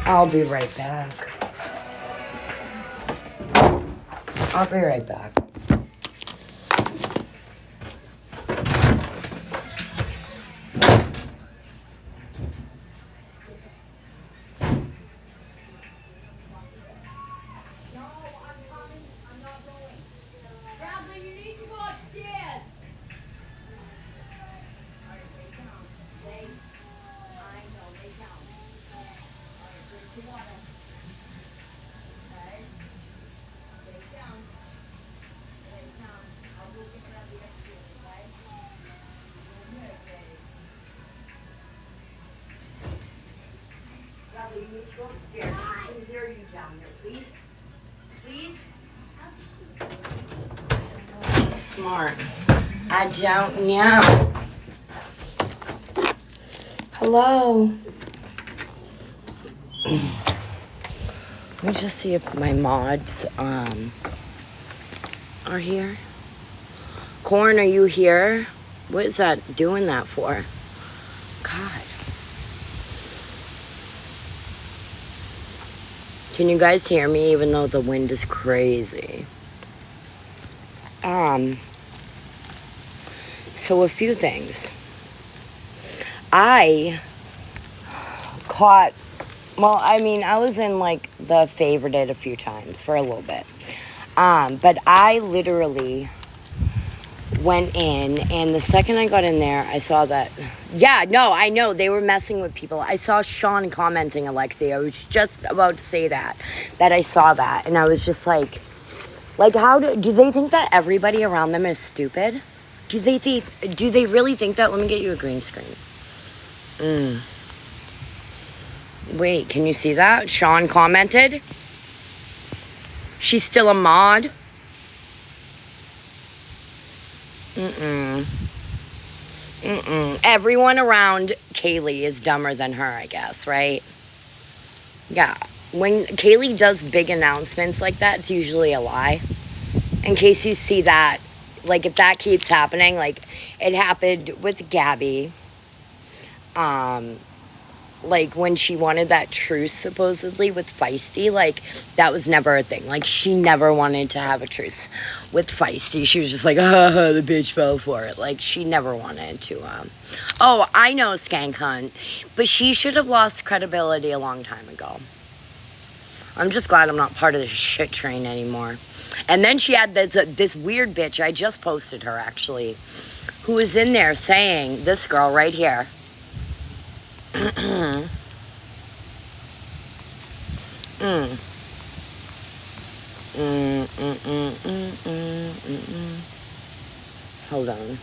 I'll be right back. I'll be right back. You need to go upstairs. I can hear you down there, please. Please? She's smart. I don't know. Hello. Let me just see if my mods are here. Corn, are you here? What is that doing that for? God. Can you guys hear me even though the wind is crazy? So a few things. I caught, well, I mean, I was in like the favorited a few times for a little bit. But I literally went in, and the second I got in there, I saw that, yeah, no, I know, they were messing with people. I saw Sean commenting, Alexi. I was just about to say that I saw that, and I was just like how do they think that everybody around them is stupid? Do they really think that? Let me get you a green screen. Wait, can you see that? Sean commented. She's still a mod. Everyone around Kaylee is dumber than her, I guess, right? Yeah. When Kaylee does big announcements like that, it's usually a lie. In case you see that, like, if that keeps happening, like, it happened with Gabby. Like, when she wanted that truce, supposedly, with Feisty, like, that was never a thing. Like, she never wanted to have a truce with Feisty. She was just like, the bitch fell for it. Like, she never wanted to, Oh, I know, Skank Hunt. But she should have lost credibility a long time ago. I'm just glad I'm not part of this shit train anymore. And then she had this weird bitch, I just posted her, actually, who was in there saying, this girl right here, Hold on.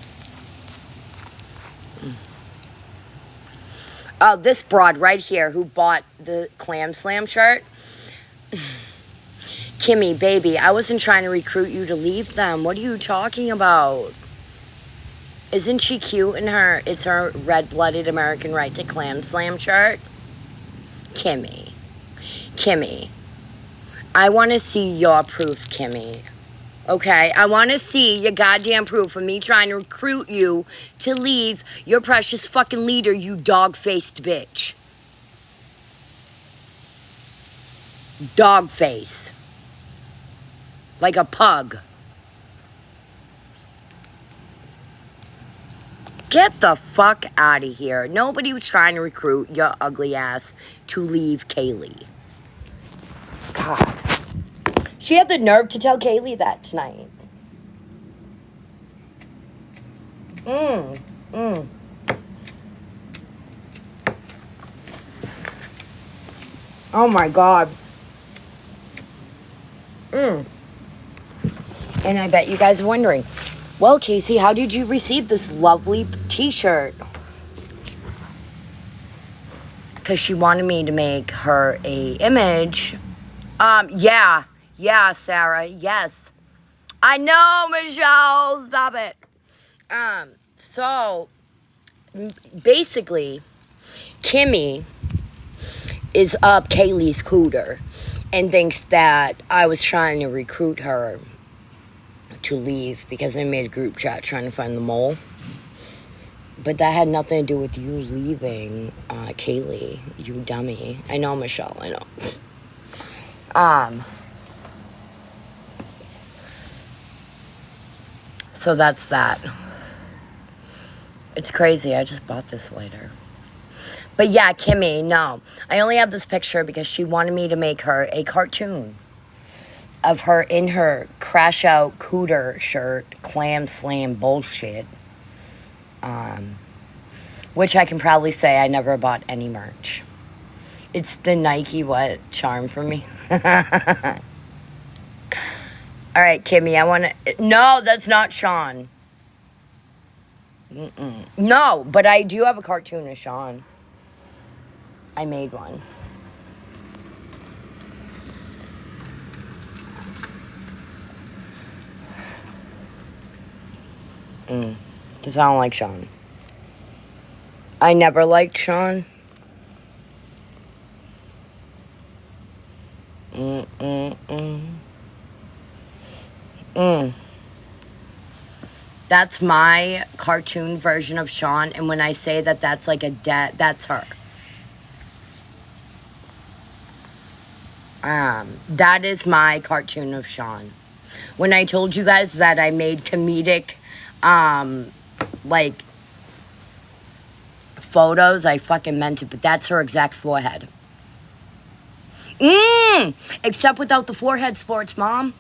Oh, this broad right here who bought the Clam Slam shirt. Kimmy, baby, I wasn't trying to recruit you to leave them. What are you talking about? Isn't she cute in her, it's her red-blooded American right to Clam Slam shirt? Kimmy, I want to see your proof, Kimmy. Okay? I want to see your goddamn proof of me trying to recruit you to leave your precious fucking leader, you dog-faced bitch. Dog face. Like a pug. Get the fuck out of here. Nobody was trying to recruit your ugly ass to leave Kaylee. God. She had the nerve to tell Kaylee that tonight. Oh my God. And I bet you guys are wondering, well, Casey, how did you receive this lovely t-shirt? Because she wanted me to make her a image. Yeah, Sarah, yes. I know, Michelle, stop it. So, basically, Kimmy is up Kaylee's cooter and thinks that I was trying to recruit her to leave because I made a group chat trying to find the mole. But that had nothing to do with you leaving, Kaylee, you dummy. I know, Michelle, I know. So that's that. It's crazy, I just bought this later. But yeah, Kimmy, no. I only have this picture because she wanted me to make her a cartoon of her in her crash out cooter shirt, clam slam bullshit. Which I can proudly say I never bought any merch. It's the Nike what charm for me. All right, Kimmy, I want to... No, that's not Sean. No, but I do have a cartoon of Sean. I made one. Does I don't like Sean. I never liked Sean. That's my cartoon version of Sean, and when I say that that's like a that's her. That is my cartoon of Sean. When I told you guys that I made comedic, like, photos, I fucking meant it, but that's her exact forehead. Except without the forehead sports, Mom.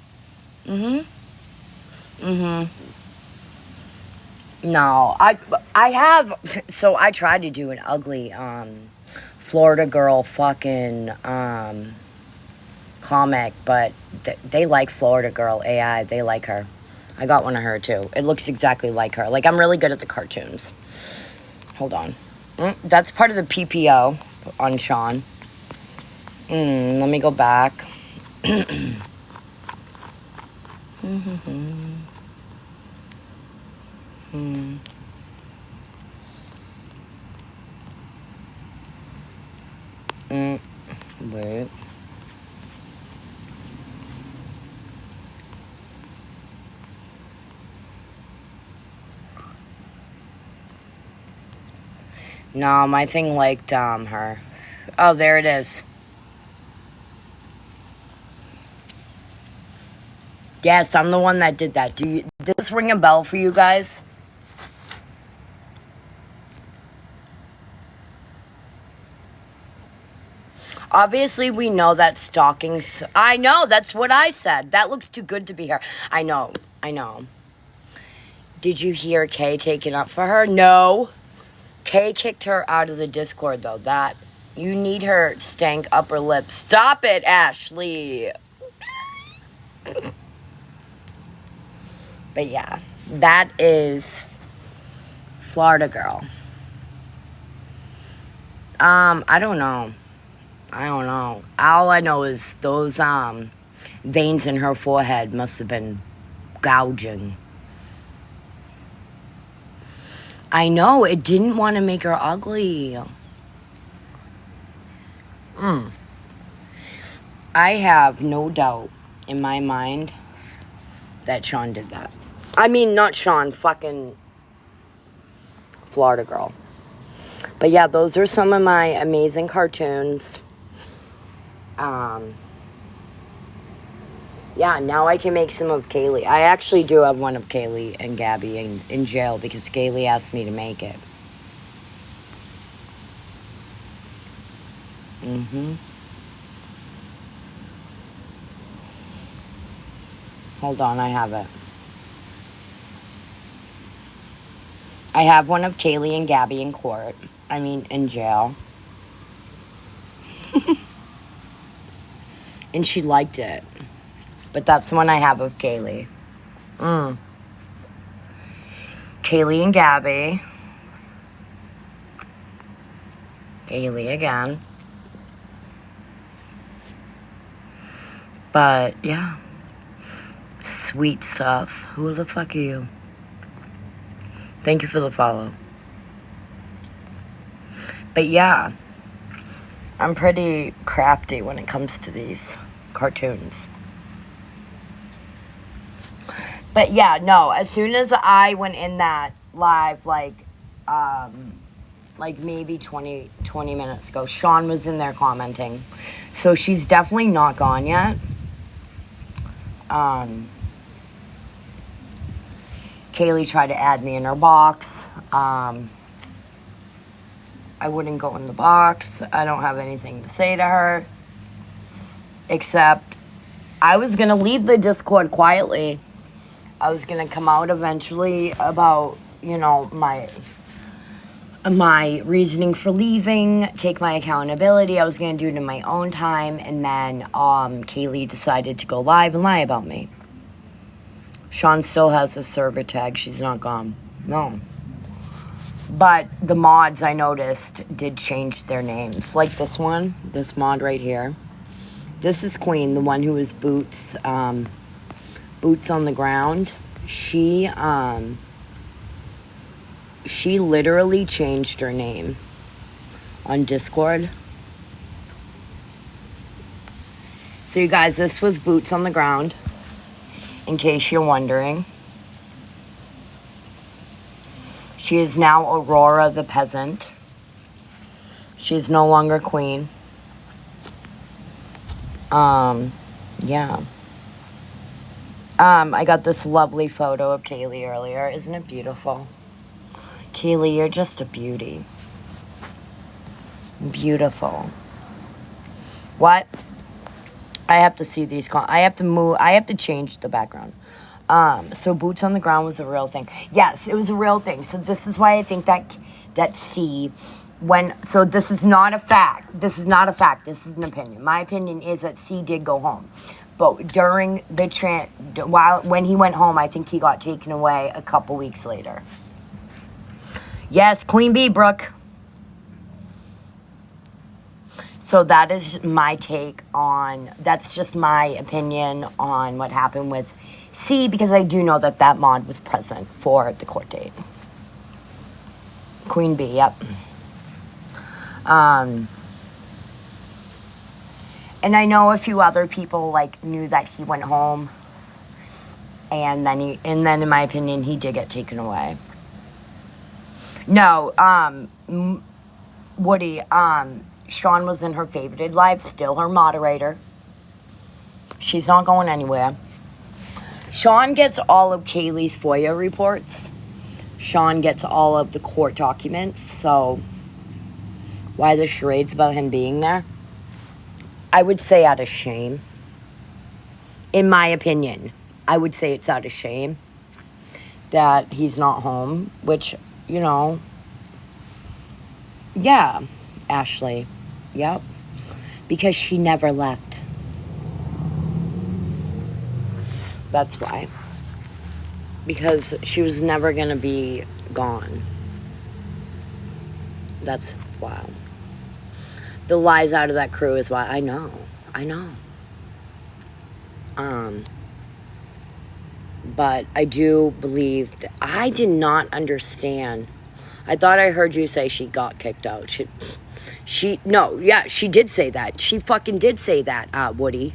No, I have, so I tried to do an ugly, Florida girl fucking, comic, but they like Florida girl AI. They like her. I got one of her too. It looks exactly like her. Like, I'm really good at the cartoons. Hold on. That's part of the PPO on Sean. Let me go back. Wait. No, my thing liked her. Oh, there it is. Yes, I'm the one that did that. Does this ring a bell for you guys? Obviously, we know that stockings... I know, that's what I said. That looks too good to be her. I know. Did you hear Kay taking up for her? No. Kay kicked her out of the Discord, though. That... You need her stank upper lip. Stop it, Ashley. But yeah, that is Florida girl. I don't know. All I know is those veins in her forehead must have been gouging. I know, it didn't want to make her ugly. I have no doubt in my mind that Sean did that. I mean, not Sean, fucking Florida girl. But yeah, those are some of my amazing cartoons. Yeah, now I can make some of Kaylee. I actually do have one of Kaylee and Gabby in jail because Kaylee asked me to make it. Hold on, I have it. I have one of Kaylee and Gabby in court. I mean, in jail. And she liked it. But that's the one I have of Kaylee. Kaylee and Gabby. Kaylee again. But, yeah. Sweet stuff. Who the fuck are you? Thank you for the follow. But, yeah. I'm pretty crafty when it comes to these cartoons. But yeah, no, as soon as I went in that live, like maybe 20 minutes ago, Sean was in there commenting. So she's definitely not gone yet. Kaylee tried to add me in her box. I wouldn't go in the box. I don't have anything to say to her. Except I was going to leave the Discord quietly. I was going to come out eventually about, you know, my reasoning for leaving, take my accountability. I was going to do it in my own time. And then Kaylee decided to go live and lie about me. Sean still has a server tag. She's not gone. No. But the mods, I noticed, did change their names. Like this one, this mod right here. This is Queen, the one who was Boots, Boots on the Ground. She literally changed her name on Discord. So you guys, this was Boots on the Ground, in case you're wondering. She is now Aurora the Peasant. She is no longer Queen. Yeah. I got this lovely photo of Kaylee earlier. Isn't it beautiful? Kaylee, you're just a beauty. Beautiful. What? I have to see these. I have to move. I have to change the background. So Boots on the Ground was a real thing. Yes, it was a real thing. So this is why I think that C, so this is not a fact. This is not a fact. This is an opinion. My opinion is that C did go home. But during the when he went home, I think he got taken away a couple weeks later. Yes, Queen Bee, Brooke. So that is my take on, that's just my opinion on what happened with C, because I do know that mod was present for the court date. Queen Bee, yep. And I know a few other people, like, knew that he went home. And then in my opinion, he did get taken away. No, Woody, Sean was in her favorited live, still her moderator. She's not going anywhere. Sean gets all of Kaylee's FOIA reports. Sean gets all of the court documents, so why the charades about him being there? I would say out of shame. In my opinion, I would say it's out of shame that he's not home, which, you know, yeah, Ashley, yep, because she never left. That's why. Because she was never going to be gone. That's, wow. The lies out of that crew is why. I know. But I do believe that I did not understand. I thought I heard you say she got kicked out. She did say that. She fucking did say that, Woody.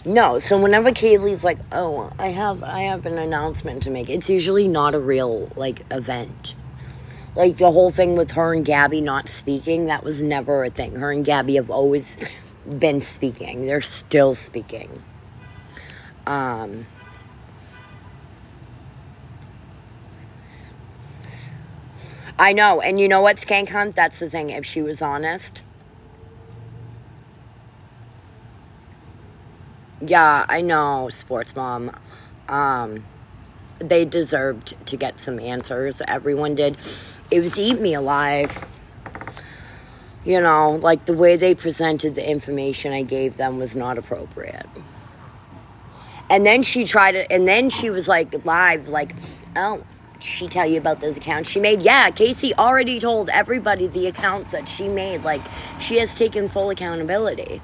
No, so whenever Kaylee's like, oh, I have an announcement to make, it's usually not a real, like, event. Like, the whole thing with her and Gabby not speaking, that was never a thing. Her and Gabby have always been speaking. They're still speaking. I know, and you know what, Skank Hunt? That's the thing. If she was honest. Yeah, I know, Sports Mom. They deserved to get some answers. Everyone did. It was Eat Me Alive. You know, like, the way they presented the information I gave them was not appropriate. And then she was like, live, like, oh, she tell you about those accounts she made? Yeah, Casey already told everybody the accounts that she made. Like, she has taken full accountability.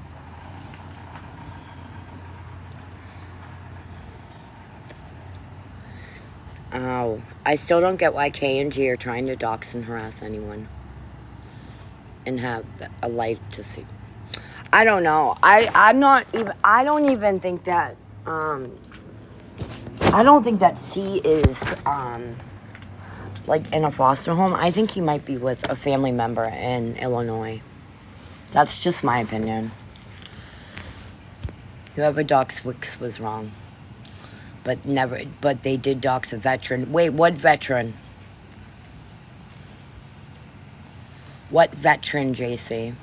Oh, I still don't get why K and G are trying to dox and harass anyone. and have a light to see. I don't know. I'm not even. I don't even think that. I don't think that C is like in a foster home. I think he might be with a family member in Illinois. That's just my opinion. Whoever doxed Wicks was wrong. But never. But they did dox a veteran. Wait, what veteran? What veteran, JC?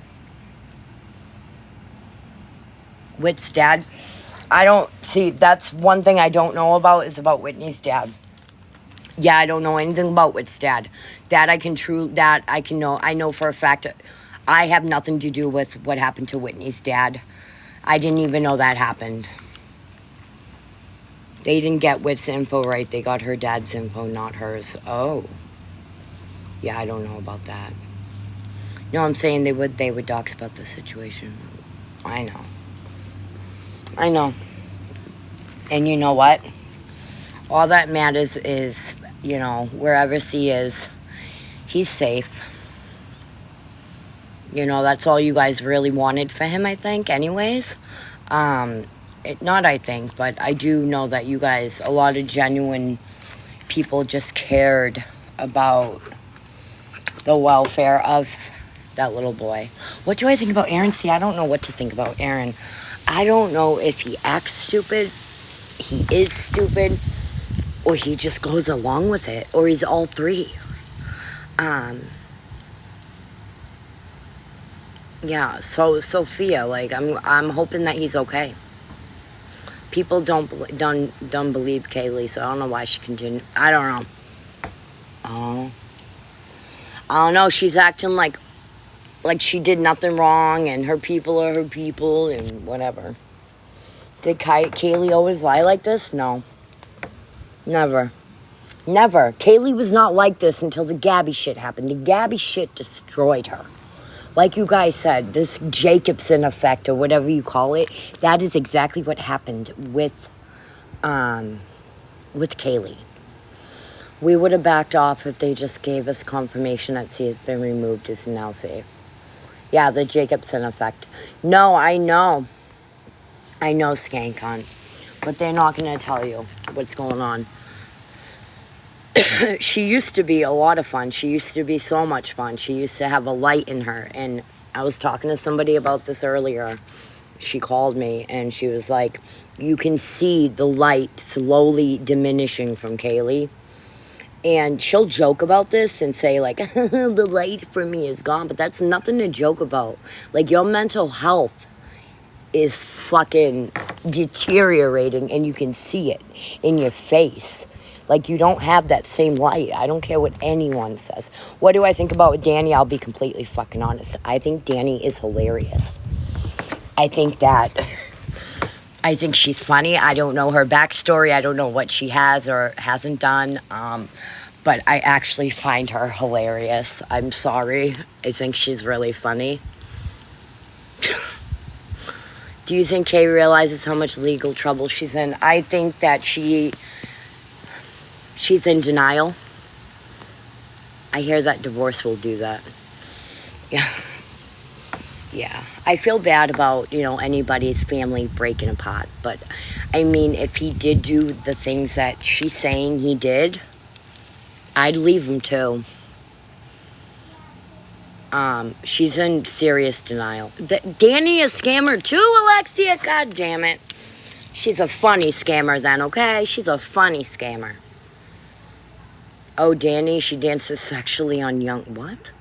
Whit's dad? I don't see. That's one thing I don't know about is about Whitney's dad. Yeah, I don't know anything about Whit's dad. That I can know. I know for a fact. I have nothing to do with what happened to Whitney's dad. I didn't even know that happened. They didn't get Whit's info right. They got her dad's info, not hers. Oh. Yeah, I don't know about that. No, I'm saying they would dox about the situation. I know. And you know what? All that matters is, wherever C is, he's safe. That's all you guys really wanted for him, I think, anyways. Not I think, but I do know that you guys, a lot of genuine people just cared about the welfare of that little boy. What do I think about Aaron? See, I don't know what to think about Aaron. I don't know if he acts stupid, he is stupid, or he just goes along with it, or he's all three. Yeah, so Sophia, like, I'm hoping that he's okay. People don't believe Kaylee, so I don't know why she continued. I don't know. Oh. I don't know, she's acting like she did nothing wrong, and her people are her people, and whatever. Did Kaylee always lie like this? No. Never. Kaylee was not like this until the Gabby shit happened. The Gabby shit destroyed her. Like you guys said, this Jacobson effect, or whatever you call it, that is exactly what happened with Kaylee. We would have backed off if they just gave us confirmation that C has been removed, is now safe. Yeah, the Jacobson effect. No, I know, Skank Hunt, but they're not going to tell you what's going on. She used to be a lot of fun. She used to be so much fun. She used to have a light in her. And I was talking to somebody about this earlier. She called me and she was like, you can see the light slowly diminishing from Kaylee. And she'll joke about this and say, like, the light for me is gone. But that's nothing to joke about. Like, your mental health is fucking deteriorating, and you can see it in your face. Like, you don't have that same light. I don't care what anyone says. What do I think about Danny? I'll be completely fucking honest. I think Danny is hilarious. I think she's funny. I don't know her backstory. I don't know what she has or hasn't done. But I actually find her hilarious. I'm sorry. I think she's really funny. Do you think Kay realizes how much legal trouble she's in? I think that she's in denial. I hear that divorce will do that. Yeah. Yeah. I feel bad about, anybody's family breaking apart. But, I mean, if he did do the things that she's saying he did, I'd leave him too. She's in serious denial. Danny a scammer too, Alexia? God damn it. She's a funny scammer then, okay? She's a funny scammer. Oh, Danny, she dances sexually on young... What?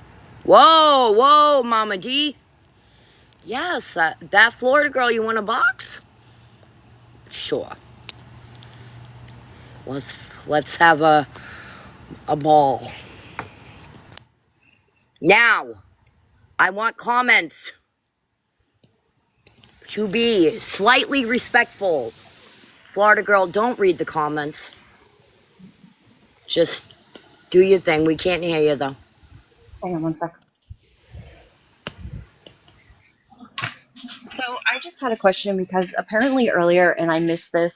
Whoa, Mama D. Yes, that Florida girl, you want a box? Sure. Let's have a ball. Now, I want comments to be slightly respectful. Florida girl, don't read the comments. Just do your thing. We can't hear you, though. Hang on one sec. So I just had a question because apparently earlier, and I missed this,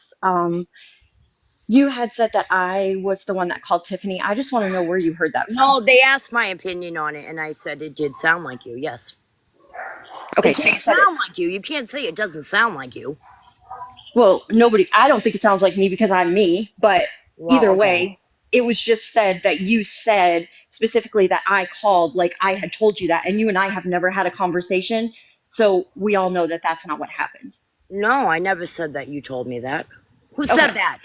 You had said that I was the one that called Tiffany. I just want to know where you heard that from. No, they asked my opinion on it, and I said it did sound like you. Yes, Okay, it so did you said it. sound like you. You can't say it doesn't sound like you. Well, nobody, I don't think it sounds like me because I'm me, but Well, either okay. way, it was just said that you said specifically that I called, like I had told you that, and you and I have never had a conversation. So we all know that that's not what happened. No, I never said that. You told me that. Who said Okay. that?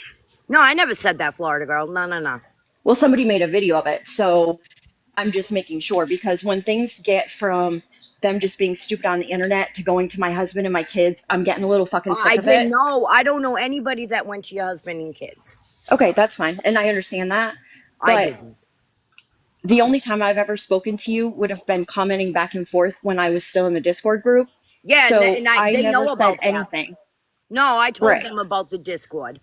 No, I never said that, Florida girl. No, no, no. Well, somebody made a video of it. So I'm just making sure because when things get from them just being stupid on the internet to going to my husband and my kids, I'm getting a little fucking sick I of it. didn't know. I don't know anybody that went to your husband and kids. Okay, that's fine. And I understand that. I But didn't. the only time I've ever spoken to you would have been commenting back and forth when I was still in the Discord group. Yeah, So I they never know said about that. anything. No, I told Right. them about the Discord,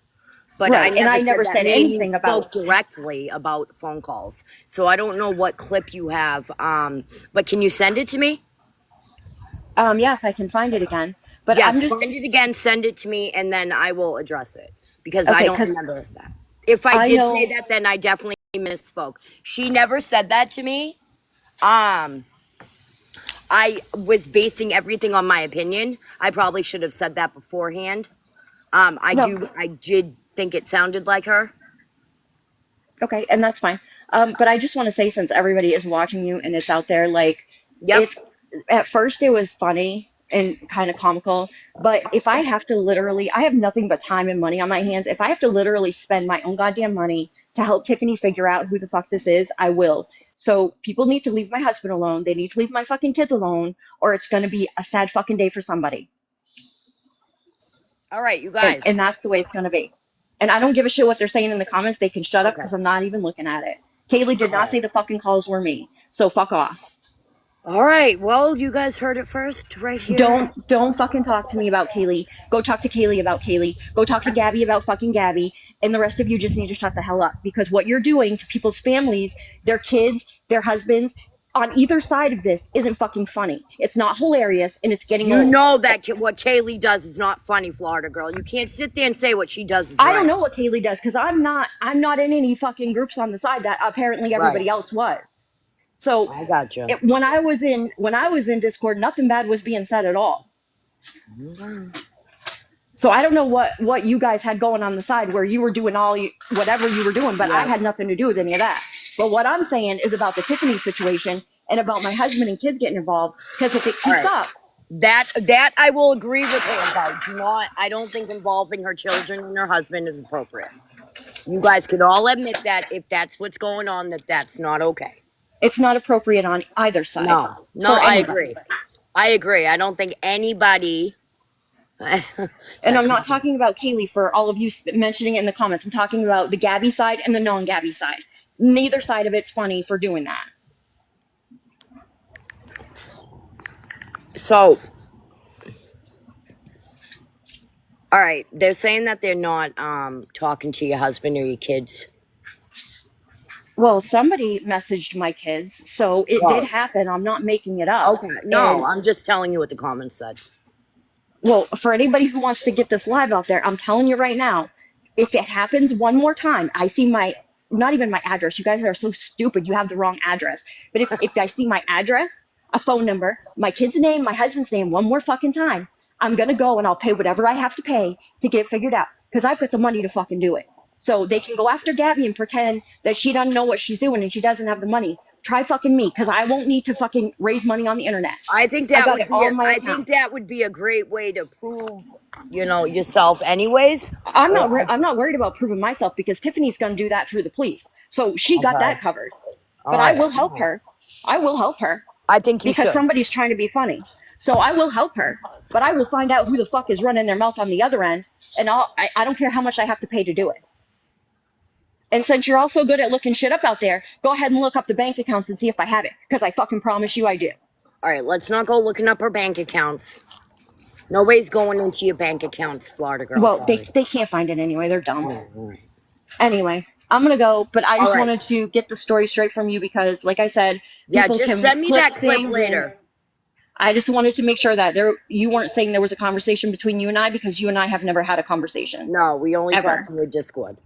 but I Right. And never I said never that. said Me and you anything spoke about, directly about phone calls, so I don't know what clip you have. But can you send it to me? yes, I can find it again. But I'm Yes, just, find it again, send it to me, and then I will address it because I okay, don't because remember that. If I I did say know, that, then I definitely misspoke. She never said that to me. Um, I was basing everything on my opinion. I probably should have said that beforehand. no, I did think it sounded like her. okay, and that's fine. But I just want to say, since everybody is watching you and it's out there, like, Yep. it's at first it was funny and kind of comical, but if I have to literally, I have nothing but time and money on my hands. If I have to literally spend my own goddamn money to help Tiffany figure out who the fuck this is, I will. So people need to leave my husband alone. They need to leave my fucking kids alone, or it's going to be a sad fucking day for somebody. All right, you and guys. and that's the way it's going to be. And I don't give a shit what they're saying in the comments. They can shut up Okay. because I'm not even looking at it. Kaylee did All not right. say the fucking calls were me, so fuck off. All right. Well, you guys heard it first right here. Don't fucking talk to me about Kaylee. Go talk to Kaylee about Kaylee. Go talk to Gabby about fucking Gabby. And the rest of you just need to shut the hell up because what you're doing to people's families, their kids, their husbands, on either side of this isn't fucking funny. It's not hilarious and it's getting You old. know that what Kaylee does is not funny, Florida girl. You can't sit there and say what she does is I don't right. know what Kaylee does because I'm not in any fucking groups on the side that apparently Right. everybody else was. So I got you. when I was in Discord, nothing bad was being said at all. Okay. So I don't know what you guys had going on the side where you were doing whatever you were doing, but I Yeah. had nothing to do with any of that. But what I'm saying is about the Tiffany situation and about my husband and kids getting involved because if it All keeps right. up, That I will agree with her about. Do not. I don't think involving her children and her husband is appropriate. You guys can all admit that if that's what's going on, that's not okay. it's not appropriate on either side No, no, for I anybody. agree. I agree. I don't think anybody. And that I'm not could be. talking about Kaylee for all of you mentioning it in the comments. I'm talking about the Gabby side and the non-Gabby side. Neither side of it's funny for doing that. So, all right, they're saying that they're not talking to your husband or your kids. Well, somebody messaged my kids, so it did Well, happen. I'm not making it up. okay, no, And I'm just telling you what the comments said. well, for anybody who wants to get this live out there, I'm telling you right now, if it happens one more time, I see my not even my address. You guys are so stupid. You have the wrong address. But if I see my address, a phone number, my kid's name, my husband's name one more fucking time, I'm gonna go and I'll pay whatever I have to pay to get it figured out. Because I've got the money to fucking do it. So they can go after Gabby and pretend that she doesn't know what she's doing and she doesn't have the money. Try fucking me, because I won't need to fucking raise money on the internet. I think I that got would it be all a, in my I account. think that would be a great way to prove, yourself anyways. I'm not worried about proving myself because Tiffany's going to do that through the police. So she got Okay. that covered. All But I right. will help her. I will help her I think you because should. somebody's trying to be funny. So I will help her. But I will find out who the fuck is running their mouth on the other end, and I don't care how much I have to pay to do it. And since you're also good at looking shit up out there, go ahead and look up the bank accounts and see if I have it, because I fucking promise you I do. All right, let's not go looking up her bank accounts. Nobody's going into your bank accounts, Florida girl. Well, Sorry. they can't find it anyway. They're dumb. All right. Anyway, I'm gonna go, but I All just right. wanted to get the story straight from you because, like I said, Yeah, people just can send me clip that clip things, and later. I just wanted to make sure that you weren't saying there was a conversation between you and I because you and I have never had a conversation No, we only talked ever. to your Discord.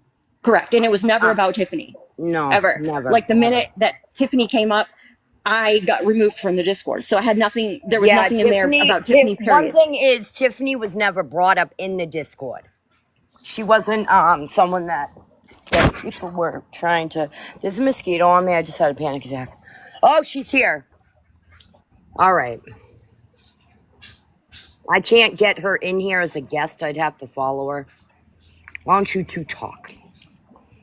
Correct. And it was never about Tiffany. No, Ever. never, Like the ever. minute that Tiffany came up, I got removed from the Discord. So I had nothing, there was Yeah, nothing in there Tiffany. about Tiffany, One period. thing is, Tiffany was never brought up in the Discord. She wasn't someone that people were trying to. There's a mosquito on me. I just had a panic attack. Oh, she's here. All right. I can't get her in here as a guest. I'd have to follow her. Why don't you two talk?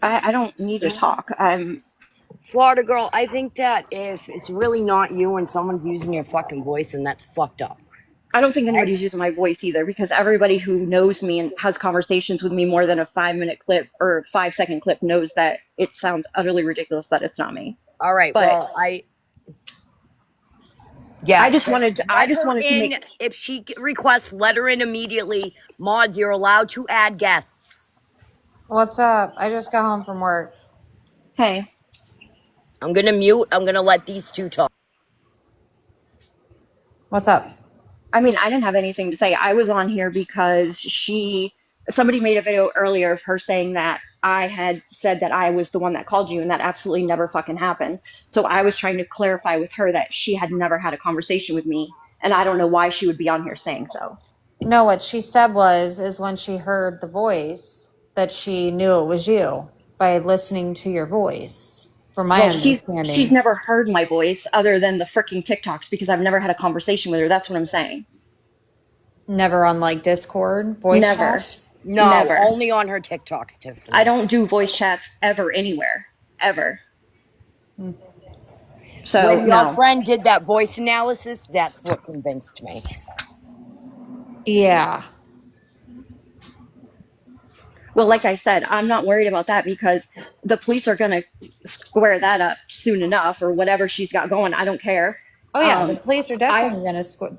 I don't need to talk. Florida girl, I think that if it's really not you and someone's using your fucking voice, and that's fucked up. I don't think Right? anybody's using my voice either because everybody who knows me and has conversations with me more than a 5 minute clip or 5 second clip knows that it sounds utterly ridiculous that it's not me. All right. But Well, I yeah. just wanted to, I Let just her wanted to in. make, If she requests, let her in immediately. Mods, you're allowed to add guests. What's up? I just got home from work. hey, I'm gonna mute. I'm gonna let these two talk. What's up? I mean, I didn't have anything to say. I was on here because somebody made a video earlier of her saying that I had said that I was the one that called you, and that absolutely never fucking happened. So I was trying to clarify with her that she had never had a conversation with me, and I don't know why she would be on here saying so. No, what she said is when she heard the voice that she knew it was you by listening to your voice, from my Well, she's understanding. never heard my voice other than the freaking TikToks because I've never had a conversation with her. That's what I'm saying. Never on like Discord, voice Never. chats. No, Never. only on her TikToks, Tiffany. I don't do voice chats ever anywhere. Ever. So, When your no. friend did that voice analysis, that's what convinced me. Yeah. Well, like I said, I'm not worried about that because the police are going to square that up soon enough or whatever she's got going. I don't care. Oh yeah, the police are I definitely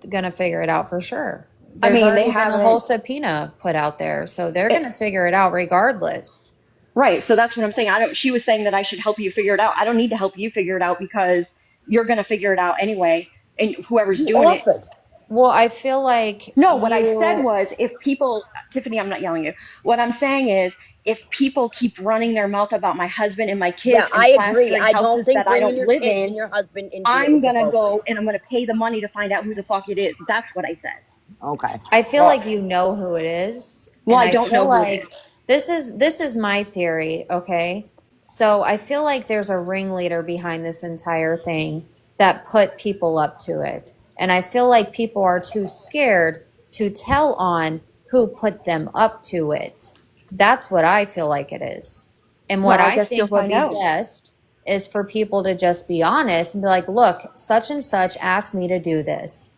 gonna figure it out for sure. I There's mean, they already been a whole haven't. subpoena put out there, so they're It, gonna figure it out regardless. right. So that's what I'm saying. I don't. She was saying that I should help you figure it out. I don't need to help you figure it out because you're going to figure it out anyway, and whoever's You doing it. offered. Well, I feel like No, what I said you. was if people, Tiffany, I'm not yelling at you. What I'm saying is if people keep running their mouth about my husband and my Yeah, kids and I agree. plastering I don't houses think that I bringing don't your live kids and in, your husband into it I'm is going to appropriate. go and I'm going to pay the money to find out who the fuck it is. That's what I said. Okay. I feel Well, like you know who it is, Well, and I I don't feel know who it like is. this is my theory, okay? So I feel like there's a ringleader behind this entire thing that put people up to it. And I feel like people are too scared to tell on who put them up to it. That's what I feel like it is. And what Well, I I guess you'll think would find be out. best is for people to just be honest and be like, look, such and such asked me to do this.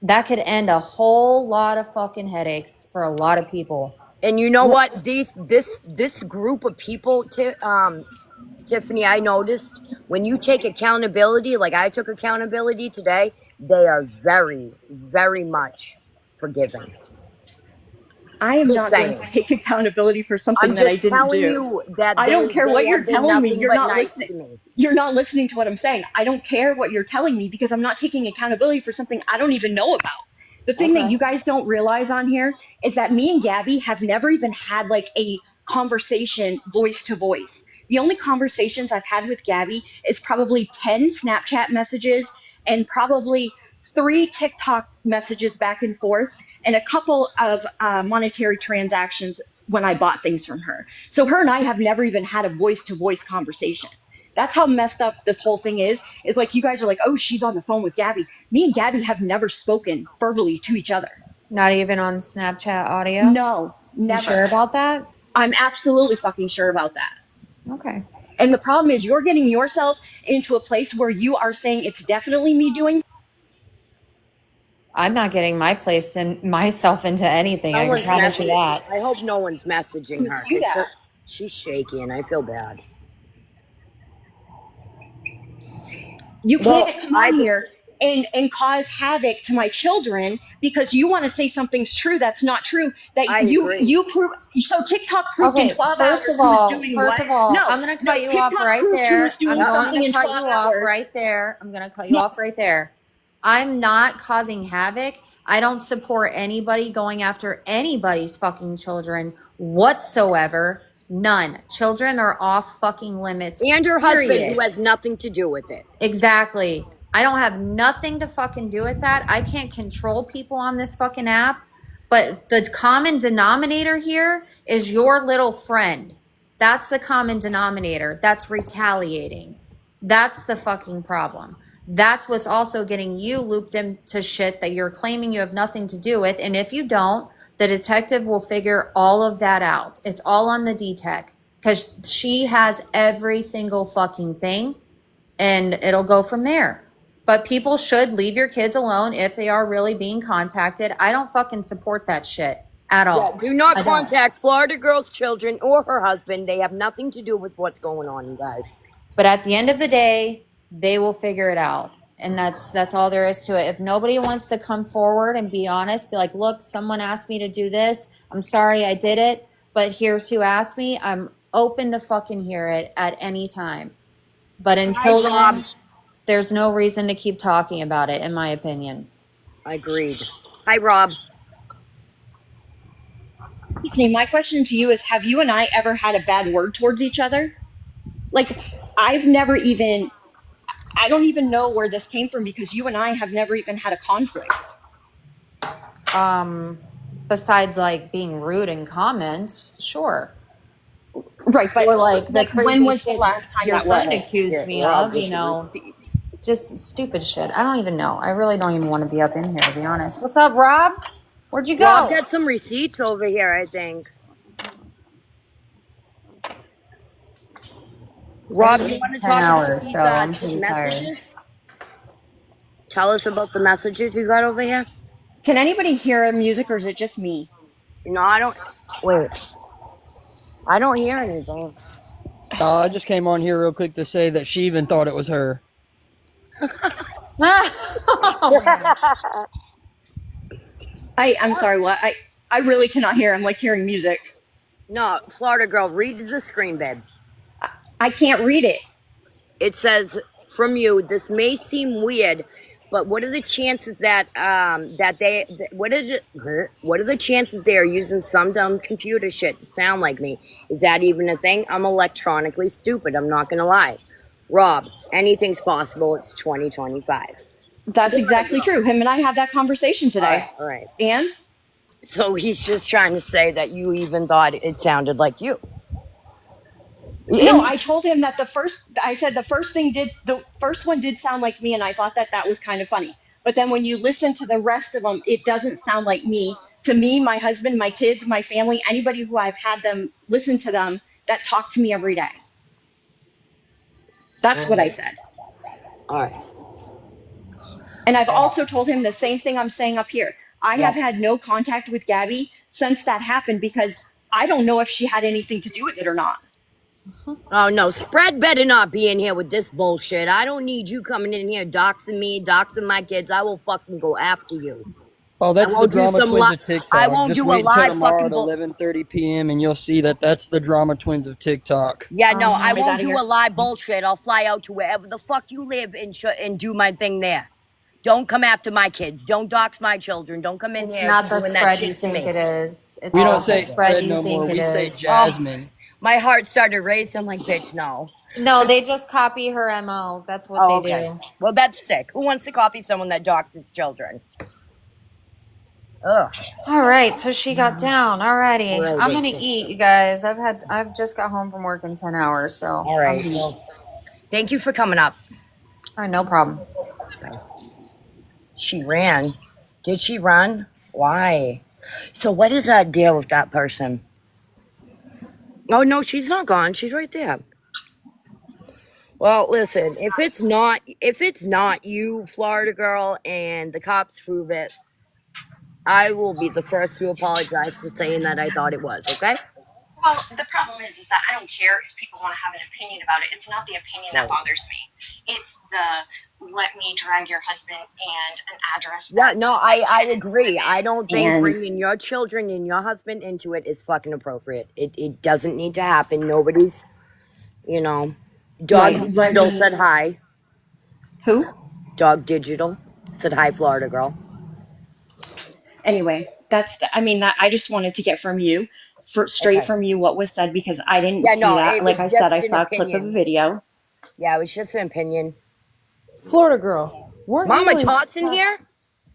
That could end a whole lot of fucking headaches for a lot of people. and you know Well, what? This group of people, Tiffany, I noticed when you take accountability, like I took accountability today, they are very, very much forgiving. I am Just not going to saying. take accountability for I'm something that I just didn't telling do. you that I don't care they what you're have been telling me. nothing You're but not nice listening. to me. You're not listening to what I'm saying. I don't care what you're telling me because I'm not taking accountability for something I don't even know about. The thing that Okay. you guys don't realize on here is that me and Gabby have never even had like a conversation voice to voice. The only conversations I've had with Gabby is probably 10 Snapchat messages and probably three TikTok messages back and forth and a couple of monetary transactions when I bought things from her. So her and I have never even had a voice to voice conversation. That's how messed up this whole thing is. Is like you guys are like, oh, she's on the phone with Gabby. Me and Gabby have never spoken verbally to each other. Not even on Snapchat audio? No, You sure never. about that? I'm absolutely fucking sure about that. Okay. And the problem is you're getting yourself into a place where you are saying it's definitely me doing. I'm not getting my place and myself into anything. I can Someone's promise you messaging. that. I hope no one's messaging her Do because that. she's shaky and I feel bad. You Well, can't come on here and cause havoc to my children because you want to say something's true that's not true that I you agree. you prove so TikTok proved in Okay, 12 hours who was doing first what. of all, No, I'm gonna no, cut you off TikTok right proved who was there. doing I'm going something to in cut 12 you off hours. right there. I'm gonna cut you No, off right there. I'm not causing havoc. I don't support anybody going after anybody's fucking children whatsoever. None. Children are off fucking limits. And her period. husband, who has nothing to do with it. Exactly. I don't have nothing to fucking do with that. I can't control people on this fucking app. But the common denominator here is your little friend. That's the common denominator. That's retaliating. That's the fucking problem. That's what's also getting you looped into shit that you're claiming you have nothing to do with. And if you don't, the detective will figure all of that out. It's all on the D-Tech because she has every single fucking thing and it'll go from there. But people should leave your kids alone if they are really being contacted. I don't fucking support that shit at all. Yeah, do not contact Florida Girl's children or her husband. They have nothing to do with what's going on, you guys. But at the end of the day, they will figure it out. And that's all there is to it. If nobody wants to come forward and be honest, be like, look, someone asked me to do this. I'm sorry I did it, but here's who asked me. I'm open to fucking hear it at any time. But until then, there's no reason to keep talking about it, in my opinion. Agreed. Hi, Rob. My question to you is, have you and I ever had a bad word towards each other? Like, I've never even, I don't even know where this came from because you and I have never even had a conflict. Besides like being rude in comments, sure. Right, but or like the crazy when was shit the last time your that friend was? accused me of, you know, just stupid shit. I don't even know. I really don't even want to be up in here, to be honest. What's up, Rob? Where'd you go? Rob got some receipts over here, I think. Rob, you want to talk about these messages? Tell us about the messages you got over here. Can anybody hear music or is it just me? No, I don't. Wait. I don't hear anything. I just came on here real quick to say that she even thought it was her. I'm sorry, what? I really cannot hear. I'm like hearing music. No, Florida Girl, read the screen, babe. I can't read it. It says, from you, this may seem weird, but what are the chances that what are the chances they are using some dumb computer shit to sound like me? Is that even a thing? I'm electronically stupid. I'm not gonna lie. Rob, anything's possible. It's 2025. That's exactly true. Him and I had that conversation today. All right. And? So he's just trying to say that you even thought it sounded like you. No, I told him that the first one did sound like me, and I thought that was kind of funny. But then when you listen to the rest of them, it doesn't sound like me. To me, my husband, my kids, my family, anybody who I've had them listen to them that talk to me every day. That's what I said. All right. And I've also told him the same thing I'm saying up here. I have had no contact with Gabby since that happened because I don't know if she had anything to do with it or not. Oh, no. Spread better not be in here with this bullshit. I don't need you coming in here doxing me, doxing my kids. I will fucking go after you. Oh, that's the Drama Twins of TikTok. I won't Just do wait a live until tomorrow fucking at 11:30 p.m. and you'll see that that's the Drama Twins of TikTok. Yeah, no, I won't do a live bullshit. I'll fly out to wherever the fuck you live and do my thing there. Don't come after my kids. Don't dox my children. Don't come in here. It's not the spread you think it is. It's We not don't say the spread spread you no think more. it We say is. Jasmine. My heart started racing. I'm like, bitch, no. No, they just copy her MO. That's what they do. Well, that's sick. Who wants to copy someone that doxes children? Ugh. All right, so she got down. Alrighty. I'm gonna eat, you guys. I've just got home from work in 10 hours, so all right. Well, thank you for coming up. All right, no problem. She ran. Did she run? Why? So what is that deal with that person? Oh no, she's not gone. She's right there. Well, listen, if it's not you, Florida Girl, and the cops prove it, I will be the first to apologize for saying that I thought it was, okay? Well, the problem is that I don't care if people want to have an opinion about it. It's not the opinion that bothers me. It's the let me drag your husband and an address. Yeah, no, I agree. I don't think bringing your children and your husband into it is fucking appropriate. It doesn't need to happen. Nobody's, Dog Digital said hi. Who? Dog Digital said hi, Florida Girl. Anyway, I just wanted to get from you straight Okay. from you what was said because I didn't Yeah, see no, that. it Like was I said, just I an saw a clip of a opinion. video. Yeah, it was just an opinion. Florida girl, Mama Tots in here?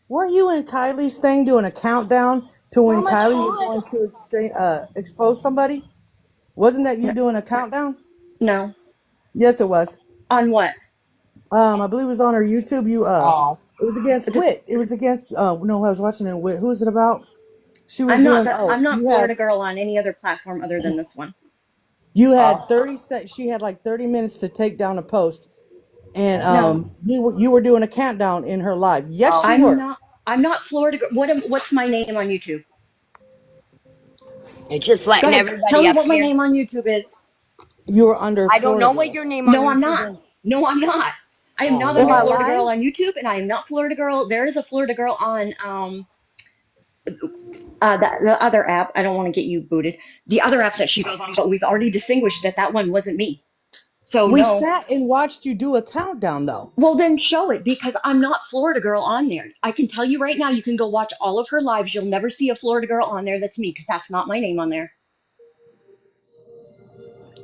weren't you in Kylie's thing doing a countdown to when Mama Kylie was Tot. going to expose somebody? Wasn't that you doing a countdown? No. Yes, it was. On what? I believe it was on her YouTube. Oh. It was against This, Wit. It was against. No, I was watching it. Wit. Who was it about? She was I'm not doing. the, Oh, I'm not Florida girl on any other platform other than this one. you had Oh. 30 sec. She had like 30 minutes to take down a post, and No. you were doing a countdown in her live. Yes, Oh. you I'm were. not I'm not Florida girl. What's my name on YouTube? It's just Go letting ahead. Tell everybody me up what my here. name on YouTube is. You were under I don't Florida know what girl. your name on No, I'm YouTube not. is. No, I'm not. I am Oh, not Am under I Lord. Florida girl lying? on YouTube, and I am not Florida girl. There is a Florida girl on the other app. I don't want to get you booted. The other app that she goes on, but we've already distinguished that that one wasn't me. So We no. sat and watched you do a countdown, though. Well, then show it because I'm not Florida girl on there. I can tell you right now, you can go watch all of her lives. You'll never see a Florida girl on there that's me because that's not my name on there.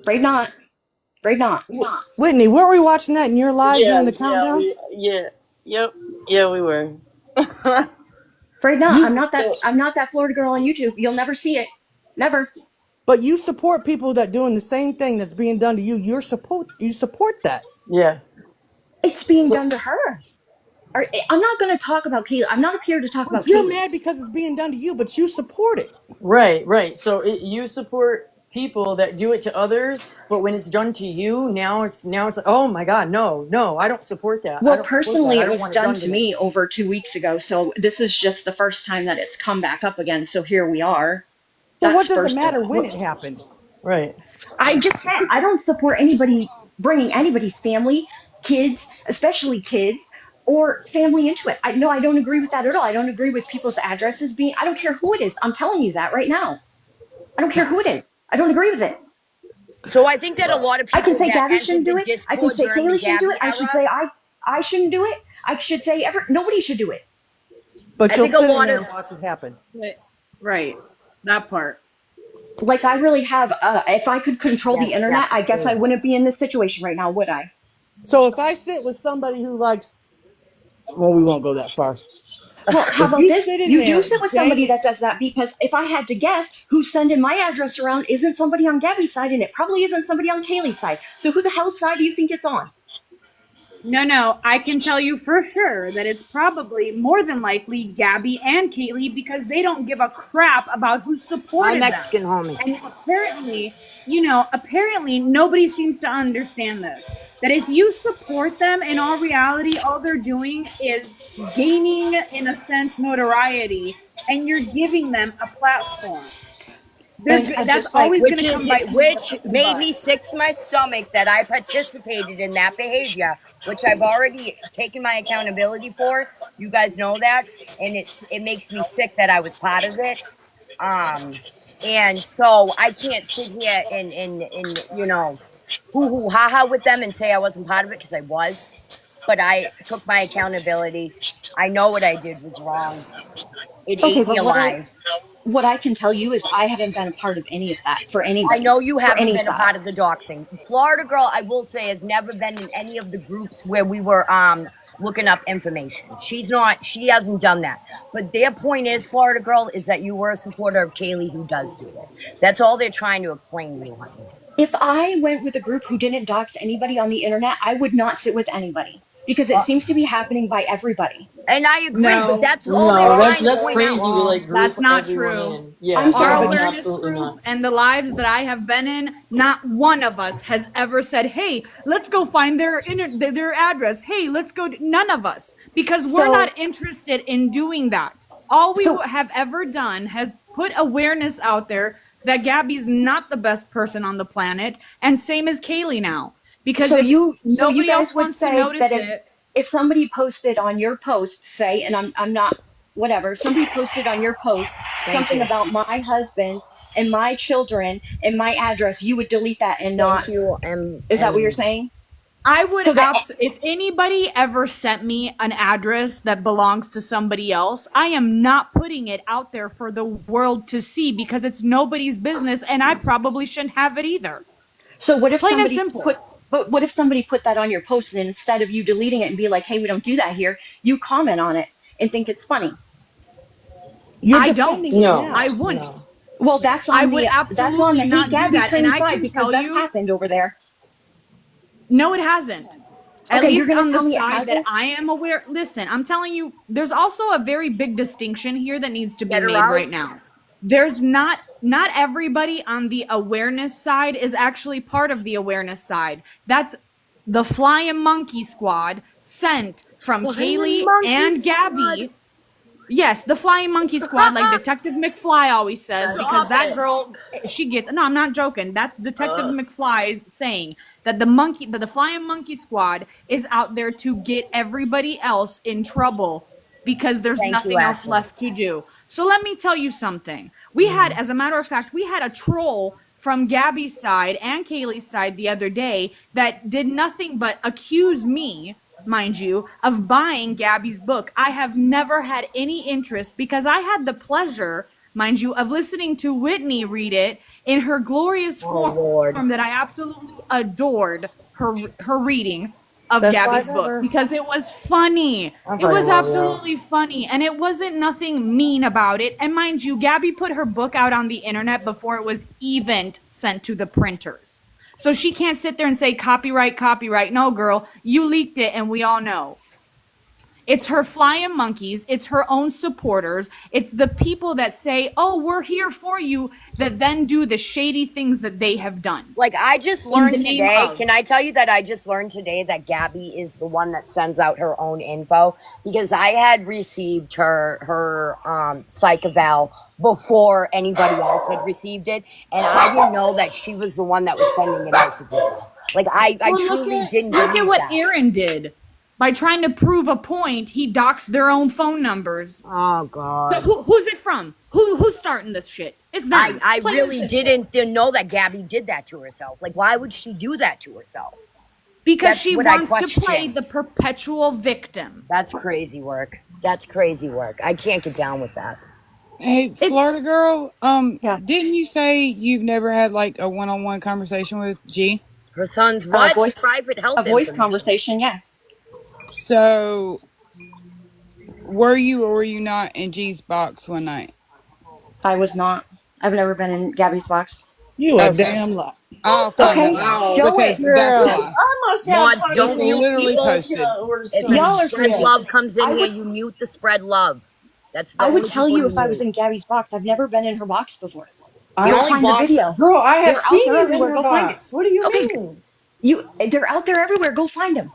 Afraid not. Afraid not. Whitney, weren't we watching that in your live doing Yeah, the yeah, countdown? yep, yeah, we were. Afraid not. You, I'm not that Florida girl on YouTube. You'll never see it. Never. but you support people that doing the same thing that's being done to you. You support that. Yeah. It's being So done to her. I'm not going to talk about Kaylee. I'm not up here to talk But about you're Kaylee. mad because it's being done to you, but you support it. right. So you support people that do it to others, but when it's done to you, now it's like, oh my God, no, I don't support that. I Well, don't support that. personally, I it don't was want it done done to to me. me over 2 weeks ago. So this is just the first time that it's come back up again. So here we are. So That's what does it first of matter all. when it happened? Right. I just said I don't support anybody bringing anybody's family, kids, especially kids, or family into it. I no, I don't agree with that at all. I don't agree with people's addresses being. I don't care who it is. I'm telling you that right now. I don't care who it is. I don't agree with it. So I think that a lot of I can people say that Gabby entered shouldn't the do it. I can Discord say during the Kaylee shouldn't do it. Gabby I should era, say I shouldn't do it. I should say nobody should do it. But I you'll think a sit in lot there of and watch it happen. Right. That part. Like I really have. If I could control the yes, internet, that's I guess I true. wouldn't be in this situation right now, would I? So if I sit with somebody who likes, well, we won't go that far. Well, how If about you this? sit in You do there sit with day somebody in, that does that because if I had to guess, who's sending my address around isn't somebody on Gabby's side, and it probably isn't somebody on Kaylee's side. So who the hell's side do you think it's on? No, I can tell you for sure that it's probably more than likely Gabby and Kaylee because they don't give a crap about who My supported them. Mexican homie. And apparently nobody seems to understand this. That if you support them, in all reality, all they're doing is gaining, in a sense, notoriety, and you're giving them a platform. And That's just like always going Which to is come bite people in the which fucking made butt. me sick to my stomach that I participated in that behavior, which I've already taken my accountability for. You guys know that, and it makes me sick that I was part of it. And so I can't sit here and hoo hoo ha ha with them and say I wasn't part of it because I was, but I took my accountability. I know what I did was wrong. It okay, ate me but alive. what I can tell you is I haven't been a part of any of that for I anybody, know you for haven't any been a side. part of the doxing. Florida Girl, I will say, has never been in any of the groups where we were looking up information. She hasn't done that. But their point is, Florida Girl, is that you were a supporter of Kaylee who does do it. That's all they're trying to explain to you, honey. If I went with a group who didn't dox anybody on the internet, I would not sit with anybody because it Uh, seems to be happening by everybody. and I agree, but No, that's all they're No, our trying to that's point crazy out. to like group that's not everyone true. in. Yeah, I'm sorry, Our that's but awareness absolutely group nuts. and the lives that I have been in, not one of us has ever said, "Hey, let's go find their address. Hey, let's go." None of us, because we're so not interested in doing that. All we so have ever done has put awareness out there that Gabby's not the best person on the planet, and same as Kaylee now. Because if so you nobody else guys would wants to say that notice it, if somebody posted on your post, say, and I'm not whatever, somebody posted on your post Thank something you. about my husband and my children and my address, you would delete that and not. Thank you. Is that what you're And saying? I would So that if anybody ever sent me an address that belongs to somebody else, I am not putting it out there for the world to see because it's nobody's business and I probably shouldn't have it either. so what if Plain and somebody simple. put but what if somebody put that on your post and instead of you deleting it and be like, hey, we don't do that here, you comment on it and think it's funny? You're I defending don't. it No, I now. wouldn't. no. Well, I would that's on the absolutely Hate not do Gabby that. And train I side can because tell that's you, happened over there. no, it hasn't. At Okay, you're least gonna on the tell me it side that hasn't? I am aware. Listen, I'm telling you, there's also a very big distinction here that needs to be Get her made out. right now. There's not everybody on the awareness side is actually part of the awareness side. That's the Flying Monkey Squad sent from Flying Kaylee monkey and squad. Gabby. Yes, the Flying Monkey Squad, like Detective McFly always says, because Stop that it. girl, she gets. No, I'm not joking. That's Detective Uh, McFly's saying that the Flying Monkey Squad is out there to get everybody else in trouble because there's Thank you, nothing else Ashley. left to do. So let me tell you something. We had, as a matter of fact, we had a troll from Gabby's side and Kaylee's side the other day that did nothing but accuse me, mind you, of buying Gabby's book. I have never had any interest because I had the pleasure, mind you, of listening to Whitney read it in her glorious Oh form Lord. that I absolutely adored her reading of Best life Gabby's book ever. because it was funny. I It fucking was love you. absolutely funny and it wasn't nothing mean about it. And mind you, Gabby put her book out on the internet before it was even sent to the printers. So she can't sit there and say copyright, copyright. No, girl, you leaked it and we all know. It's her flying monkeys. It's her own supporters. It's the people that say, oh, we're here for you, that then do the shady things that they have done. Like I just In learned the name today. of. Can I tell you that I just learned today that Gabby is the one that sends out her own info because I had received her psych eval before anybody else had received it, and I didn't know that she was the one that was sending it out to people. Like I Well, truly didn't look at believe what that. Aaron did. By trying to prove a point, he doxed their own phone numbers. Oh So God. who's it from? Who's starting this shit? It's them. I Plain and really simple. didn't know that Gabby did that to herself. Like, why would she do that to herself? Because That's she what I wants to play question. the perpetual victim. That's crazy work. That's crazy work. I can't get down with that. Hey, It's Florida girl, Yeah. didn't you say you've never had like a one-on-one conversation with G? Her son's A what? voice Private a health voice information. conversation, yes. So, were you or were you not in G's box one night? I was not. I've never been in Gabby's box. You a Okay, damn lie. I'll find that Okay, lie Wow. show it. because that's a Girl, lie. I must have Mods, It's don't mute fucking literally people. posted. or If Y'all some are spread shit. love creepy. comes in I here, would you mute the spread love. That's the I would only tell people you you if I was mute. in Gabby's box. I've never been in her box before. The Go I only find the box. video. Girl, I have They're out seen there you in everywhere. her Go find it. box. What do you Okay, mean? they're out there everywhere. Go find them.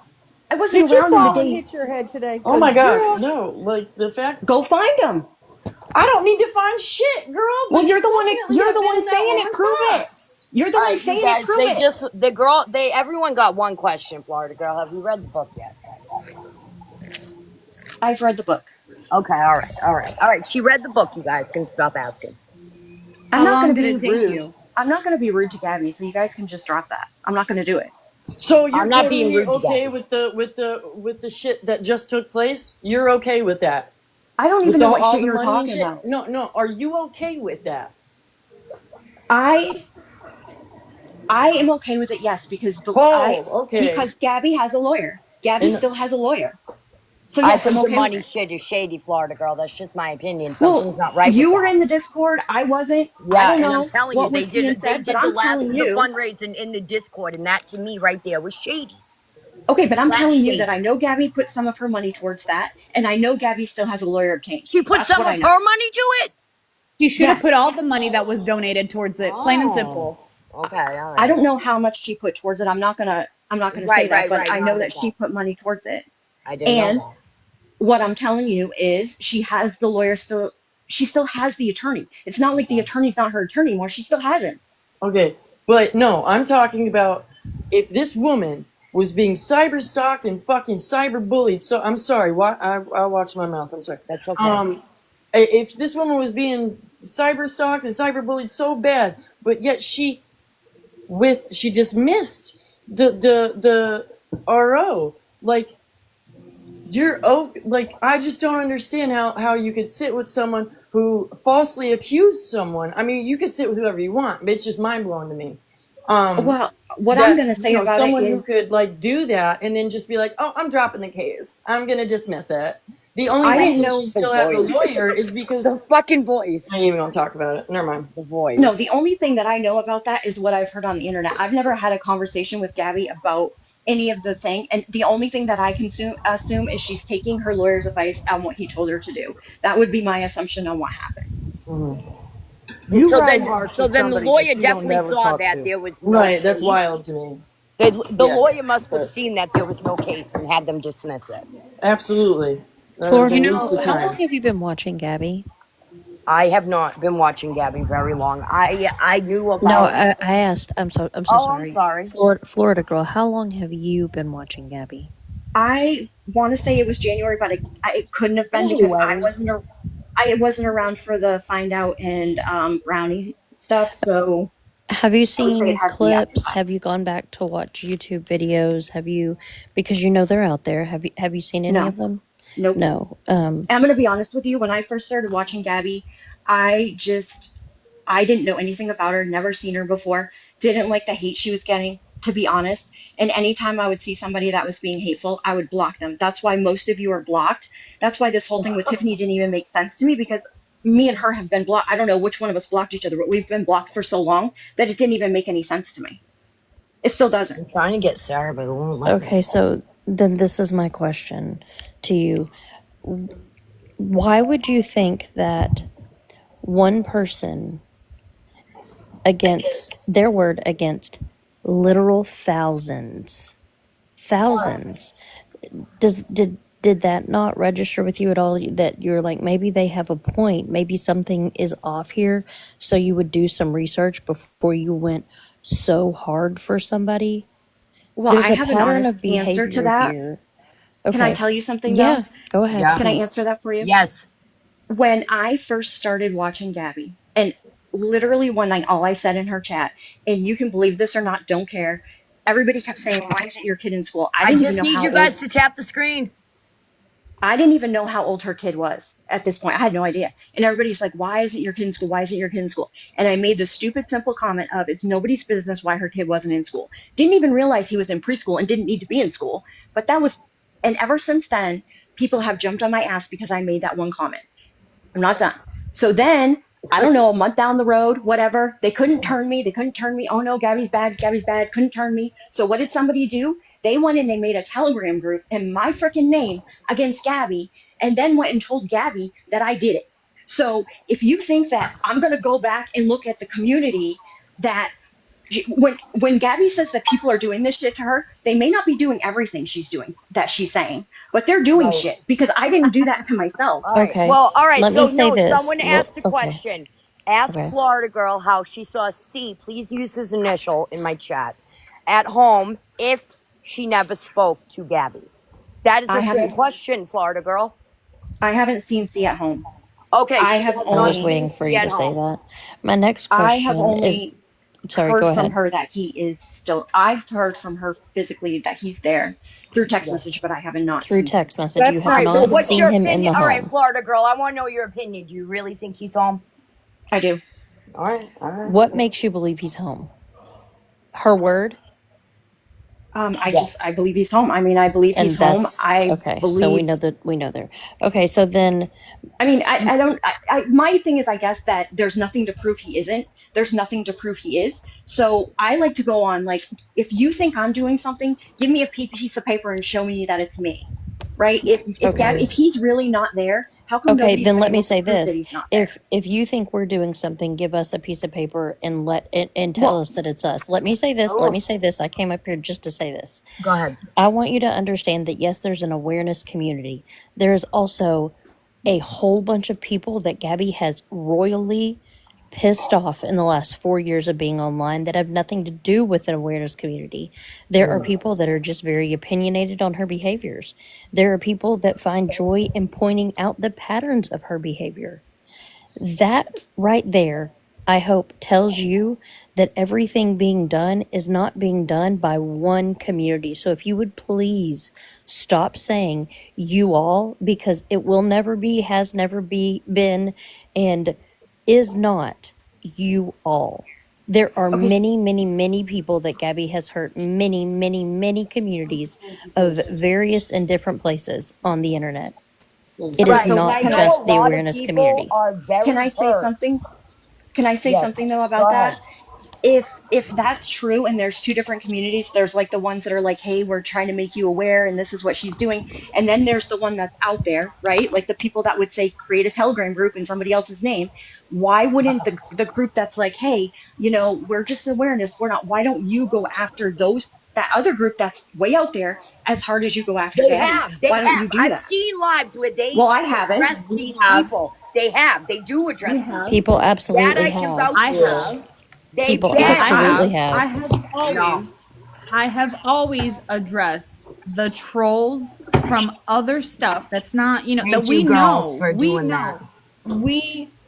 I wasn't did you around in the fall and day. hit your head today? Oh Cause my gosh, girl, no. Like the fact Go find them. I don't need to find shit, girl, Well, but you definitely you're have the been one in that saying it. woman's Prove it. box. You're the All one right, you saying it. guys. Prove it. Everyone got one question. Florida girl, have you read the book yet? I've read the book. Okay, all right. She read the book. You guys can stop asking. I'm how not going long to did be it take rude. you? I'm not going to be rude to Gabby, so you guys can just drop that. I'm not going to do it. So you're I'm not being totally rude to okay Gabby. with the shit that just took place? You're okay with that? I don't With even know what all shit the you're money and talking shit? about. No. Are you okay with that? I I am okay with it, yes, Oh, okay. because Gabby has a lawyer. Gabby And still has a lawyer. So I yes, I'm think the okay with money it. shit is shady, Florida girl. That's just my opinion. Well, Something's not right with you were that. in the Discord. I wasn't. I Yeah, don't and I'm know telling you, what was being they said, but did the I'm last telling the you. fundraising in the Discord, and that to me right there was shady. Okay, but I'm Flat telling you that shady. I know Gabby put some of her money towards that, and I know Gabby still has a lawyer obtained. She put That's some what I of know. her money to it. She should have put Yes. all the money that was donated towards it. Plain and Oh, simple. okay, all I right. don't know how much she put towards it. I'm not gonna say that, but I No, I know get that she that. put money towards it. I didn't know And that. what I'm telling you is she has the lawyer still. She still has the attorney. It's not like the attorney's not her attorney anymore. She still has him. okay, but no, I'm talking about if this woman was being cyber stalked and fucking cyber bullied. So I'm sorry. Why I watched my mouth. I'm sorry. That's okay. If this woman was being cyber stalked and cyber bullied so bad, but yet she dismissed RO. Like, like, I just don't understand how you could sit with someone who falsely accused someone. I mean, you could sit with whoever you want, but it's just mind blowing to me. Well, what I'm That, going to say about it someone who is, could like do that and then just be like, oh, I'm dropping the case, I'm gonna dismiss it. The only I didn't reason she know. The still has a voice. lawyer is because The fucking voice. I ain't even gonna talk about it. Never mind. The No, voice. the only thing that I know about that is what I've heard on the internet. I've never had a conversation with Gabby about any of the thing, and the only thing that I can assume is she's taking her lawyer's advice on what he told her to do. That would be my assumption on what happened. You So ride then, harsh so with then the somebody that lawyer you don't definitely never saw talk that to. there was no Right, that's case. wild to me. The Yeah, lawyer must have but seen that there was no case and had them dismiss it. absolutely, that would have Florida been You a waste girl, of know, how long time. have you been watching Gabby? I have not been watching Gabby very long. I knew No, about. I asked. I'm so Oh, I'm sorry. sorry. Florida girl, how long have you been watching Gabby? I want to say it was January, but it couldn't have been because January. I wasn't around for the find out and brownie stuff. So Have you I would say it seen had to be after clips? that. Have you gone back to watch YouTube videos? Have you, because you know they're out there. Have you seen any No, of them? nope. No. I'm gonna be honest with you. When I first started watching Gabby, I just I didn't know anything about her, never seen her before, didn't like the hate she was getting, to be honest. And anytime I would see somebody that was being hateful, I would block them. That's why most of you are blocked. That's why this whole thing with Tiffany didn't even make sense to me because me and her have been blocked. I don't know which one of us blocked each other, but we've been blocked for so long that it didn't even make any sense to me. It still doesn't. I'm trying to get Sarah, but it won't let me. Okay, so then this is my question to you. Why would you think that one person against their word against literal thousands, did that not register with you at all, that you're like, maybe they have a point, maybe something is off here, so you would do some research before you went so hard for somebody? Well, There's I a have an pattern honest of answer to behavior that. here. Can I Okay. tell you something though? Yeah, go ahead, Yeah. Can I please. answer that for you? Yes. When I first started watching Gabby, and literally one night, all I said in her chat, and you can believe this or not, don't care. Everybody kept saying, "Why isn't your kid in school?" I just need you guys to tap the screen. I didn't even know how old her kid was at this point. I had no idea. And everybody's like, "Why isn't your kid in school? Why isn't your kid in school?" And I made the stupid, simple comment of, "It's nobody's business why her kid wasn't in school." Didn't even realize he was in preschool and didn't need to be in school. But that was, and ever since then, people have jumped on my ass because I made that one comment. I'm not done. So then, I don't know, a month down the road, whatever, they couldn't turn me. They couldn't turn me. Oh no, Gabby's bad. Gabby's bad. Couldn't turn me. So what did somebody do? They went and they made a Telegram group in my freaking name against Gabby and then went and told Gabby that I did it. So if you think that I'm going to go back and look at the community that when Gabby says that people are doing this shit to her, they may not be doing everything she's doing that she's saying, but they're doing Right. shit because I didn't do that to myself. All right. Okay. Well, all right. Let So me say no, this. someone asked a Okay. question. Ask Okay. Florida girl how she saw C. Please use his initial in my chat at home if she never spoke to Gabby. That is I a fair haven't question, Florida girl. I haven't seen C at home. Okay, I she have has I not was only seen waiting for C you at to say home. that. My next I have question is, only sorry, go heard from ahead. her that he is still I've heard from her physically that he's there through text Yeah. message, but I have not Through seen him. text message, you that's All have not right. Well, not what's typical. seen your him in opinion? the All right, home. Florida girl. I want to know your opinion. Do you really think he's home? I do. All right. All right. What makes you believe he's home? Her word? I Yes. believe he's home. I mean, I believe he's And home. that's I okay. So we believe know that we know there. Okay, so then I mean, I don't, my thing is, I guess that there's nothing to prove he isn't. There's nothing to prove he is. So I like to go on, like, if you think I'm doing something, give me a piece of paper and show me that it's me, right? If okay. he's really not there, how come Okay, nobody's then been let me able to say prove that this. he's not there? If you think we're doing something, give us a piece of paper and let it and tell Well, us that it's us. Let me say this. Let Oh, me say this. I came up here just to say this. go ahead. I want you to understand that yes, there's an awareness community. There's also a whole bunch of people that Gabby has royally pissed off in the last 4 years of being online that have nothing to do with an awareness community. There are people that are just very opinionated on her behaviors. There are people that find joy in pointing out the patterns of her behavior. That right there I hope, tells you that everything being done is not being done by one community. So if you would please stop saying you all, because it will never be, has never been, and is not you all. There are Okay, many, many, many people that Gabby has hurt, many, many, many communities of various and different places on the internet. It okay, is Right. so And not I can know I a just the lot of awareness people community. are can very I say hurt. something? Can I say Yes. something though Go about ahead. that? If that's true and there's two different communities, there's like the ones that are like, hey, we're trying to make you aware and this is what she's doing, and then there's the one that's out there, right? Like the people that would say create a Telegram group in somebody else's name. Why wouldn't the group that's like, hey, we're just awareness, we're not, why don't you go after those, that other group that's way out there, as hard as you go after They Gabby? have. They Why don't you have. do I've that? seen lives where Well, I they haven't. address We these have. people. They have. They do We address these have. People people. That absolutely I can have. vouch I for. have. They've People I been. absolutely have. I have. have No. always. I have always addressed the trolls from other stuff that's not, that Thank you, we girls, know. for We doing that. know.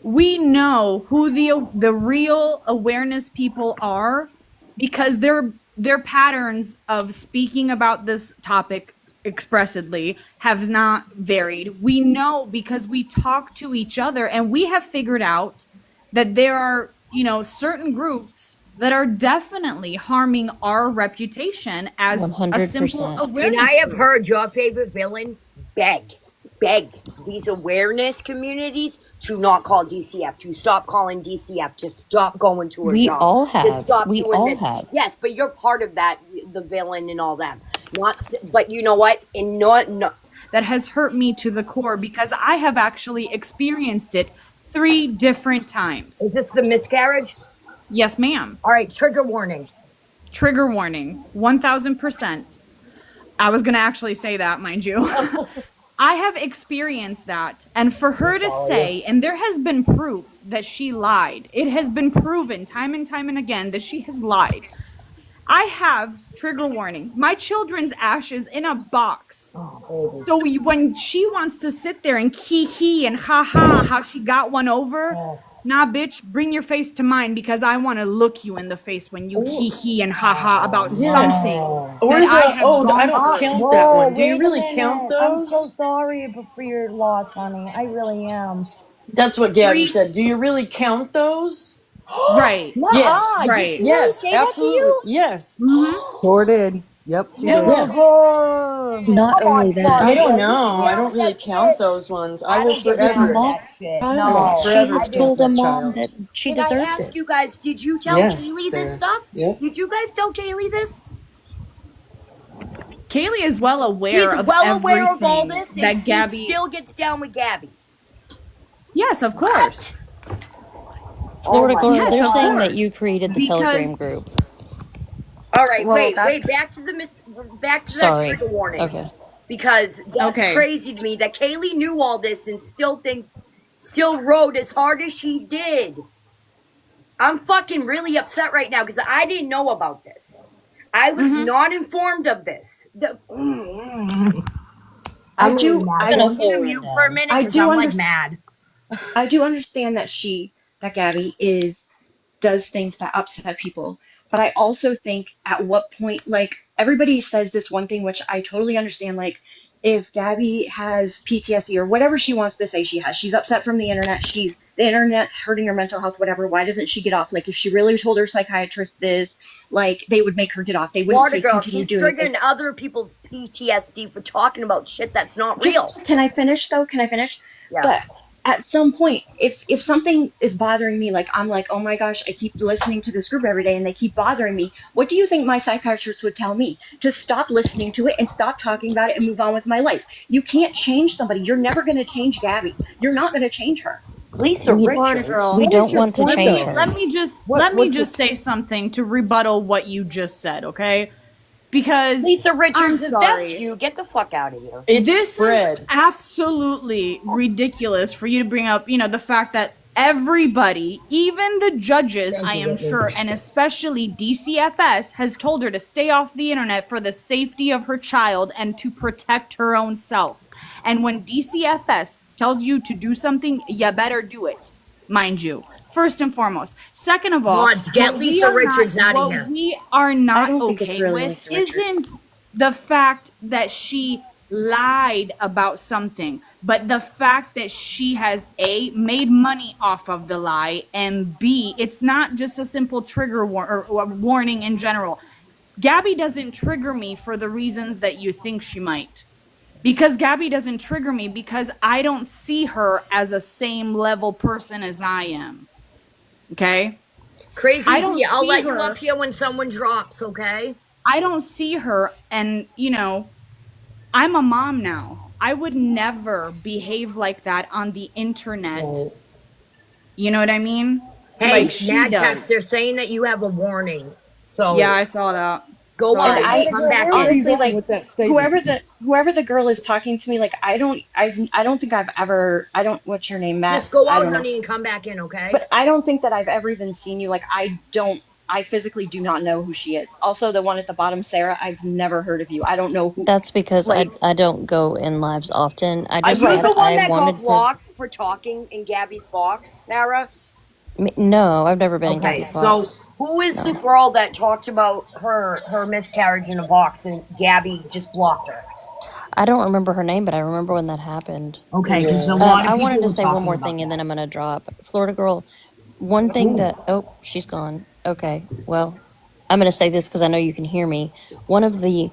We know who the real awareness people are, because their patterns of speaking about this topic expressedly have not varied. We know because we talk to each other, and we have figured out that there are, certain groups that are definitely harming our reputation as a simple 100%. And I awareness have group. heard your favorite villain beg these awareness communities to not call DCF, to stop calling DCF, to stop going to her We job, all to have. stop We doing all this. have. Yes, but you're part of that, the villain and all that. But you know what? And no. That has hurt me to the core, because I have actually experienced it 3 different times. Is this the miscarriage? Yes, ma'am. All right, trigger warning. Trigger warning, 1000%. I was going to actually say that, mind you. I have experienced that. And for her to say, and there has been proof that she lied, it has been proven time and time and again that she has lied. I have, trigger warning, my children's ashes in a box. So when she wants to sit there and hee and ha how she got one over, nah, bitch, bring your face to mine, because I want to look you in the face when you hee and ha about Yeah. something Or that I the, have oh, I gone don't through. count that Whoa, one. Do you wait a really count minute. I'm so those? sorry for your loss, honey. I really am. That's what Gabby 3, said. Do you really count those? right, Yeah. Did right. she really Yes, say that to absolutely. you? Yes. Sure did. Yep, she Yeah. did. Oh, Yeah. God. Not Come only on, that, I don't Claudia. You know. I down don't with really that count shit? those ones. I I will don't get his down with forever. mom that shit. I will child, No. she forever has I did. count told a that mom child. that she Can I deserved ask it. you guys, did you tell Yeah, Kaylee this Sarah. stuff? Yep. Did you guys tell Kaylee this? Kaylee is well aware She's of well aware of all everything this, and that she Gabby. still gets down with Gabby. Yes, of course. What? Oh Florida my Girl, Yes, they're of saying God. that you course. created the Because Telegram group. All right, Well, that wait. Back to that Sorry. trigger warning, Okay. because that's okay. crazy to me that Kaylee knew all this and still wrote as hard as she did. I'm fucking really upset right now because I didn't know about this. I was not informed of this. I I'm really do mad. I Gonna Can we get a slow her mute for a down. minute? I Because do I'm like understand. mad. I do understand that Gabby does things that upset people. But I also think at what point, like everybody says this one thing, which I totally understand. Like if Gabby has PTSD or whatever she wants to say she has, she's upset from the internet. The internet's hurting her mental health, whatever. Why doesn't she get off? Like if she really told her psychiatrist this, like they would make her get off. They wouldn't Water say girl, continue she's doing it. triggering other people's PTSD for talking about shit that's not Just real. can I finish though? Can I finish? Yeah. But at some point, if something is bothering me, like I'm like, oh my gosh, I keep listening to this group every day and they keep bothering me. What do you think my psychiatrist would tell me? To stop listening to it and stop talking about it and move on with my life. You can't change somebody. You're never going to change Gabby. You're not going to change her. Lisa We, Water Richards. girl. we What is don't your want to point, change though? her. Let me just What's your say something to rebuttal what you just said, okay? Because Lisa I'm Richards, if that's sorry. you, get the fuck out of here. It's This spread. is absolutely ridiculous for you to bring up, the fact that everybody, even the judges, I am sure, and especially DCFS, has told her to stay off the internet for the safety of her child and to protect her own self. And when DCFS tells you to do something, you better do it, mind you. first and foremost. Second of all, Mods, get what we Lisa are Richards not, out of what here. we are I not don't think it's okay really with Lisa Richards. isn't the fact that she lied about something, but the fact that she has A, made money off of the lie, and B, it's not just a simple trigger or warning in general. Gabby doesn't trigger me for the reasons that you think she might. Because Gabby doesn't trigger me because I don't see her as a same level person as I am. Okay? Crazy I don't B, I'll see let you her. up here when someone drops, okay? I don't see her, and I'm a mom now. I would never behave like that on the internet. Right. You know what I mean? Hey, Like she Mad Text, does. they're saying that you have a warning. So Yeah, I saw that. go And live Sorry. and I come Girl, back where were in. you honestly, going like, with that statement? whoever the girl is talking to me, like, I don't think I've ever, I don't, what's her name, Matt? Just go I out, don't know. honey, and come back in, okay? But I don't think that I've ever even seen you. Like, I physically do not know who she is. Also, the one at the bottom, Sarah, I've never heard of you. I don't know who, That's because like, I don't go in lives often. I Are just you right. had the one I that got wanted to. blocked for talking in Gabby's box, Sarah? No, I've never been in Okay, Gabby's so box. who is the No, girl that talked about her miscarriage in a box and Gabby just blocked her? I don't remember her name, but I remember when that happened. Okay, because a lot of I wanted people to were say one talking more about thing, and then that. I'm gonna drop Florida girl. One thing Ooh. that she's gone. Okay, well, I'm gonna say this because I know you can hear me. One of the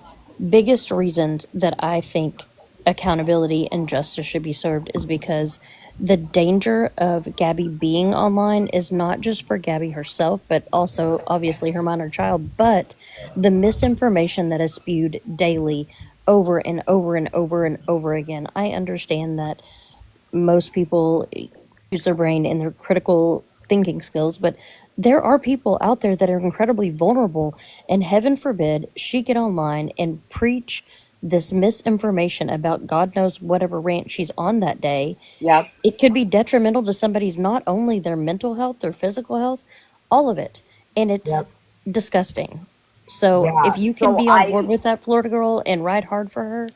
biggest reasons that I think accountability and justice should be served is because the danger of Gabby being online is not just for Gabby herself, but also obviously her minor child, but the misinformation that is spewed daily over and over and over and over again. I understand that most people use their brain and their critical thinking skills, but there are people out there that are incredibly vulnerable, and heaven forbid she get online and preach this misinformation about God knows whatever rant she's on that day. Yep, It could be detrimental to somebody's not only their mental health, their physical health, all of it. And it's yep, disgusting. So if yeah. you can be on board with that, Florida girl, and ride hard for her,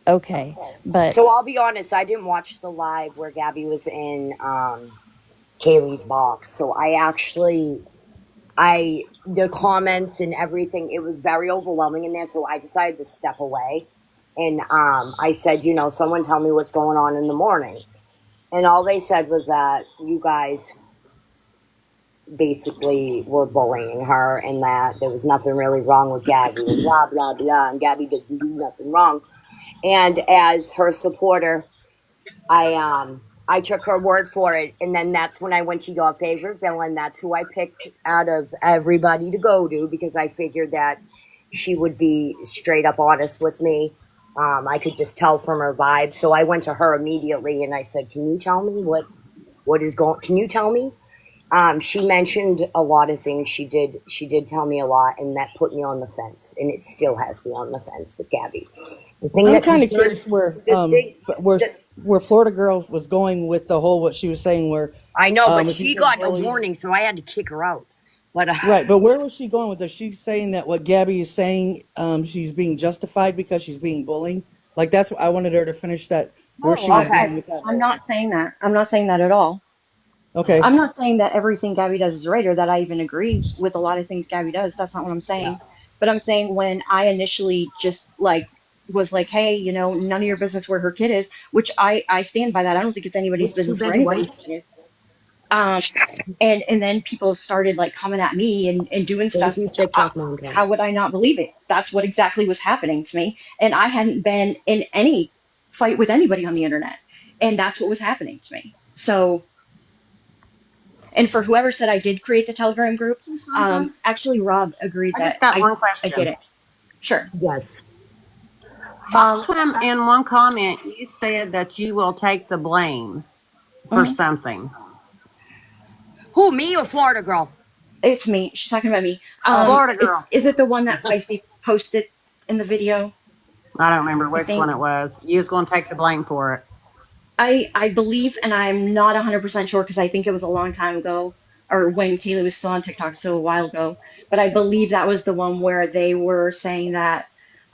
okay. But So I'll be honest, I didn't watch the live where Gabby was in Kaylee's box. So the comments and everything, it was very overwhelming in there. So I decided to step away, and I said, someone tell me what's going on in the morning. And all they said was that you guys basically were bullying her and that there was nothing really wrong with Gabby and blah, blah, blah. And Gabby doesn't do nothing wrong. And as her supporter, I took her word for it. And then that's when I went to your favorite villain. That's who I picked out of everybody to go to because I figured that she would be straight up honest with me. I could just tell from her vibe. So I went to her immediately and I said, can you tell me what is going, can you tell me? She mentioned a lot of things. She did tell me a lot, and that put me on the fence, and it still has me on the fence with Gabby. The thing I'm that kind of concerns curious where the thing, where the, where Florida girl was going with the whole what she was saying where I know, but if she you've been got a bullied. warning, so I had to kick her out. But Right, but where was she going with this? She's saying that what Gabby is saying, she's being justified because she's being bullied. Like that's what I wanted her to finish that where she was okay, going with that I'm whole. not saying that. I'm not saying that at all. Okay, I'm not saying that everything Gabby does is right or that I even agree with a lot of things Gabby does. That's not what I'm saying. But I'm saying when I initially just like was like, hey, none of your business where her kid is, which I stand by that. I don't think it's anybody's it's two business where Betty anybody's Whites. kid is. Um, and then people started like coming at me and doing Thank stuff. you, TikTok Mom Cat. How would I not believe it? That's what exactly was happening to me. And I hadn't been in any fight with anybody on the internet. And that's what was happening to me. So, and for whoever said I did create the Telegram group, actually, Rob agreed I that just got one I did question. it. Sure. Yes. How come in one comment you said that you will take the blame for Mhm. something? Who, me or Florida girl? It's me. She's talking about me. Oh, Florida girl. Is it the one that Feisty posted in the video? I don't remember I which think. one it was. You was going to take the blame for it. I believe, and I'm not 100% sure because I think it was a long time ago, or when Kaylee was still on TikTok, so a while ago. But I believe that was the one where they were saying that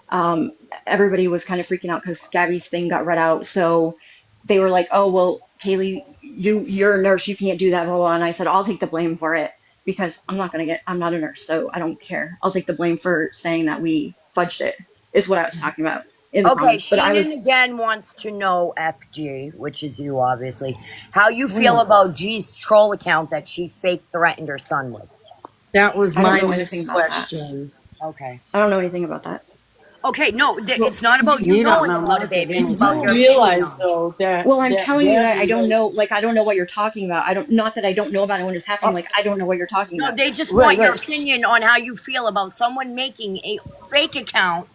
um, everybody was kind of freaking out because Gabby's thing got read out. So they were like, "Oh well, Kaylee, you're a nurse, you can't do that, blah, blah. And I said, I'll take the blame for it because I'm not a nurse, so I don't care. I'll take the blame for saying that we fudged it, is what I was talking about in the Okay, comments. But I Shannon was, again wants to know, FG, which is you obviously, how you feel Hmm. about G's troll account that she fake threatened her son with. That was I don't my know anything next about that. question. Okay. I don't know anything about that. Okay, no, Well, it's not about you You don't knowing know about it, much of baby. you It's about do your anything. opinion realize on it. though that Well, I'm telling you that I Gabby don't was know, like, I don't know what you're talking about. Not that I don't know about it when it's happening, like, I don't know what you're talking No, about. they just right, want your right. opinion on how you feel about someone making a fake account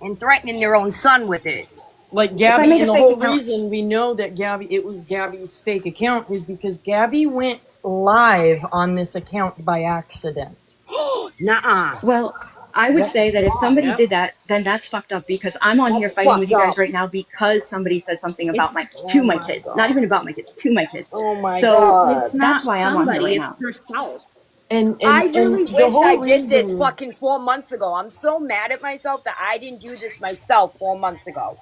and threatening their own son with it. Like If I Gabby, made a and the fake whole account, reason we know that it was Gabby's fake account is because Gabby went live on this account by accident. Nuh-uh. well, I would Yep. say that if somebody Yep. did that, then that's fucked up because I'm on here That's fighting with fucked you guys up. right now because somebody said something about to Oh my my kids, not god. even about my kids, to my kids. Oh my So It's god. that's not why I'm on here somebody, right it's now. herself. I And really the wish I whole did this reason, fucking 4 months ago. I'm so mad at myself that I didn't do this myself 4 months ago.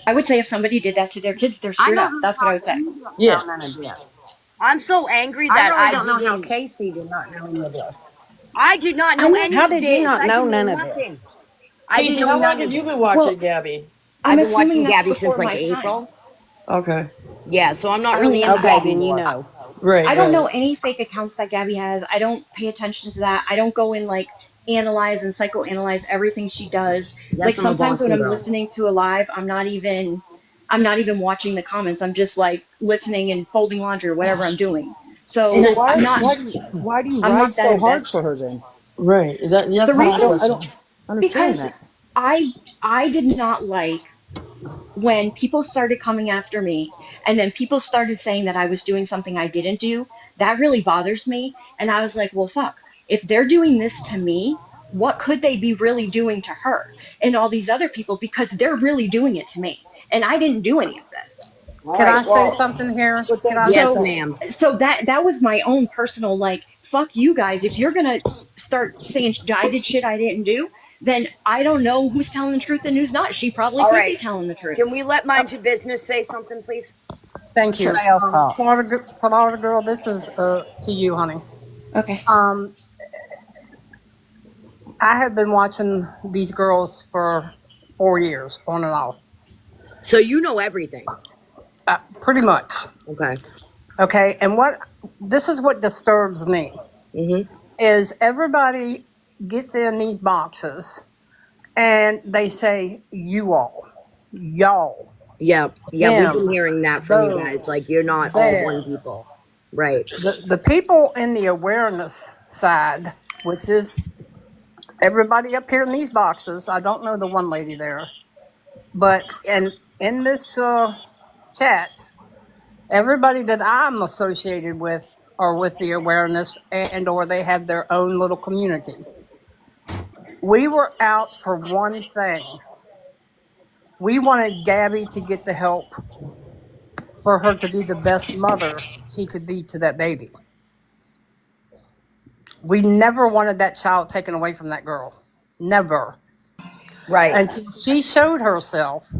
I would say if somebody did that to their kids, they're I screwed know up. who That's what I would talked. say. You don't know yeah. none of this. I'm so angry I that really I don't know how didn't. Casey did not know any of this. I did not I know know. any How of did you this. not I know didn't know none of this? nothing. I didn't Casey, know how long none of have you this. been Well, watching Gabby? I'm I've been watching assuming that's Gabby since before like my time. April. Okay. Yeah, so I'm not I don't really know. into Okay, Gabby then you lore. know. Right, I don't know right. any fake accounts that Gabby has. I don't pay attention to that. I don't go and like analyze and psychoanalyze everything she does. Like Yes, I'm a sometimes when Boston I'm girl. listening to a live, I'm not even watching the comments. I'm just like listening and folding laundry or whatever I'm doing. And So So it's why do you I'm not ride that so hard invested. for her then? right. The That's my reason I don't question. understand because that. I I did not like when people started coming after me and then people started saying that I was doing something I didn't do, that really bothers me. And I was like, well, fuck, if they're doing this to me, what could they be really doing to her and all these other people? Because they're really doing it to me. And I didn't do any of this. All Can right. I say Well, something here? But Can that I but yes, So, ma'am. so that was my own personal, like, fuck you guys. If you're going to start saying I did shit I didn't do, then I don't know who's telling the truth and who's not. She probably All could be right. telling the truth. Can we let Mind to Business say something, please? thank you? Sure. Trail talk. Florida girl, this is to you, honey. Okay. Um, I have been watching these girls for 4 years, on and off, So you know everything. pretty much. Okay. Okay, and what this is what disturbs me Mm-hmm. is everybody gets in these boxes and they say you all, y'all, Yeah. Yeah, we've been them, hearing that from you guys. those, Like, you're not all one there. people. Right. The people in the awareness side, which is everybody up here in these boxes. I don't know the one lady there, but in this chat, everybody that I'm associated with are with the awareness and or they have their own little community. We were out for one thing. We wanted Gabby to get the help for her to be the best mother she could be to that baby. We never wanted that child taken away from that girl. Never. Right. Until she showed herself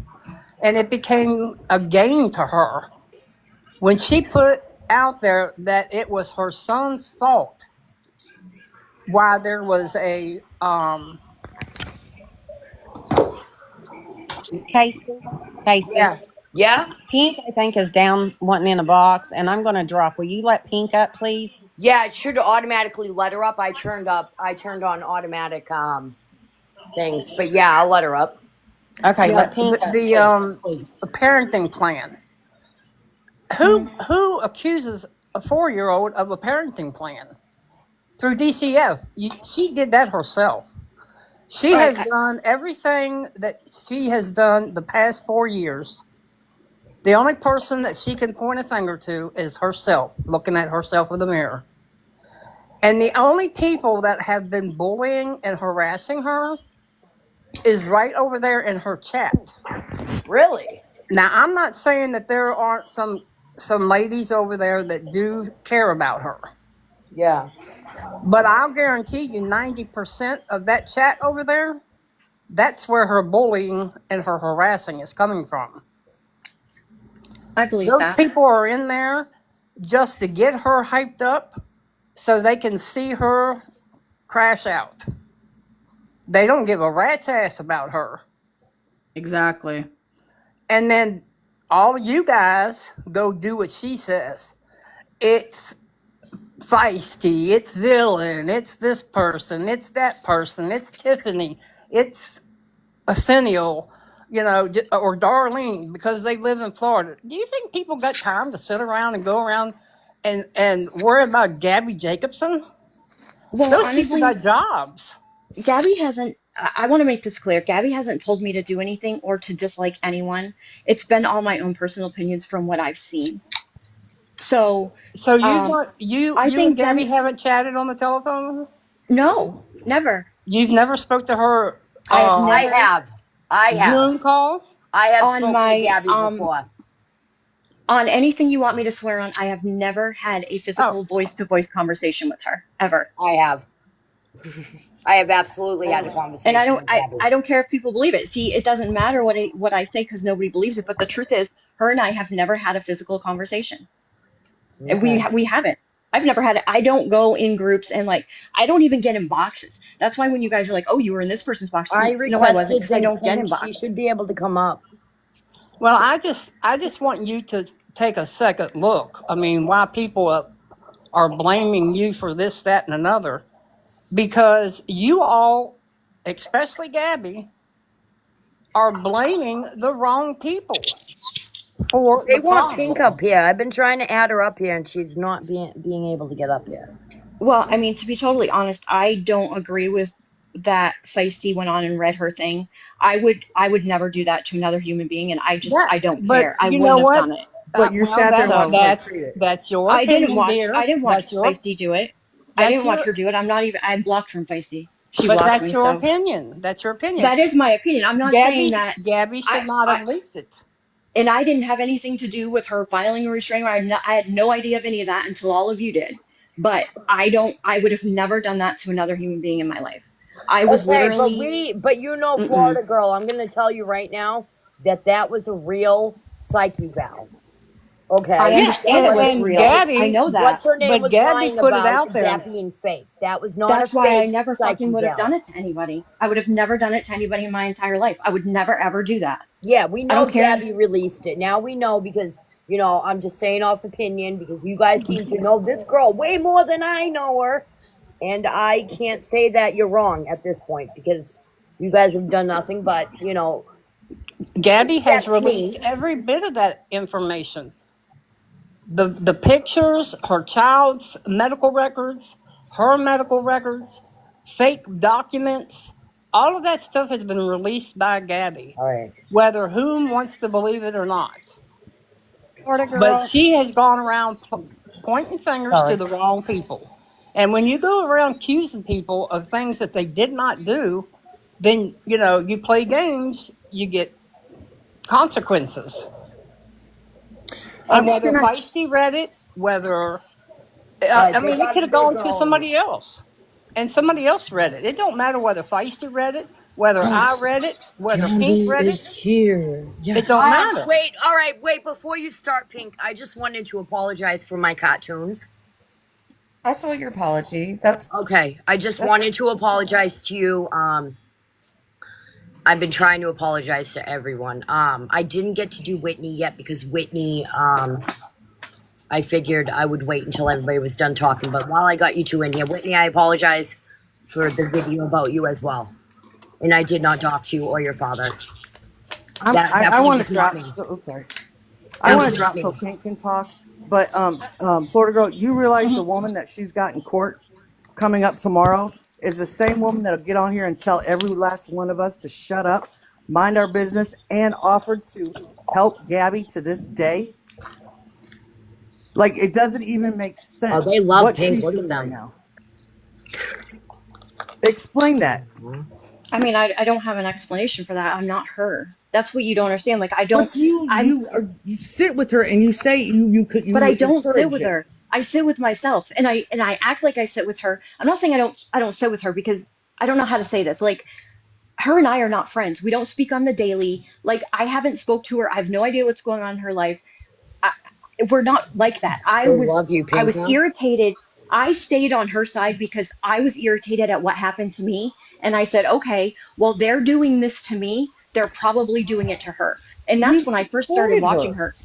and it became a game to her when she put out there that it was her son's fault why there was a Casey, Casey. yeah. Yeah? Pink, I think, is down wanting in a box, and I'm going to drop. Will you let Pink up, please? Yeah, it should automatically let her up. I turned on automatic things. But yeah, I'll let her up. Okay, Yeah, let Pink up the too, please. parenting plan. Who accuses a 4-year-old of a parenting plan through DCF? She did that herself. She All right. has done everything that she has done the past 4 years. The only person that she can point a finger to is herself, looking at herself in the mirror. And the only people that have been bullying and harassing her is right over there in her chat. Really? Now, I'm not saying that there aren't some ladies over there that do care about her, Yeah. but I'll guarantee you 90% of that chat over there, that's where her bullying and her harassing is coming from. I believe Those that. people are in there just to get her hyped up so they can see her crash out. They don't give a rat's ass about her. Exactly. And then all you guys go do what she says. It's feisty, it's villain, it's this person, it's that person, it's Tiffany, it's Arsenio, or Darlene because they live in Florida. Do you think people got time to sit around and go around and worry about Gabby Jacobson? Well, Those people honestly, got jobs. Gabby hasn't, I want to make this clear. Gabby hasn't told me to do anything or to dislike anyone. It's been all my own personal opinions from what I've seen. So, So you um, don't you I you and think Gabby Jen, haven't chatted on the telephone? no, never. You've never spoke to her I have I never have. I have. Zoom call? I have on spoken to my, Gabby before. on anything you want me to swear on, I have never had a Oh, physical voice to voice conversation with her, ever. I have. I have absolutely had a And conversation with Gabby. I don't care if people believe it. See, it doesn't matter what I say because nobody believes it. But the truth is, her and I have never had a physical conversation. And Okay. we haven't. I've never had it. I don't go in groups and like I don't even get in boxes. That's why when you guys are like, "Oh, you were in this person's box," I no, I wasn't requested because I to don't get in Pink. She should boxes. be able to come up. well, I just want you to take a second look. I mean, why people are blaming you for this, that, and another. Because you all, especially Gabby, are blaming the wrong people for They the want Pink problem. up here. I've been trying to add her up here, and she's not being able to get up here. Well, I mean, to be totally honest, I don't agree with that Feisty went on and read her thing. I would never do that to another human being, and Yeah, I don't but care. I you know wouldn't have what? done it. But you Well, sat there and that's watched So her treat that's it. that's your opinion, I dear. didn't watch That's your Feisty do it. I that's didn't watch your her do it. I'm not even I'm blocked from Feisty. She but blocked that's me, your so opinion. That's your opinion. that is my opinion. I'm not saying Gabby that Gabby should not I have leaked it. and I didn't have anything to do with her filing a restraining order. I had no idea of any of that until all of you did. But I would have never done that to another human being in my life. I was Okay, literally, but you know, mm-mm. Florida girl, I'm gonna tell you right now that was a real psyche valve. I Okay, Yeah, understand it was and real. I Gabby, know that. what's her name but was Gabby lying put it about out there. that being fake. That was not a That's why I fake never fucking psyche would have done valve. it to anybody. I would have never done it to anybody in my entire life. I would never ever do that. Yeah, we I know don't care. Gabby released it. Now we know because, I'm just saying off opinion because you guys seem to know this girl way more than I know her. And I can't say that you're wrong at this point because you guys have done nothing but, Gabby has accept released me. every bit of that information. The pictures, her child's medical records, her medical records, fake documents, all of that stuff has been released by Gabby, All right. whether whom wants to believe it or not. But Florida girl. she has gone around pointing fingers to Sorry. the wrong people. And when you go around accusing people of things that they did not do, then, you play games, you get consequences. And whether Can I? Feisty read it, whether All right, I they mean, it got could a have big gone to girl in here. somebody else, and somebody else read it. It don't matter whether Feisty read it, whether I read it, whether Pink Gandhi read is it. here. It don't Yes. matter. Wait, all right, wait, before you start, Pink, I just wanted to apologize for my cartoons. I saw your apology. That's Okay, I just wanted to apologize to you. I've been trying to apologize to everyone. I didn't get to do Whitney yet because Whitney, I figured I would wait until everybody was done talking. But while I got you two in here, Whitney, I apologize for the video about you as well. And I did not dox you or your father. That I definitely want was to not drop. me. Sorry. I That want was to not drop so me. Pink can talk. But Florida girl, you realize the woman that she's got in court coming up tomorrow is the same woman that'll get on here and tell every last one of us to shut up, mind our business, and offered to help Gabby to this day. Like it doesn't even make Oh, they sense love what Pink. she's Look at doing right them. now. Explain that. I mean, I don't have an explanation for that. I'm not her. That's what you don't understand. Like I don't. But you I'm. you sit with her and you say But I you don't sit encourage with it. her. I sit with myself, and I act like I sit with her. I'm not saying I don't sit with her because I don't know how to say this. Like her and I are not friends. We don't speak on the daily. Like I haven't spoke to her. I have no idea what's going on in her life. we're not like that. I love you, I Pink. was irritated. I stayed on her side because I was irritated at what happened to me. And I said, okay, well, they're doing this to me. They're probably doing it to her. And You that's when I first started supported watching her. her.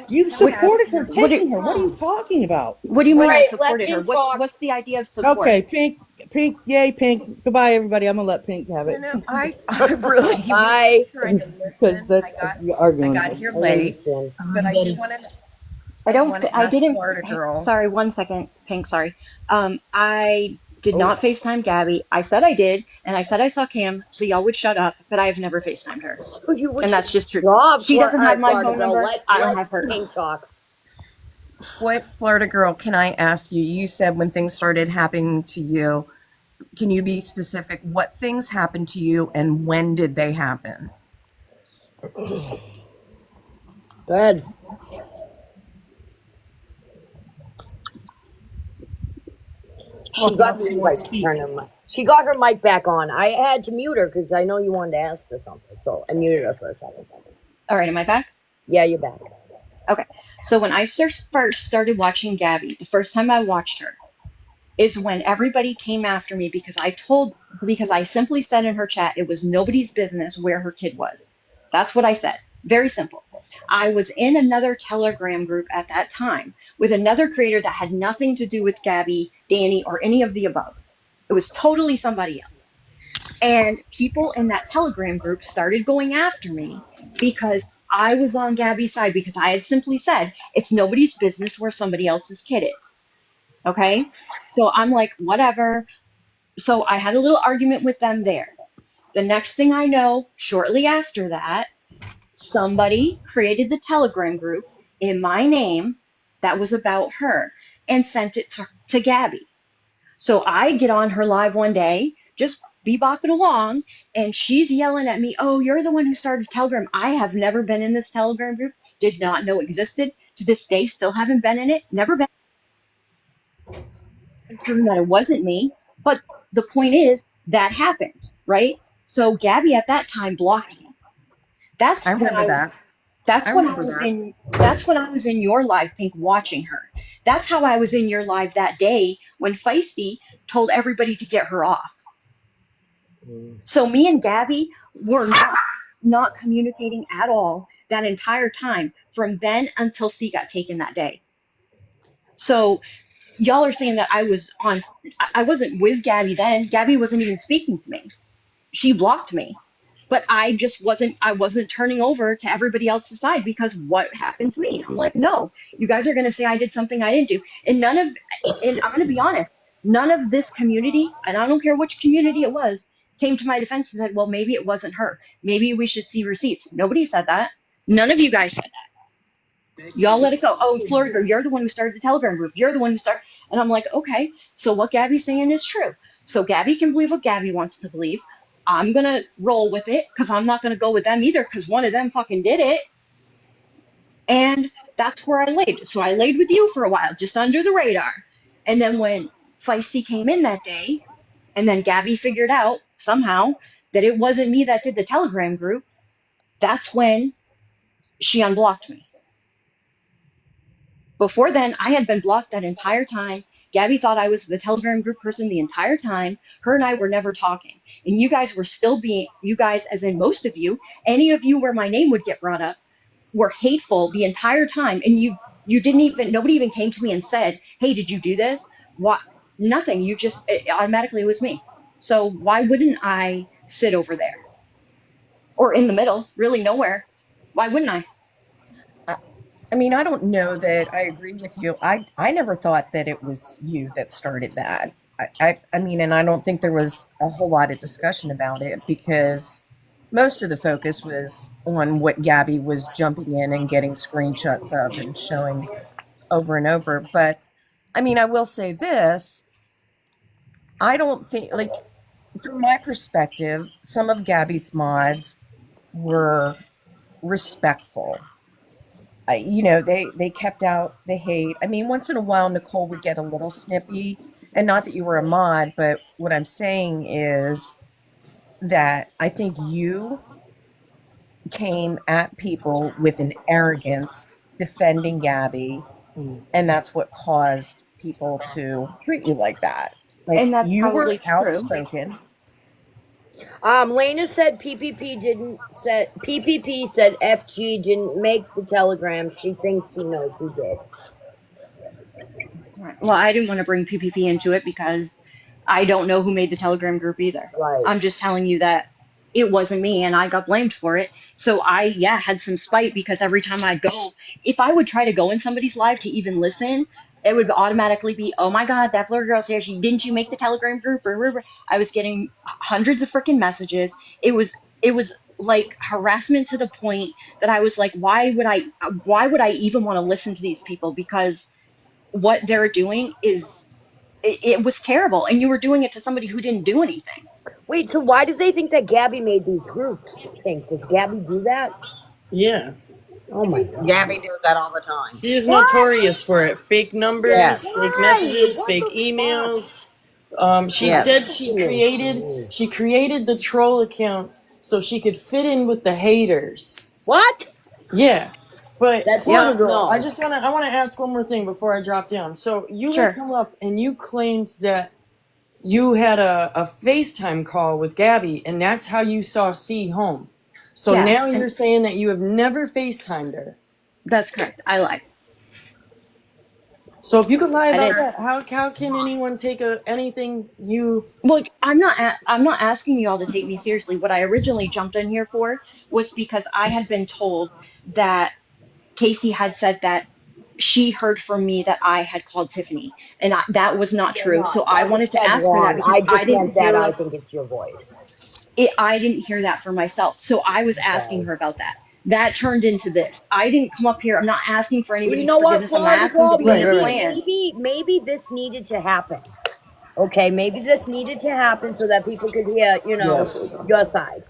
You Can I ask supported her What do, taking her. What are you talking about? what do you All mean I right, let supported her? Pink talk. What's the idea of support? Okay, Pink, yay, Pink. Goodbye, everybody. I'm gonna let Pink have No, it no, I really was Bye. just trying to because listen. that's you're I arguing. got here I late, understand. but I I don't, want to I ask didn't, Florida girl. sorry, one second, Pink, sorry. I did Oh, not FaceTime Gabby. I said I did, and I said I saw Cam, so y'all would shut up, but I have never FaceTimed her. so you would And that's just true. stop, She doesn't All have right, my Florida phone girl. number. I don't Let have hers. Pink talk. What Florida girl, can I ask you? You said when things started happening to you, can you be specific? What things happened to you and when did they happen? Go ahead. She Talking got if she won't speak. She got her mic back on. I had to mute her because I know you wanted to ask her something. So I muted her for a second. All right, am I back? Yeah, you're back. Okay. So when I first started watching Gabby, the first time I watched her is when everybody came after me because I simply said in her chat it was nobody's business where her kid was. That's what I said. Very simple. I was in another Telegram group at that time with another creator that had nothing to do with Gabby, Danny, or any of the above. It was totally somebody else. And people in that Telegram group started going after me because I was on Gabby's side because I had simply said it's nobody's business where somebody else's kid is. Okay. So I'm like, whatever. So I had a little argument with them there. The next thing I know, shortly after that, somebody created the Telegram group in my name that was about her and sent it to Gabby. So I get on her live one day, just be bopping along, and she's yelling at me, oh, you're the one who started Telegram. I have never been in this Telegram group, did not know existed. To this day, still haven't been in it, never been. Confirmed that it wasn't me. But the point is, that happened, right? So Gabby at that time blocked me. That's I when remember I was that. I remember that. that's when I was in your live, Pink, watching her. That's how I was in your live that day when Feisty told everybody to get her off. So me and Gabby were not communicating at all that entire time from then until C got taken that day. So y'all are saying that I wasn't with Gabby then. Gabby wasn't even speaking to me. She blocked me. But I wasn't turning over to everybody else's side because what happened to me? I'm like, no, you guys are going to say I did something I didn't do. And I'm going to be honest, none of this community, and I don't care which community it was, came to my defense and said, well, maybe it wasn't her. Maybe we should see receipts. Nobody said that. None of you guys said that. Y'all let it go. Oh, Florida, you're the one who started the Telegram group. You're the one who started. And I'm like, okay, so what Gabby's saying is true. So Gabby can believe what Gabby wants to believe. I'm going to roll with it because I'm not going to go with them either because one of them fucking did it. And that's where I laid. So I laid with you for a while, just under the radar. And then when Feisty came in that day, and then Gabby figured out somehow that it wasn't me that did the Telegram group, that's when she unblocked me. Before then, I had been blocked that entire time. Gabby thought I was the Telegram group person the entire time. Her and I were never talking. And you guys were still you guys, as in most of you, any of you where my name would get brought up, were hateful the entire time. And you didn't even, nobody even came to me and said, hey, did you do this? What? Nothing. It automatically was me. So why wouldn't I sit over there? Or in the middle, really nowhere. Why wouldn't I? I mean, I don't know that I agree with you. I never thought that it was you that started that. I mean, and I don't think there was a whole lot of discussion about it because most of the focus was on what Gabby was jumping in and getting screenshots of and showing over and over. But I mean, I will say this. I don't think, like, from my perspective, some of Gabby's mods were respectful. You know, they kept out the hate. I mean, once in a while, Nicole would get a little snippy, and not that you were a mod, but what I'm saying is that I think you came at people with an arrogance defending Gabby, and that's what caused people to treat you like that. Like, And that's you were probably true. outspoken. Lena said PPP said FG didn't make the telegram. She thinks she knows who did. Right. Well, I didn't want to bring PPP into it because I don't know who made the Telegram group either. Right. I'm just telling you that it wasn't me and I got blamed for it. So I, had some spite because every time I go, if I would try to go in somebody's live to even listen, it would automatically be, oh my God, that blur girl's here. Didn't you make the Telegram group? Or I was getting hundreds of freaking messages. It was like harassment to the point that I was like, why would I even want to listen to these people? Because what they're doing is it was terrible, and you were doing it to somebody who didn't do anything. Wait, so why do they think that Gabby made these groups? Does Gabby do that? Yeah. Oh my God. Gabby does that all the time. She is notorious for it. Fake numbers, Yes. fake messages, fake emails. She Yes. said she created the troll accounts so she could fit in with the haters. What? Yeah. But That's Florida not Girl, no. I wanna ask one more thing before I drop down. So you Sure. had come up and you claimed that you had a FaceTime call with Gabby, and that's how you saw C home. So Yeah, now and- you're saying that you have never FaceTimed her. That's correct. I lied. So if you could lie I about did. that, how can anyone take anything you? Well, I'm not asking you all to take me seriously. What I originally jumped in here for was because I had been told that Casey had said that she heard from me that I had called Tiffany, and that was not true. So I wanted to ask her that because I didn't hear I think it's your voice. I didn't hear that for myself. So I was asking her about that. That turned into this. I didn't come up here. I'm not asking for anybody's You know what, forgiveness. I'm Florida asking Girl? to be in the Maybe, plan. maybe this needed to happen. Okay, maybe this needed to happen so that people could hear, your side.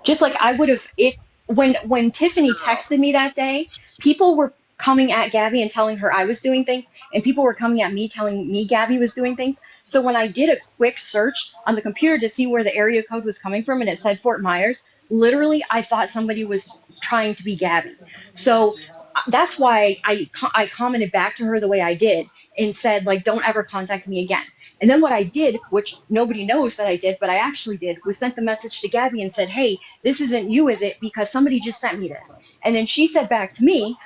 Just like I would have if when Tiffany texted me that day, people were coming at Gabby and telling her I was doing things, and people were coming at me telling me Gabby was doing things. So when I did a quick search on the computer to see where the area code was coming from and it said Fort Myers, literally I thought somebody was trying to be Gabby. So that's why I commented back to her the way I did and said, like, don't ever contact me again. And then what I did, which nobody knows that I did, but I actually did, was sent the message to Gabby and said, hey, this isn't you, is it? Because somebody just sent me this. And then she said back to me,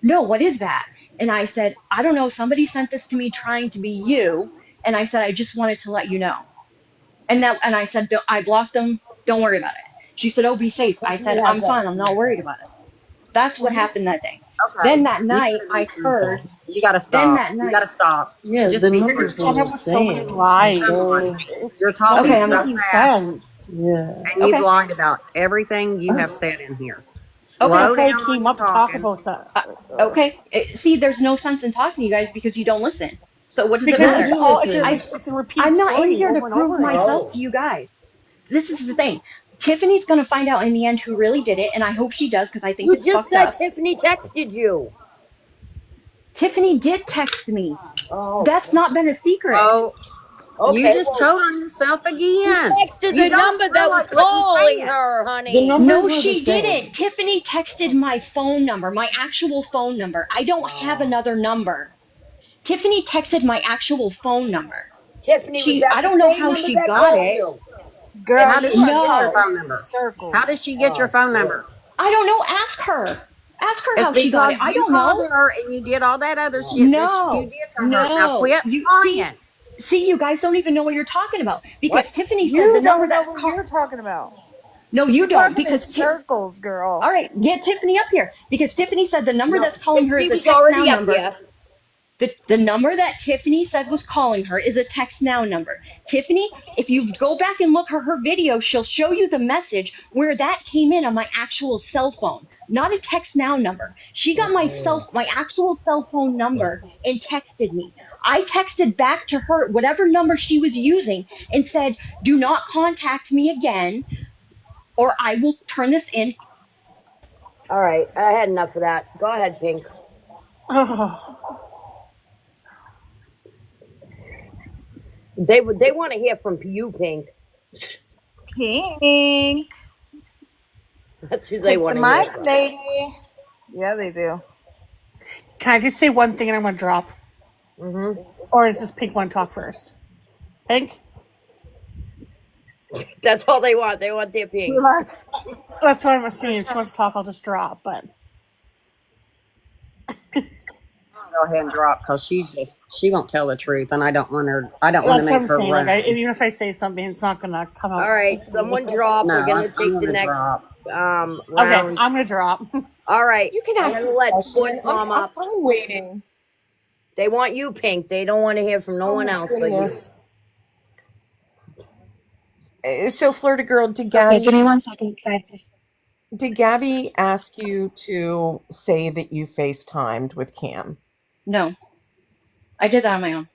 no, what is that? And I said, I don't know. Somebody sent this to me trying to be you. And I said, I just wanted to let you know. And I said, I blocked them. Don't worry about it. She said, oh, be safe. I said, I'm fine. I'm not worried about it. That's what happened that day. Okay. Then that night, I heard. You gotta stop. Then that night, you gotta stop. Yeah, Just the be numbers truthful. were So many insane. lies. You're talking Okay, so Making fast, sense. Yeah. and you've Okay. lied about everything you have said in here. Okay. Slow That's why down I on came your up to talk talking. about that. Okay. See, there's no sense in talking to you guys because you don't listen. So what does it Because matter? it's all listen. it's a repeat I'm not in story here to over and prove over again. myself to you guys. This is the thing. Tiffany's going to find out in the end who really did it, and I hope she does because I think You it's just fucked said up. Tiffany texted you. Tiffany did text me. Oh. That's not been a secret. Oh, Okay, you just well, told on yourself again. you texted You the don't number that was realize what you're calling saying. her, honey. The numbers No, were the she same. didn't. Tiffany texted my phone number, my actual phone number. I don't have another number. Tiffany texted my actual phone number. Tiffany, was that I the don't know same how number she that got called it. you? Girl, How did you she are get your No. phone number? circles. How did she get your phone number? I don't know. Ask her. Ask her It's how she got because it. I you don't called know. her and you did all that other shit that you No. did to her. Now No. quit You lying. see, you guys don't even know what you're talking about because What? Tiffany said You the number don't know that's what called. you're talking about. No, you You're don't talking in because circles, girl. all right, get Tiffany up here because Tiffany said the number No, that's calling her Tiffany is a was text now already up number. here. The number that Tiffany said was calling her is a text now number. Tiffany, if you go back and look at her video, she'll show you the message where that came in on my actual cell phone, not a text now number. She got my actual cell phone number and texted me. I texted back to her whatever number she was using and said, "Do not contact me again, or I will turn this in." All right, I had enough of that. Go ahead, Pink. They want to hear from you, Pink. Pink. That's who they Take the want to hear mic, from. lady. Yeah, they do. Can I just say one thing and I'm going to drop? Mm-hmm. Or does this Pink want to talk first? Pink? That's all they want. They want their Pink. That's what I'm assuming. If she wants to talk, I'll just drop. But Go ahead and drop because she won't tell the truth, and I don't want her. I don't want that's to what make I'm her saying. run. Like, even if I say something, it's not going to come out. All right, someone drop. No, We're gonna I'm take the gonna next drop. round. Okay, I'm going to drop. All right. You can I'm ask gonna a let question. Foot come I'm up. fine waiting. They want you, Pink. They don't want to hear from no Oh one my else goodness. So, Flirty Girl, did Okay, Gabby give me 1 second because I have to. did Gabby ask you to say that you FaceTimed with Cam? No, I did that on my own.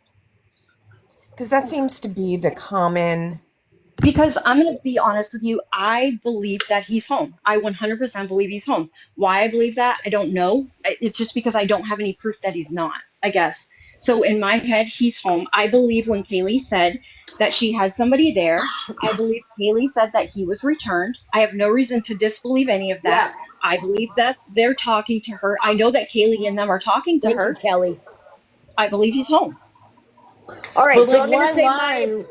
Because that seems to be the common. Because I'm going to be honest with you, I believe that he's home. I 100% believe he's home. Why I believe that, I don't know. It's just because I don't have any proof that he's not, I guess. So in my head, he's home. I believe when Kaylee said that she had somebody there, I believe Kaylee said that he was returned. I have no reason to disbelieve any of that. Yeah. I believe that they're talking to her. I know that Kaylee and them are talking to Thank you, her. Kelly. I believe he's home. All right, But so like, I'm gonna why say lie?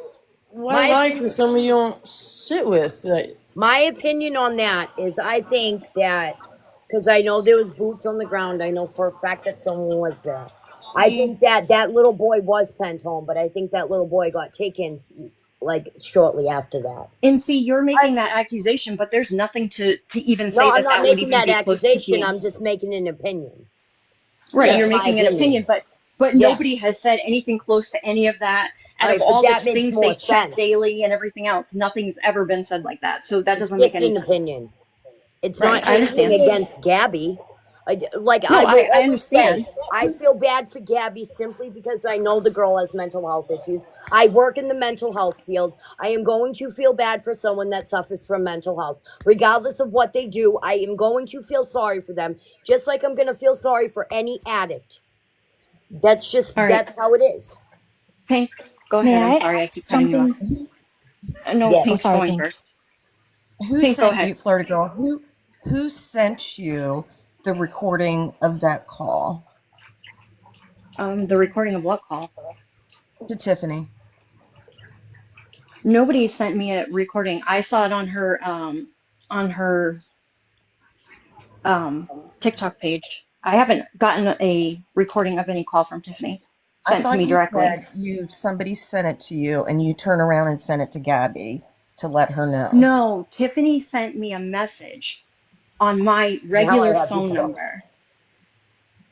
Why my lie opinion. for somebody you don't sit with? Like, My opinion on that is I think that, because I know there was boots on the ground, I know for a fact that someone was there. I think that that little boy was sent home, but I think that little boy got taken like shortly after that. And see, you're making that accusation, but there's nothing to even No, say I'm that not that would making even that be close to accusation. being. I'm just making an opinion. Right, That's you're my making an opinion, but Yeah. nobody has said anything close to any of that. All Out of right, but all the that makes things more they check sense. daily and everything else, nothing's ever been said like that. So that It's doesn't make just any an sense. opinion. It's Right, not I anything understand. against Gabby. No, I will I always say, understand. I feel bad for Gabby simply because I know the girl has mental health issues. I work in the mental health field. I am going to feel bad for someone that suffers from mental health. Regardless of what they do, I am going to feel sorry for them, just like I'm going to feel sorry for any addict. That's All right, that's how it is. Pink, go May ahead. I'm I sorry, I ask keep cutting you off. something? No, Yes. Oh, Pink's sorry, going Pink. first. Who Pink, go sent ahead. you, Flirty Girl? Who sent you the recording of that call The recording of what call? to Tiffany? Nobody sent me a recording. I saw it on her TikTok page. I haven't gotten a recording of any call from Tiffany I sent to thought me you directly. said somebody sent it to you and you turn around and sent it to Gabby to let her know. No, Tiffany sent me a message on my Now I regular have you phone covered. number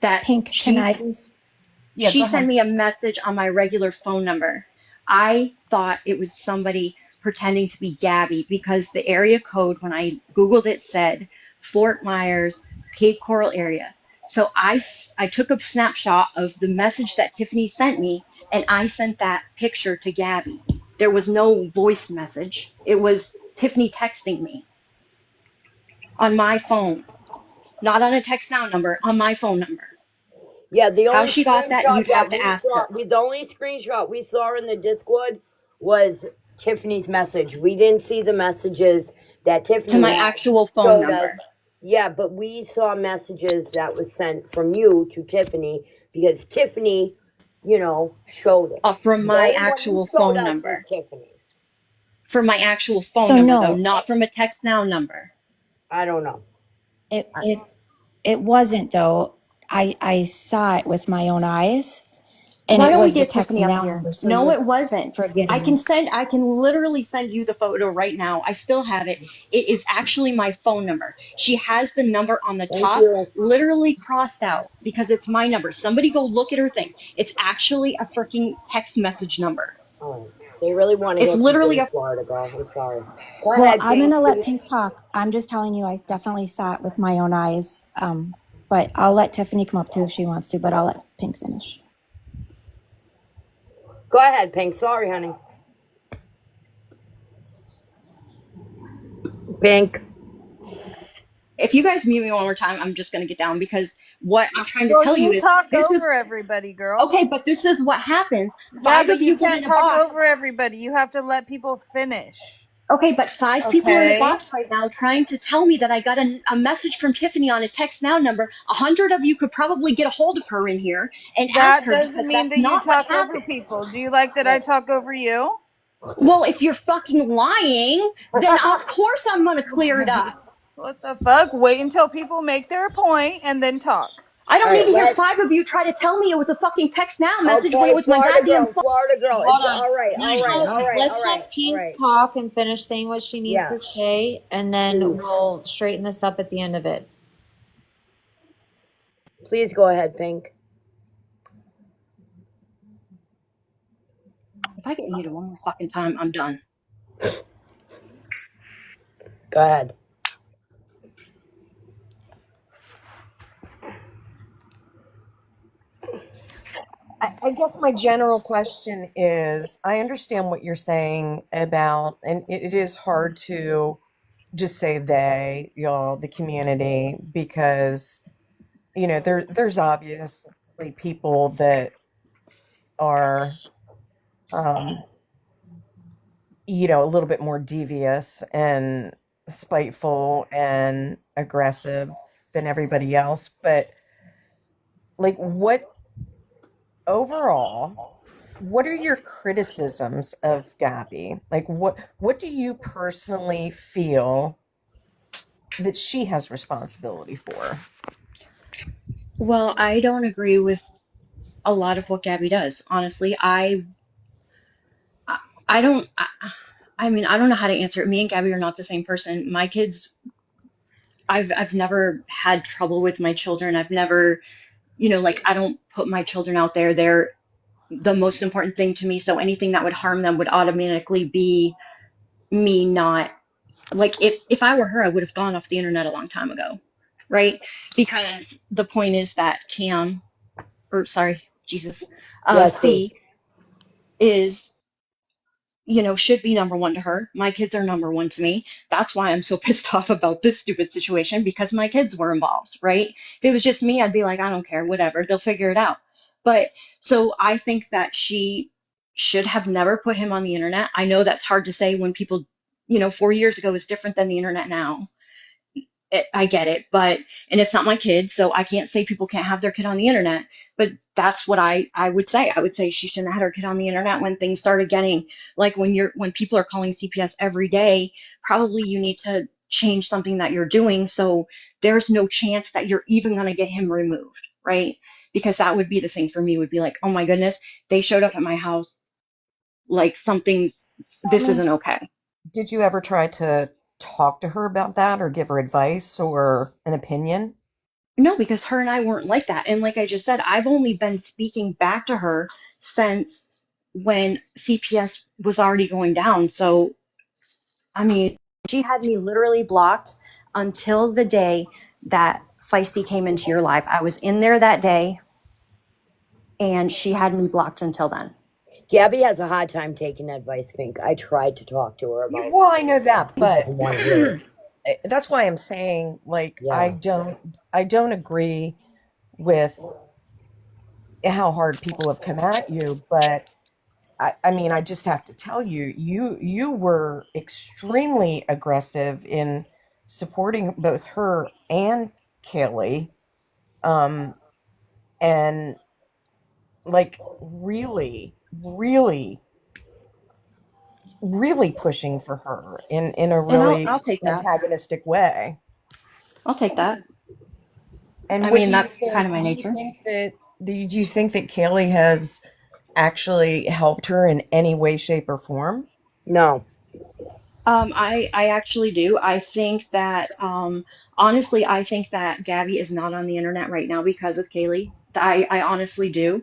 that Pink, can I Yeah, go she ahead. sent me a message on my regular phone number. I thought it was somebody pretending to be Gabby because the area code when I Googled it said Fort Myers, Cape Coral area. So I took a snapshot of the message that Tiffany sent me and I sent that picture to Gabby. There was no voice message. It was Tiffany texting me on my phone, not on a text now number, on my phone number. Yeah, the How only she got that, screenshot you'd have that to we ask saw, her. the only screenshot we saw in the Discord was Tiffany's message. We didn't see the messages that To Tiffany my had actual phone showed us. number. Yeah, but we saw messages that was sent from you to Tiffany because Tiffany, showed it. From The my only one you actual showed phone us was number. Tiffany's. From my actual phone So number, though, no, not from a text now number. I don't know. it wasn't though. I saw it with my own eyes, and Why it don't we was the get text Tiffany up now here? number. So No, you're it wasn't. forgetting. I can literally send you the photo right now. I still have it. It is actually my phone number. She has the number on the Thank top, you. literally crossed out because it's my number. Somebody go look at her thing. It's actually a freaking text message number. Oh, they really want to It's hear from you literally in a Florida, girl. I'm sorry. Go Well, ahead, I'm Pink, gonna let please. Pink talk. I'm just telling you, I definitely saw it with my own eyes. But I'll let Tiffany come up too if she wants to. But I'll let Pink finish. Go ahead, Pink. Sorry, honey. Pink. if you guys mute me one more time, I'm just going to get down because what I'm trying to Well, tell you you is talk this is over everybody, girl. okay, but this is what happens. Yeah, 5 but of you you get can't in a talk box. over everybody. You have to let people finish. Okay, but 5 people in the Okay. box right now trying to tell me that I got a message from Tiffany on a text now number. 100 of you could probably get a hold of her in here and ask That her doesn't because mean that's that you not what talk over happened. people. Do you like that I talk over you? Well, if you're fucking lying, then of course I'm gonna clear it up. What the fuck? Wait until people make their point and then talk. I All don't need right, to hear let 5 of you try to tell me it was a fucking text now message when it okay, was my goddamn phone. Florida girl. Hold It's on. all right, all right, all right, all Let's right, let all Pink right. talk and finish saying what she needs Yeah, to say, and then please, we'll straighten this up at the end of it. please go ahead, Pink. If I get muted one more fucking time, I'm done. Go ahead. I guess my general question is I understand what you're saying about, and it is hard to just say they, y'all, the community, because, there's obviously people that are, um, a little bit more devious and spiteful and aggressive than everybody else. But, like, overall, what are your criticisms of Gabby? Like, what do you personally feel that she has responsibility for? Well, I don't agree with a lot of what Gabby does. Honestly, I don't. I mean, I don't know how to answer it. Me and Gabby are not the same person. My kids, I've never had trouble with my children. I've never, like I don't put my children out there. They're the most important thing to me. So anything that would harm them would automatically be me not like if I were her, I would have gone off the internet a long time ago, right? Because the point is that Cam, or sorry, Jesus, Yes, see. C is should be number one to her. My kids are number one to me. That's why I'm so pissed off about this stupid situation because my kids were involved, right? If it was just me, I'd be like, I don't care, whatever, they'll figure it out. But so I think that she should have never put him on the internet. I know that's hard to say when people, 4 years ago is different than the internet now. I get it, but and it's not my kid, so I can't say people can't have their kid on the internet. But that's what I would say. I would say she shouldn't have had her kid on the internet when things started getting like when people are calling CPS every day. Probably you need to change something that you're doing so there's no chance that you're even going to get him removed, right? Because that would be the thing for me. Would be like, oh my goodness, they showed up at my house like something. I This mean, isn't okay. did you ever try to talk to her about that or give her advice or an opinion? No, because her and I weren't like that. And like I just said, I've only been speaking back to her since when CPS was already going down. So, I mean, she had me literally blocked until the day that Feisty came into your life. I was in there that day and she had me blocked until then. Gabby has a hard time taking advice, Pink. I tried to talk to her about Well, I know that, people but who want to hear it. that's why I'm saying, like, I Yeah. don't agree with how hard people have come at you, but I mean, I just have to tell you, you were extremely aggressive in supporting both her and Kaylee, and like really, really, really pushing for her in a And really I'll take that. antagonistic way. I'll take that. And I what mean, do you that's kind think? of my nature. Do you think that Kaylee has actually helped her in any way, shape, or form? No. I actually do. I think that honestly, I think that Gabby is not on the internet right now because of Kaylee. I honestly do.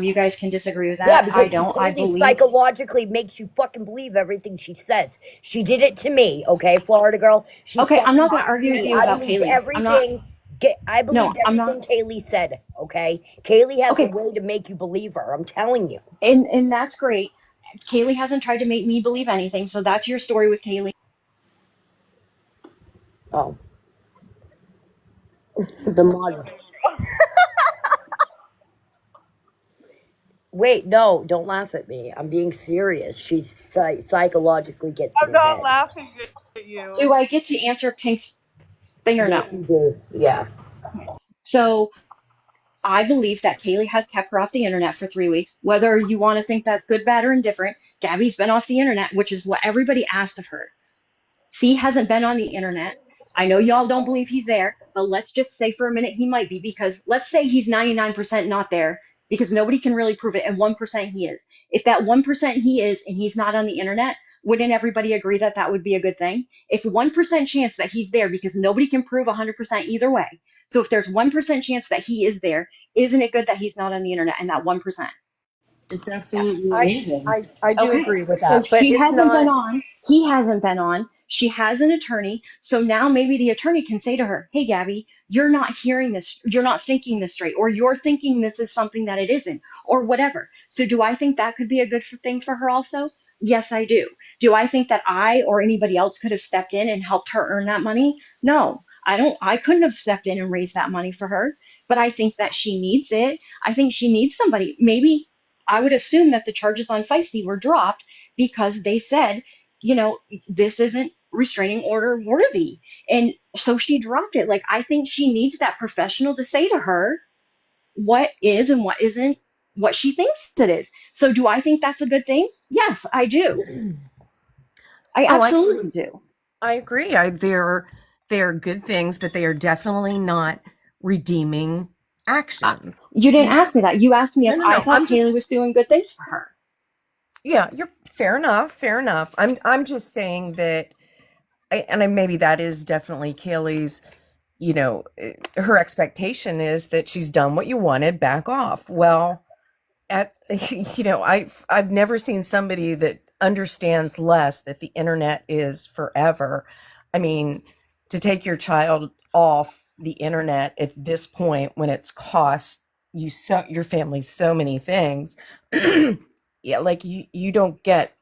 You guys can disagree with Yeah, that. I because don't. I Kaylee believe. psychologically makes you fucking believe everything she says. She did it to me, okay, Florida girl. She Okay, I'm fucking not did going to it to argue with me. you I about believed Kaylee. I'm not. everything. I No, believed I'm not. everything Kaylee said, okay? Kaylee has a Okay, way to make you believe her. I'm telling you. and that's great. Kaylee hasn't tried to make me believe anything, so that's your story with Kaylee. Oh, the mother. Wait, no, don't laugh at me. I'm being serious. She psychologically gets in I'm her not head. laughing at you. Do I get to answer Pink's thing or no? Yes, you do. Yeah. So I believe that Kaylee has kept her off the internet for 3 weeks. Whether you want to think that's good, bad, or indifferent, Gabby's been off the internet, which is what everybody asked of her. C hasn't been on the internet. I know y'all don't believe he's there, but let's just say for a minute he might be, because let's say he's 99% not there, because nobody can really prove it, and 1% he is. If that 1% he is and he's not on the internet, wouldn't everybody agree that that would be a good thing? It's 1% chance that he's there because nobody can prove 100% either way. So if there's 1% chance that he is there, isn't it good that he's not on the internet and that 1%? It's absolutely I, amazing. I do Okay, agree with so that, but she it's hasn't been not. on. He hasn't been on. She has an attorney. So now maybe the attorney can say to her, hey, Gabby, you're not hearing this. You're not thinking this straight, or you're thinking this is something that it isn't, or whatever. So do I think that could be a good thing for her also? Yes, I do. Do I think that I or anybody else could have stepped in and helped her earn that money? No, I don't. I couldn't have stepped in and raised that money for her, but I think that she needs it. I think she needs somebody. Maybe I would assume that the charges on Feisty were dropped because they said, this isn't restraining order worthy. And so she dropped it. Like, I think she needs that professional to say to her what is and what isn't what she thinks it is. So do I think that's a good thing? Yes, I do. I Oh, I absolutely do. I agree. They're good things, but they are definitely not redeeming actions. You didn't You ask me that. You asked me no if no I no. thought Kaylee was doing good things for her. Yeah, you're fair enough. Fair enough. I'm just saying that, maybe that is definitely Kaylee's. Her expectation is that she's done what you wanted. Back off. Well, at I've never seen somebody that understands less that the internet is forever. I mean, to take your child off the internet at this point when it's cost your family so many things, yeah, like you don't get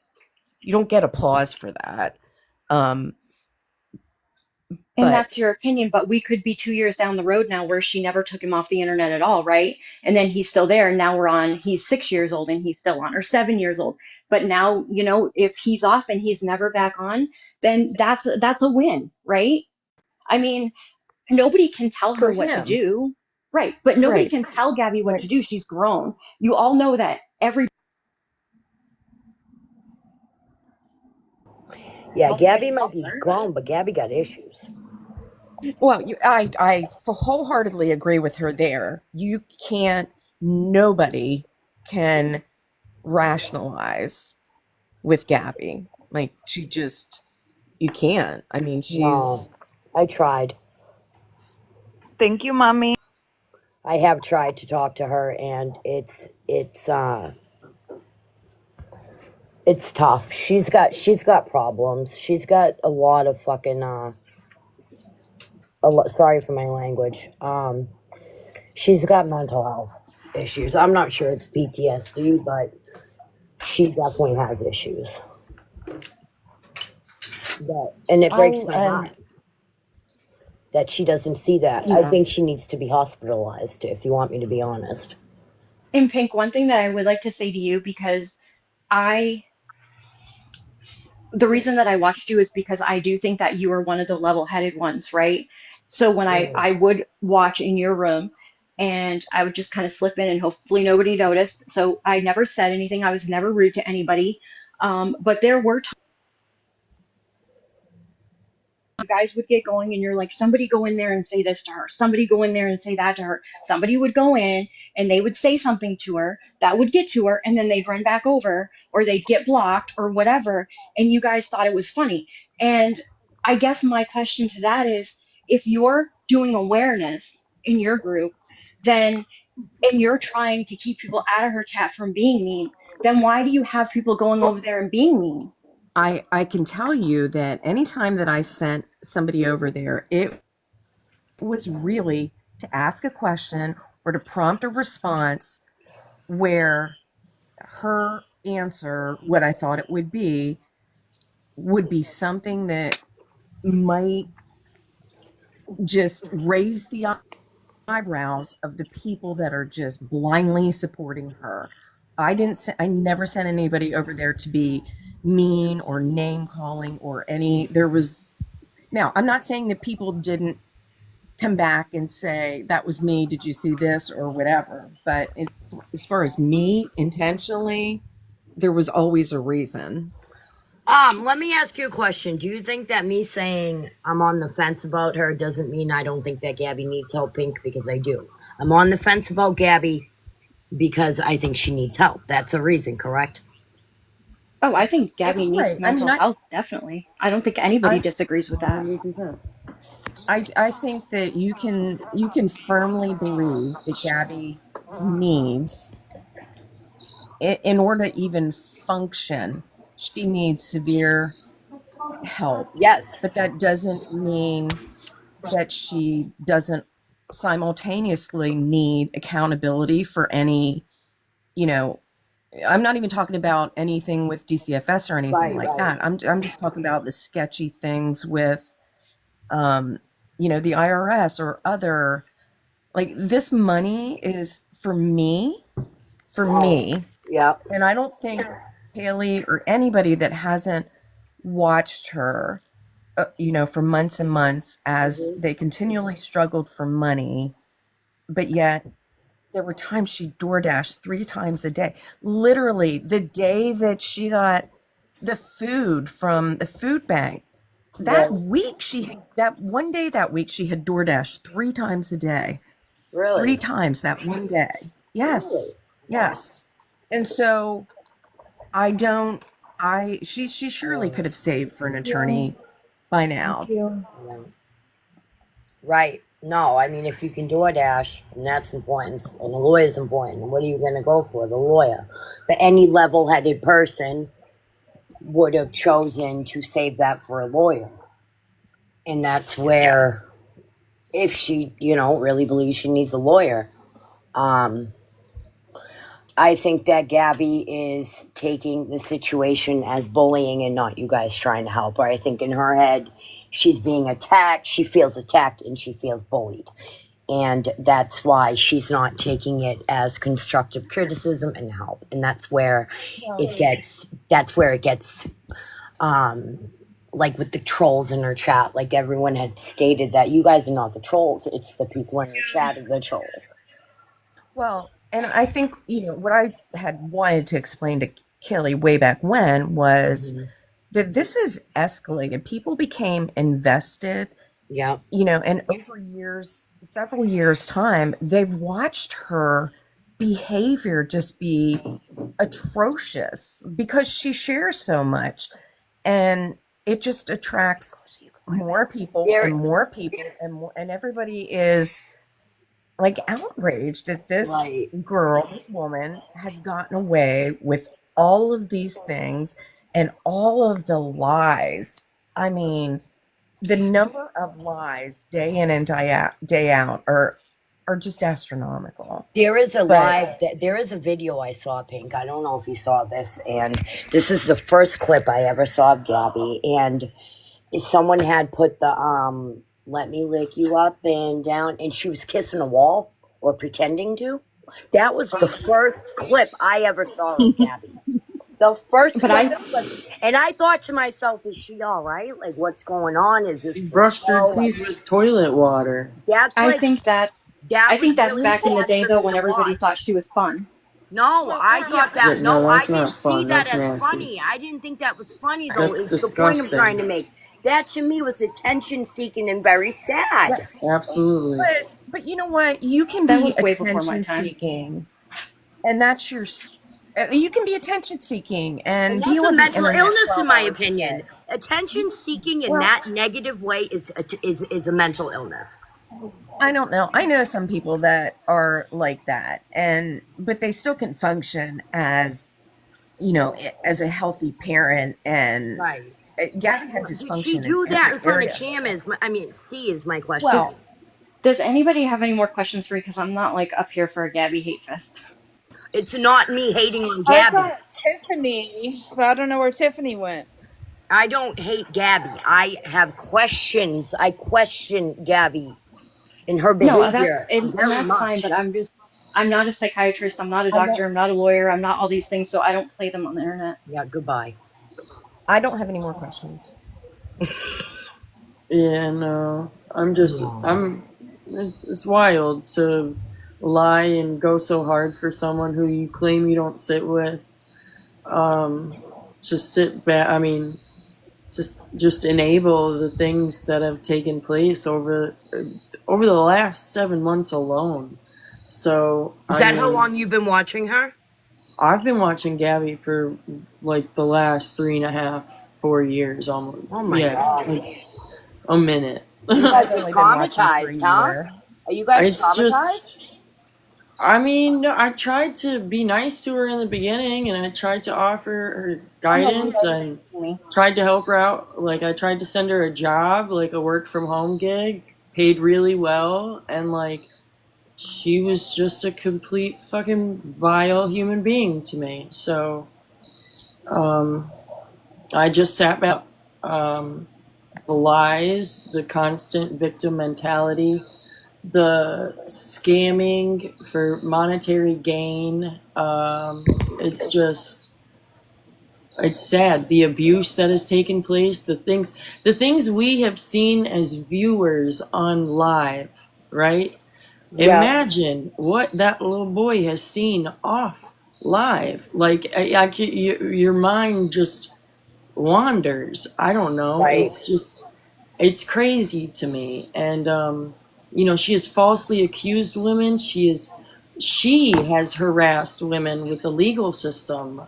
applause for that. um And but that's your opinion, but we could be 2 years down the road now where she never took him off the internet at all, right? And then he's still there. And now he's 6 years old and he's still on, or 7 years old. But now, if he's off and he's never back on, then that's a win, right? I mean, nobody can tell her for what to him, do. Right. But nobody right, can tell Gabby what right. to do. She's grown. You all know that Yeah, Gabby might be grown, but Gabby got issues. Well, I wholeheartedly agree with her there. You can't, nobody can rationalize with Gabby. Like, you can't. I mean, No, I tried. Thank you, mommy. I have tried to talk to her, and it's tough. She's got problems. She's got a lot of fucking sorry for my language. She's got mental health issues. I'm not sure it's PTSD, but she definitely has issues. And it breaks I'll my heart that she doesn't see that. I yeah. think she needs to be hospitalized, if you want me to be honest. in Pink, one thing that I would like to say to you, because I the reason that I watched you is because I do think that you are one of the level-headed ones, right? So when Mm. I would watch in your room and I would just kind of slip in and hopefully nobody noticed. So I never said anything. I was never rude to anybody. But there were you guys would get going and you're like, somebody go in there and say this to her. Somebody go in there and say that to her. Somebody would go in and they would say something to her that would get to her, and then they'd run back over or they'd get blocked or whatever. And you guys thought it was funny. And I guess my question to that is, if you're doing awareness in your group, then and you're trying to keep people out of her chat from being mean, then why do you have people going over there and being mean? I can tell you that anytime that I sent somebody over there, it was really to ask a question or to prompt a response where her answer, what I thought it would be something that might just raise the eyebrows of the people that are just blindly supporting her. I never sent anybody over there to be mean or name calling or any. There was, now, I'm not saying that people didn't come back and say, that was me, did you see this, or whatever. But as far as me intentionally, there was always a reason. Let me ask you a question. Do you think that me saying I'm on the fence about her doesn't mean I don't think that Gabby needs help, Pink? Because I do. I'm on the fence about Gabby because I think she needs help. That's a reason, correct? Oh, I think Gabby needs Right. I mean, mental health, definitely. I don't think anybody I disagrees with that. 100%. I think that you can firmly believe that Gabby needs, in order to even function, she needs severe help. Yes. But that doesn't mean that she doesn't simultaneously need accountability for any, you know, I'm not even talking about anything with DCFS or anything Right, like right. that. I'm just talking about the sketchy things with um, the IRS or other, like, this money is for me, Yeah. and I don't think Haley or anybody that hasn't watched her, for months and months as Mm-hmm. they continually struggled for money, but yet there were times she DoorDashed 3 times a day. Literally, the day that she got the food from the food bank, that Really? week that one day that week she had DoorDashed 3 times a day. Three Really? times that one day. Really? Yes. Yes. And so I don't she surely could have saved for an Yeah. attorney by Thank now. you. Yeah. Right. No, I mean, if you can do a dash, and that's important, and the lawyer's important, what are you going to go for? The lawyer. But any level headed person would have chosen to save that for a lawyer. And that's where, if she, really believes she needs a lawyer, um, I think that Gabby is taking the situation as bullying and not you guys trying to help her. I think in her head, she's being attacked, she feels attacked, and she feels bullied. And that's why she's not taking it as constructive criticism and help. And that's where Well, it gets like with the trolls in her chat, like everyone had stated that you guys are not the trolls, it's the people in your chat are the trolls. well, and I think, what I had wanted to explain to Kelly way back when was Mm-hmm. that this is escalated. People became invested, Yeah. and over years, several years' time, they've watched her behavior just be atrocious because she shares so much. And it just attracts more people and There, more people, and more, and everybody is like outraged that this right. girl, this woman, has gotten away with all of these things and all of the lies. I mean, the number of lies day in and day out are just astronomical. There is a But there is a video I saw, Pink. I don't know if you saw this, and this is the first clip I ever saw of Gabby. And someone had put the "Let me lick you up and down," and she was kissing a wall or pretending to. That was the first clip I ever saw of Gabby. The first But I fucking clip, and I thought to myself, "Is she all right? Like, what's going on? Is this She for brushed her show?" Like, teeth with toilet water. that's I like think that's that I think was that's really back in the sad day for though me when to everybody thought watch. she was fun. No, I thought Yeah, that. no, No, I that's didn't not see fun. that That's as nasty. funny. I didn't think that was funny, though, That's is the point I'm trying to disgusting. make. That to me was attention seeking and very sad. yes, Absolutely. but you know what? You can That be was way before my attention time. seeking, and that's you can be attention seeking And and be that's a on the mental internet illness, in 12 my hours a opinion. day. Attention seeking in Well, that negative way is a mental illness. I don't know. I know some people that are like that, but they still can function as, as a healthy parent. And Right. Gabby had Well, did she dysfunction in do that every in front of area. Cam? C is my question. Does Well, does anybody have any more questions for me? Because I'm not like up here for a Gabby hate fest. It's not me hating on I've Gabby. got Tiffany, but I don't know where Tiffany went. I don't hate Gabby. I have questions. I question Gabby in her No, that's behavior and very that's fine. But much. I'm not a psychiatrist. I'm not a I don't. doctor. I'm not a lawyer. I'm not all these things. So I don't play them on the internet. Yeah, goodbye. I don't have any more questions. Yeah, no. No. It's wild to lie and go so hard for someone who you claim you don't sit with. To sit back, I mean, just enable the things that have taken place over the last 7 months alone. So, Is that how long you've been watching her? I've been watching Gabby for like the last 3.5, 4 years almost. Oh my God. like a minute. You guys are I've only been watching for a traumatized, huh? year. Are you guys It's traumatized? just, I mean, no, I tried to be nice to her in the beginning, and I tried to offer her guidance and tried to help her out. Like, I tried to send her a job, like a work from home gig, paid really well, and like, she was just a complete fucking vile human being to me. So, I just sat back. The lies, the constant victim mentality, the scamming for monetary gain. It's just, it's sad. The abuse that has taken place, the things we have seen as viewers on live, right? Yeah. Imagine what that little boy has seen off live. Like, your mind just wanders. I don't know. Right. It's crazy to me. And she has falsely accused women. She has harassed women with the legal system,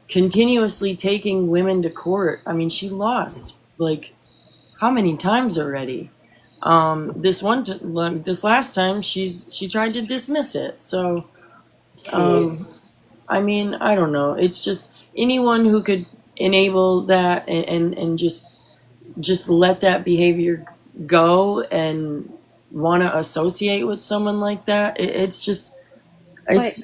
continuously taking women to court. I mean, she lost like how many times already? This last time she tried to dismiss it. So I mean, I don't know. It's just anyone who could enable that and just let that behavior go and want to associate with someone like that. It's just But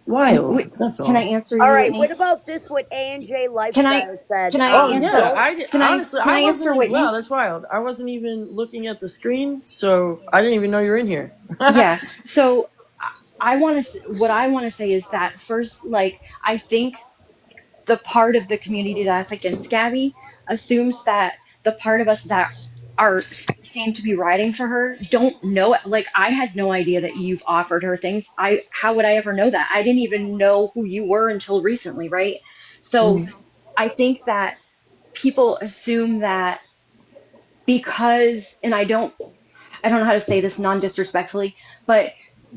wild. That's can I all. answer All you, right. Whitney? What about this? What A&J Can I Lifestyle said? can I Oh answer? yeah, Don't. honestly, Can I I wasn't answer even, wow, Whitney? that's wild. I wasn't even looking at the screen, so I didn't even know you were in here. Yeah. So I want to. What I want to say is that first, like, I think the part of the community that's against Gabby assumes that the part of us that are seem to be riding for her don't know it. Like, I had no idea that you've offered her things. How would I ever know that? I didn't even know who you were until recently, right? So Mhm. I think that people assume that because, and I don't know how to say this non-disrespectfully, but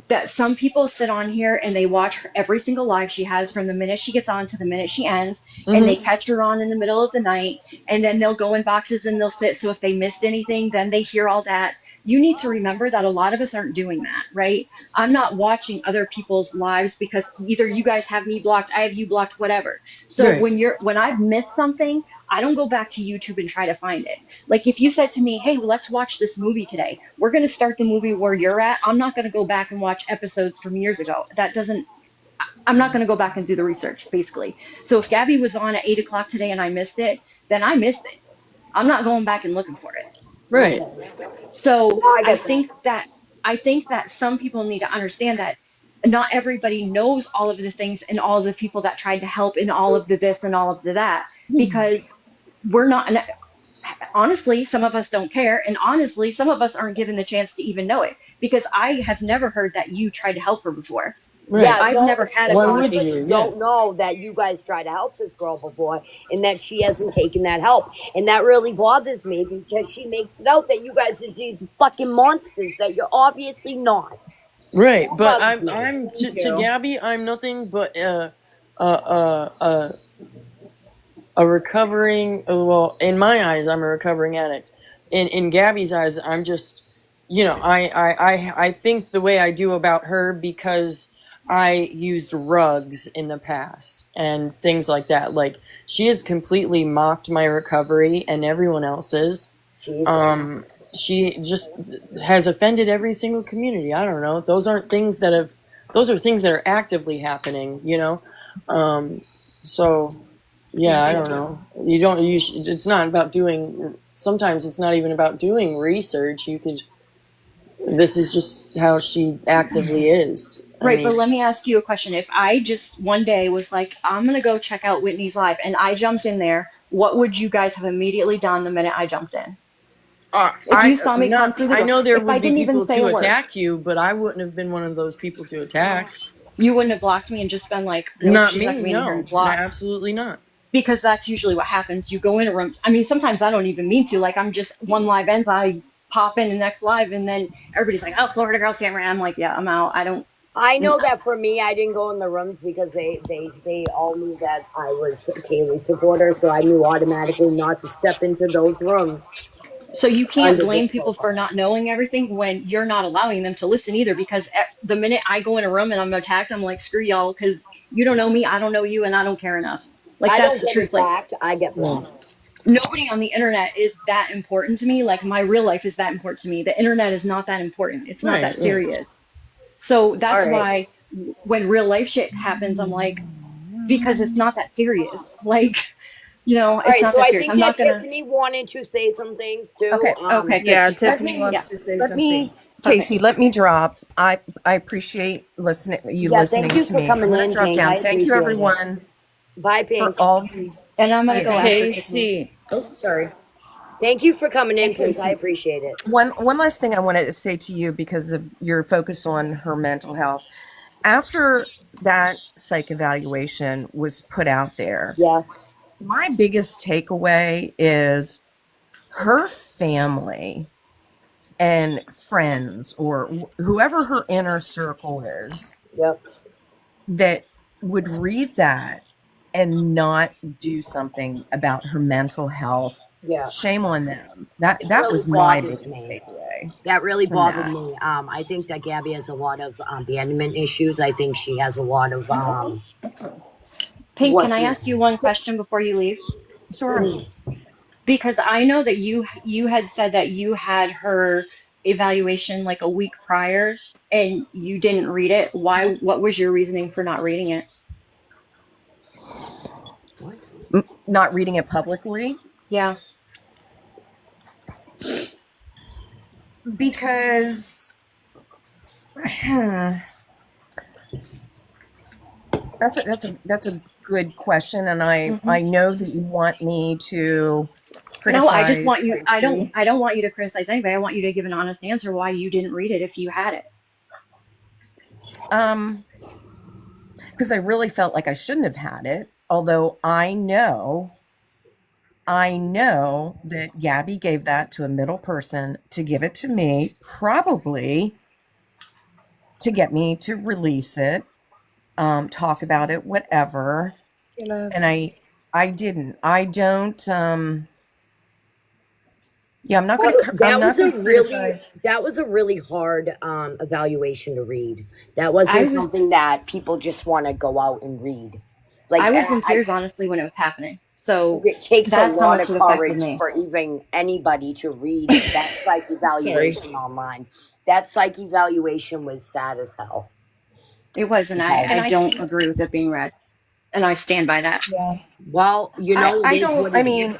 that some people sit on here and they watch her every single live she has from the minute she gets on to the minute she ends, and they Mhm. catch her on in the middle of the night, and then they'll go in boxes and they'll sit. So if they missed anything, then they hear all that. You need to remember that a lot of us aren't doing that, right? I'm not watching other people's lives because either you guys have me blocked, I have you blocked, whatever. So Right. when I've missed something, I don't go back to YouTube and try to find it. Like, if you said to me, hey, let's watch this movie today, we're going to start the movie where you're at. I'm not going to go back and watch episodes from years ago. That doesn't, I'm not going to go back and do the research, basically. So if Gabby was on at 8 o'clock today and I missed it, then I missed it. I'm not going back and looking for it. Right. So No, I get that. I think that some people need to understand that not everybody knows all of the things and all of the people that tried to help and all of the this and all of the that, because we're not, honestly, some of us don't care. And honestly, some of us aren't given the chance to even know it, because I have never heard that you tried to help her before. Right. Yeah, I've no, never had a some Why would of us conversation. you? Yeah. don't know that you guys tried to help this girl before and that she hasn't taken that help. And that really bothers me because she makes it out that you guys are these fucking monsters that you're obviously not. Right. That But bugs I'm me. I'm Thank to you. Gabby, I'm nothing but a recovering, well, in my eyes, I'm a recovering addict. In Gabby's eyes, I'm just, I think the way I do about her because I used rugs in the past and things like that. Like, she has completely mocked my recovery and everyone else's. Jesus. She just has offended every single community. I don't know. Those are things that are actively happening. So yeah, I don't know. It's not about doing. Sometimes it's not even about doing research. You could. This is just how she actively is. Right, but let me ask you a question. If I just one day was like, I'm gonna go check out Whitney's live, and I jumped in there, what would you guys have immediately done the minute I jumped in? If you saw me come through the I door, know there if I would be didn't even people say a to word, attack you, but I wouldn't have been one of those people to attack. you wouldn't have blocked me and just been like, nope, Not she's not me, gonna be in here and no. No, block. absolutely not. Because that's usually what happens. You go in a room. I mean, sometimes I don't even mean to. Like, I'm just one live ends, I pop in the next live, and then everybody's like, "Oh, Florida Girl Camera." I'm like, "Yeah, I'm out. I don't." I know that for me, I didn't go in the rooms because they all knew that I was a Kaylee supporter, so I knew automatically not to step into those rooms. So you can't Under blame this people for profile. not knowing everything when you're not allowing them to listen either. Because the minute I go in a room and I'm attacked, I'm like, "Screw y'all," because you don't know me, I don't know you, and I don't care enough. Like I that's don't the get truth. Like attacked. I get blocked. nobody on the internet is that important to me. Like my real life is that important to me. The internet is not that important. It's not Right, that yeah. serious. So All that's right. why when real life shit happens, I'm like, because it's not that serious. Like, All it's right. not So that I serious. think I'm that not gonna. Tiffany wanted to say some things too. Okay. Okay, good. Yeah, Just Let Tiffany me yeah, wants to say let something. me perfect. Casey, let me drop. I appreciate you Yeah. Thank listening you to for me. I'm coming going to in, drop Pink. I down. Thank you appreciate it. everyone Bye, for Pink. all these And I'm gonna go gifts. after Tiffany. Casey. Oh, sorry. Thank you for coming And in, Pink. I Casey, appreciate it. one last thing I wanted to say to you because of your focus on her mental health. After that psych evaluation was put out there, Yeah. my biggest takeaway is her family and friends or whoever her inner circle is Yep. that would read that and not do something about her mental health. Yeah. Shame on them. That That really was my bothers biggest me. takeaway That really from bothered that. me. I think that Gabby has a lot of abandonment issues. I think she has a lot of Pink, can what's I the ask you one question before you leave? Sure. Because I know that you had said that you had her evaluation like a week prior and you didn't read it. Why? What was your reasoning for not reading it? what? Not reading it publicly Yeah. because that's a good question, and I know that you want me to No, I just criticize want you. Tracy. I don't want you to criticize anybody. I want you to give an honest answer why you didn't read it if you had it. Because I really felt like I shouldn't have had it. Although I know that Gabby gave that to a middle person to give it to me, probably to get me to release it, talk about it, whatever. And I didn't. I don't. Yeah, I'm That not was a gonna really criticize. that was a really hard evaluation to read. That wasn't I was something that people just want to go out and read. Like I was in I tears honestly when it was happening. So it takes a that's how lot much of it affected courage me. for even anybody to read that psych Sorry. evaluation online. That psych evaluation was sad as hell. It was, and Okay. I And I don't think, agree with it being read, and I stand by that. yeah, Well, it I is don't. what I it is. mean,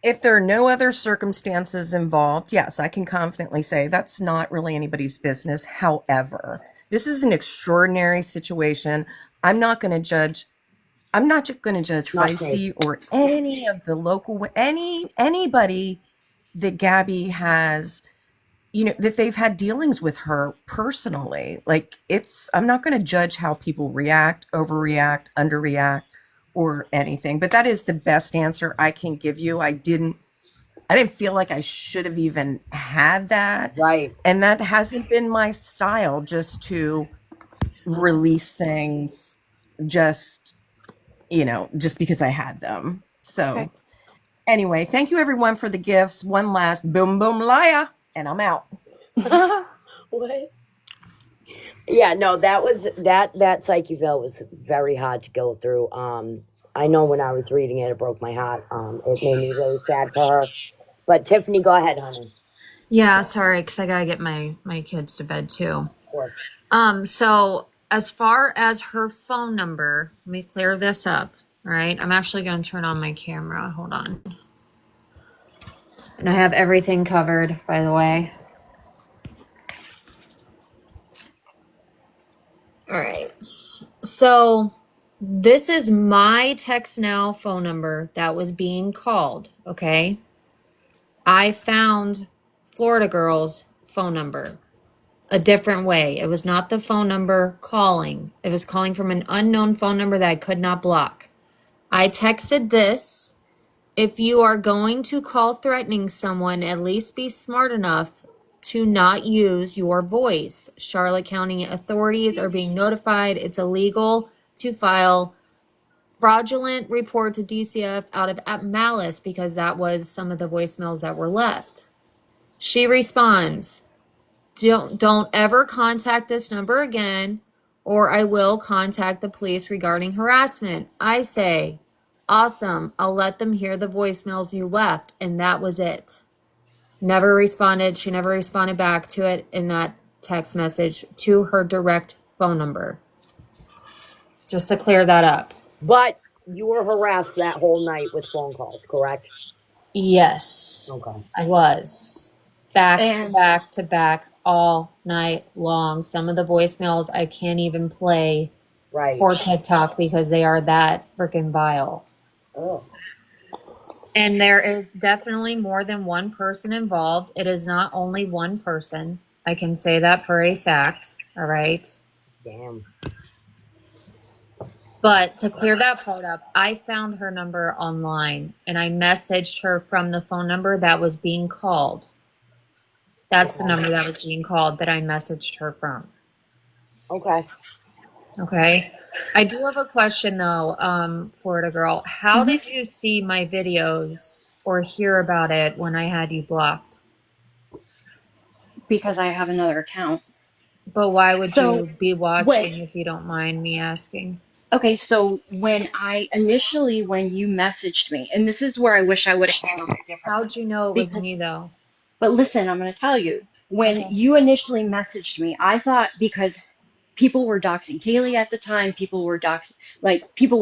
if there are no other circumstances involved, yes, I can confidently say that's not really anybody's business. However, this is an extraordinary situation. I'm not going to judge. I'm not going to judge Not safe. Feisty or any of the anybody that Gabby has, that they've had dealings with her personally. Like I'm not going to judge how people react, overreact, underreact, or anything. But that is the best answer I can give you. I didn't feel like I should have even had that. Right. And that hasn't been my style, just to release things just, just because I had them. Okay. So anyway, thank you everyone for the gifts. One last boom, boom, liar, and I'm out. What? Yeah, no, that psyche veil was very hard to go through. I know when I was reading it, it broke my heart. It made me really sad for her. But Tiffany, go ahead, honey. Yeah, sorry, because I gotta get my kids to bed too. Of course. So as far as her phone number, let me clear this up. All right, I'm actually gonna turn on my camera. Hold on. And I have everything covered, by the way. So this is my text now phone number that was being called, okay? I found Florida Girl's phone number a different way. It was not the phone number calling. It was calling from an unknown phone number that I could not block. I texted this. If you are going to call threatening someone, at least be smart enough to not use your voice. Charlotte County authorities are being notified. It's illegal to file fraudulent report to DCF out of malice, because that was some of the voicemails that were left. She responds, don't ever contact this number again, or I will contact the police regarding harassment. I say, awesome, I'll let them hear the voicemails you left. And that was it. Never responded. She never responded back to it in that text message to her direct phone number. Just to clear that up. But you were harassed that whole night with phone calls, correct? Yes. Okay. I was. Back to And back to back all night long. Some of the voicemails I can't even play Right. for TikTok because they are that freaking vile. Oh. And there is definitely more than one person involved. It is not only one person. I can say that for a fact. All right. Damn. But to clear that part up, I found her number online and I messaged her from the phone number that was being called. That's the number that was being called that I messaged her from. Okay. Okay. I do have a question though, Florida Girl. How did you see my videos or hear about it when I had you blocked? because I have another account. But why would So you be when watching if you don't mind me asking? okay, so when you messaged me, and this is where I wish I would have handled it differently. How'd you know it was Because me though? but listen, I'm going to tell you. When Okay. you initially messaged me, I thought because people were doxing Kaylee at the time, people were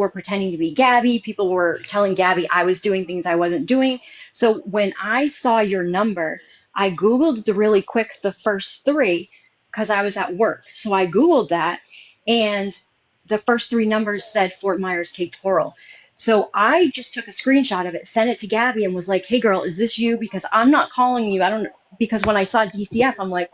pretending to be Gabby, people were telling Gabby I was doing things I wasn't doing. So when I saw your number, I Googled really quick the first three because I was at work. So I Googled that, and the first three numbers said Fort Myers Cape Coral. So I just took a screenshot of it, sent it to Gabby, and was like, "Hey, girl, is this you? Because I'm not calling you. I don't." Because when I saw DCF, I'm like,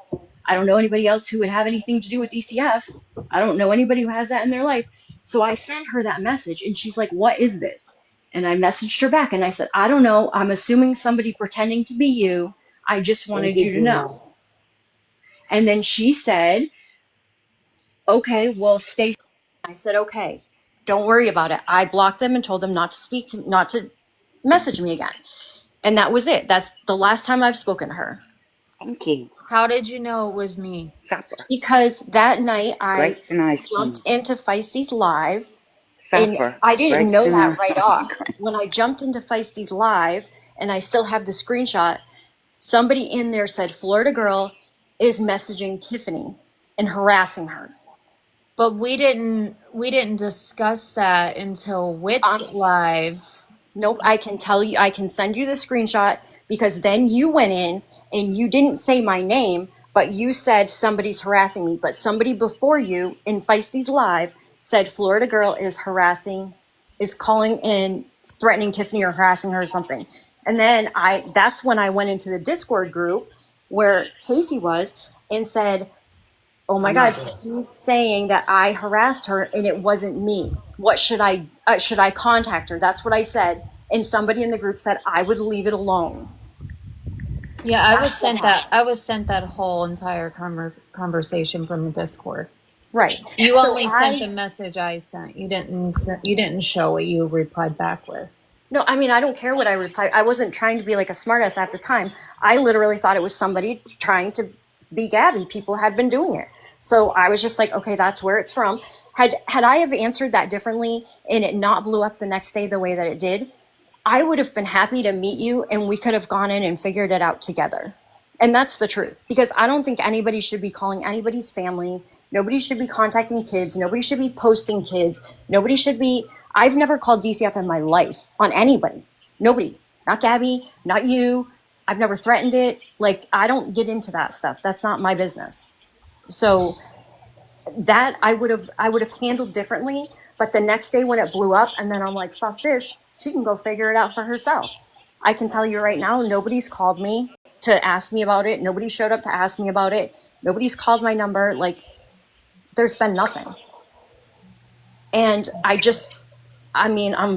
I don't know anybody else who would have anything to do with DCF. I don't know anybody who has that in their life. So I sent her that message, and she's like, "What is this?" And I messaged her back, and I said, "I don't know. I'm assuming somebody pretending to be you. I just Thank wanted you, you to know." Gina. And then she said, "Okay, well, stay." I said, "Okay, don't worry about it." I blocked them and told them not to message me again. And that was it. That's the last time I've spoken to her. Thank you. How did you know it was me? Supper. Because that night I Grapes and ice jumped cream. into Feisty's Live, and Supper. I didn't Grapes know and that right ice off. cream. When I jumped into Feisty's Live, and I still have the screenshot, somebody in there said Florida Girl is messaging Tiffany and harassing her. But we didn't discuss that until Wits Live. Nope, I can tell you, I can send you the screenshot because then you went in and you didn't say my name, but you said somebody's harassing me. But somebody before you in Feisty's Live said Florida Girl is calling and threatening Tiffany or harassing her or something. And then that's when I went into the Discord group where Casey was and said, "Oh my God, Tiffany's saying that I harassed her and it wasn't me. What should I contact her?" That's what I said. And somebody in the group said I would leave it alone. Yeah, I was sent that whole entire conversation from the Discord. Right. You So only sent the message I sent. You didn't show what you replied back with. No, I mean, I don't care what I replied. I wasn't trying to be like a smartass at the time. I literally thought it was somebody trying to be Gabby. People had been doing it. So I was just like, okay, that's where it's from. Had I have answered that differently and it not blew up the next day the way that it did, I would have been happy to meet you and we could have gone in and figured it out together. And that's the truth, because I don't think anybody should be calling anybody's family. Nobody should be contacting kids. Nobody should be posting kids. I've never called DCF in my life on anybody. Nobody. Not Gabby, not you. I've never threatened it. Like, I don't get into that stuff. That's not my business. So that I would have handled differently. But the next day when it blew up, and then I'm like, fuck this, she can go figure it out for herself. I can tell you right now, nobody's called me to ask me about it. Nobody showed up to ask me about it. Nobody's called my number. Like, there's been nothing. And I'm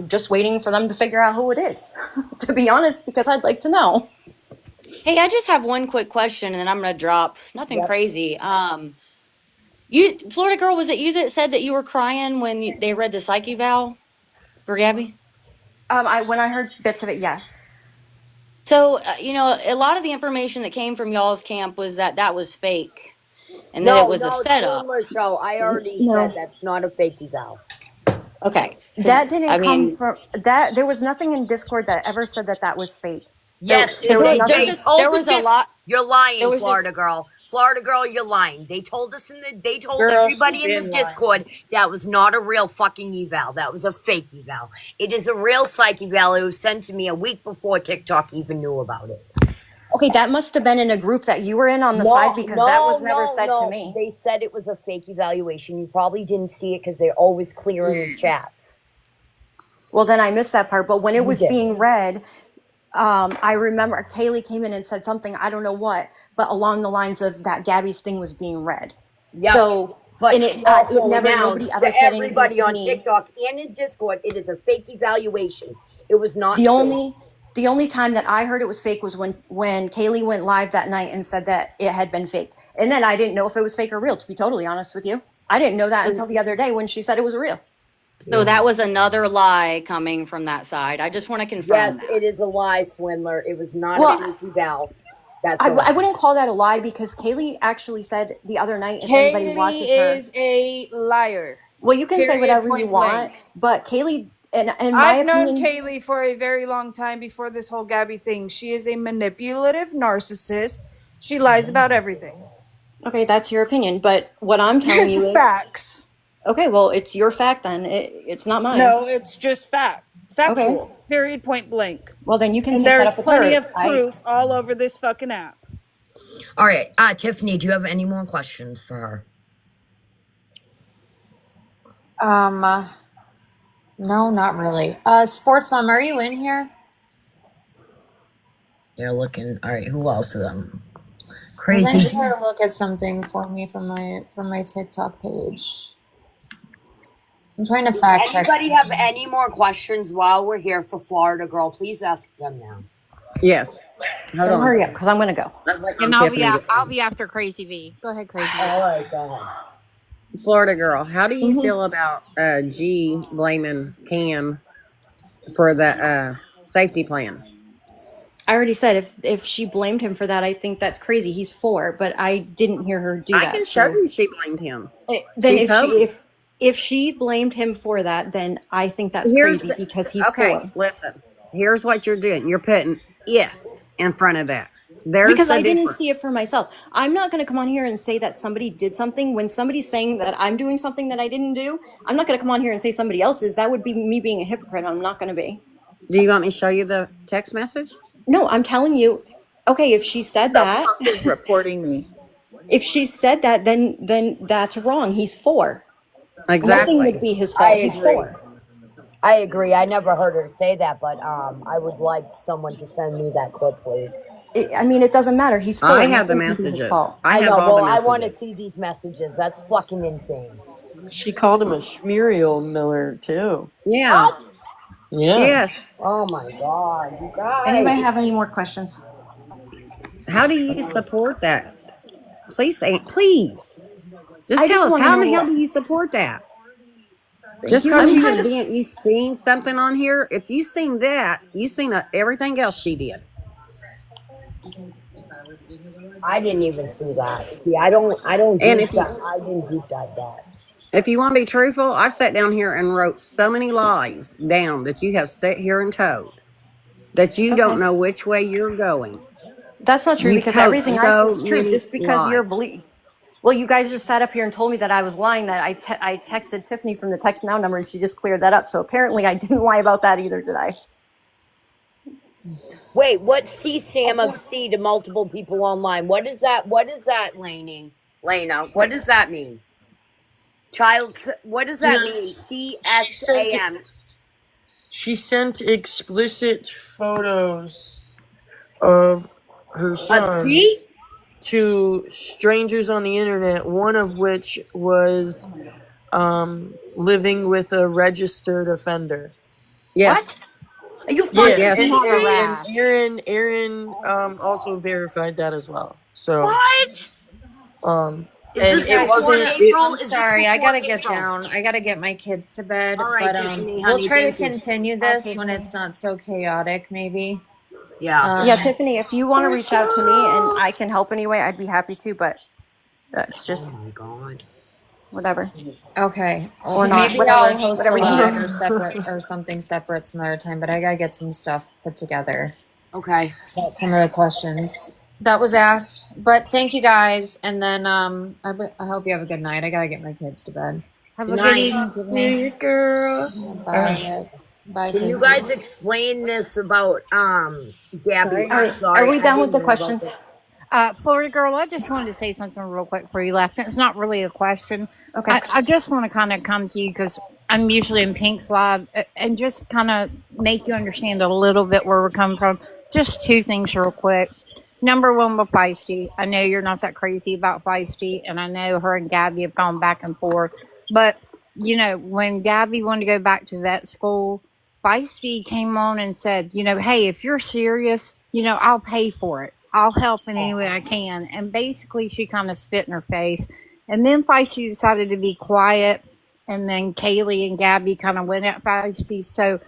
just waiting for them to figure out who it is, to be honest, because I'd like to know. Hey, I just have one quick question, and then I'm gonna drop. Nothing Yep. crazy. You, Florida girl, was it you that said that you were crying when they read the psych eval for Gabby? When I heard bits of it, yes. So, a lot of the information that came from y'all's camp was that that was fake, and that it No, was a no, setup. Swindler Show. I already said No, that's not a fake eval. Okay, because that didn't I come mean, from that. There was nothing in Discord that ever said that that was fake. Yes, There was so nothing. there told the was a lot. You're There lying, was just Florida girl. Florida girl, you're lying. They told Girl, she everybody in the been lying. Discord that was not a real fucking eval. That was a fake eval. It is a real psych eval. It was sent to me a week before TikTok even knew about it. Okay, that must have been in a group that you were in on the side, because that was never said to me. They said it was a fake evaluation. You probably didn't see it because they're always clearing the chats. Well, then I missed that part. But when it You was did. being read, I remember Kaylee came in and said something, I don't know what, but along the lines of that Gabby's thing was being read. Yep. So, But and she also nobody announced ever to said anything everybody to on me. TikTok and in Discord, it is a fake evaluation. It was not The fake. only time that I heard it was fake was when Kaylee went live that night and said that it had been faked. And then I didn't know if it was fake or real, to be totally honest with you. I didn't know that until the other day when she said it was real. so that was another lie coming from that side. I just want to confirm Yes, that. it is a lie, Swindler. It was not Well, a fake eval. That's I wouldn't call that a lie, because Kaylee actually said the other night, if anybody Kaylee watches her. is a liar. Well, you can say Period, whatever you point want, blank. but Kaylee, and in my I've known opinion, Kaylee for a very long time before this whole Gabby thing. She is a manipulative narcissist. She lies about everything. okay, that's your opinion. But what I'm telling you It's is facts. okay. Well, it's your fact then. It's not mine. No, it's just fact. Factual. Okay. Period, point blank. Well, then you can And take that there's up with plenty her. of proof all over this fucking app. All right. Tiffany, do you have any more questions for her? No, not really. Sports Mom, are you in here? They're looking. All right. Who else of them? Well, then Crazy. you gotta look at something for me from my TikTok page. I'm trying to fact check. Anybody have any more questions while we're here for Florida Girl? Please ask them now. Yes. Hold on. Hurry up, because I'm gonna go. And I'll be after Crazy V. Go ahead, Crazy V. All right, go ahead. Florida girl, how do you feel about G blaming Cam for the safety plan? I already said if she blamed him for that, I think that's crazy. He's 4, but I didn't hear her do that. I can show you she blamed him. Then She if she blamed him for that, then I think that's crazy because he's 4. Listen, here's what you're doing. You're putting if in front of that. There's Because the I didn't difference. see it for myself. I'm not going to come on here and say that somebody did something when somebody's saying that I'm doing something that I didn't do. I'm not going to come on here and say somebody else is. That would be me being a hypocrite. I'm not going to be. Do you want me to show you the text message? No, I'm telling you. Okay, if she said that, Is reporting me. if she said that, then that's wrong. He's 4. Exactly. Nothing would be his fault. He's 4. I agree. I never heard her say that, but I would like someone to send me that clip, please. I mean, it doesn't matter. He's 4. I have the Nothing can be his messages. fault. I have know. all Well, the I messages. want to see these messages. That's fucking insane. She called him a Schmuriel Miller too. Yeah. What? Yeah. Yes. Oh my god, you guys. Anybody have any more questions? How do you support that? Please say, please. Just I tell just us, wanna how know the hell what- do you support that? Just because you seen something on here, if you seen that, you seen everything else she did. I didn't even see that. See, I don't And deep if you- dive. I didn't deep dive that. If you want to be truthful, I've sat down here and wrote so many lies down that you have sat here and told that you don't know which way you're going. That's not true, You because told everything I so say is true. many Just because you're lies. well, you guys just sat up here and told me that I was lying. That I texted Tiffany from the text now number, and she just cleared that up. So apparently, I didn't lie about that either, did I? Wait, what's CSAM of C to multiple people online? What is that? What is that, Lena? What does that mean? What does that Yeah, mean? sent CSAM. she sent explicit photos of her son See? to strangers on the internet, one of which was living with a registered offender. Yes. What? Are you Yeah, fucking Yes. and kidding me? and Aaron also verified that as well. So What? Is and this it Okay, before wasn't no, it. April? I'm Is this sorry. I before gotta get April? down. I gotta get my kids to bed. All right, But Tiffany, we'll honey, try to thank you. continue this when it's not so chaotic, maybe. Yeah. Yeah, Um, Tiffany, if you want to For reach out to me and sure. I can help anyway, I'd be happy to, but it's Oh just my god. whatever. okay. Well, Or not, maybe I'll whatever. host a Whatever you live prefer. or separate or something separate some other time. But I gotta get some stuff put together Okay. about some of the questions that was asked. But thank you guys, and then I hope you have a good night. I gotta get my kids to bed. Have Good a good night. evening, Yeah, Tiffany. you girl. Bye. Bye, Can you Casey. guys explain this about Gabby? Sorry. All I'm right. Are sorry, we I done with didn't the know about questions? this. Florida girl, I just wanted to say something real quick before you left. It's not really a question. Okay. I just want to kind of come to you because I'm usually in Pink's live and just kind of make you understand a little bit where we're coming from. Just two things real quick. Number one, with Feisty. I know you're not that crazy about Feisty, and I know her and Gabby have gone back and forth. But, when Gabby wanted to go back to vet school, Feisty came on and said, hey, if you're serious, I'll pay for it. I'll help in any way I can. And basically, she kind of spit in her face. And then Feisty decided to be quiet. And then Kaylee and Gabby kind of went at Feisty. So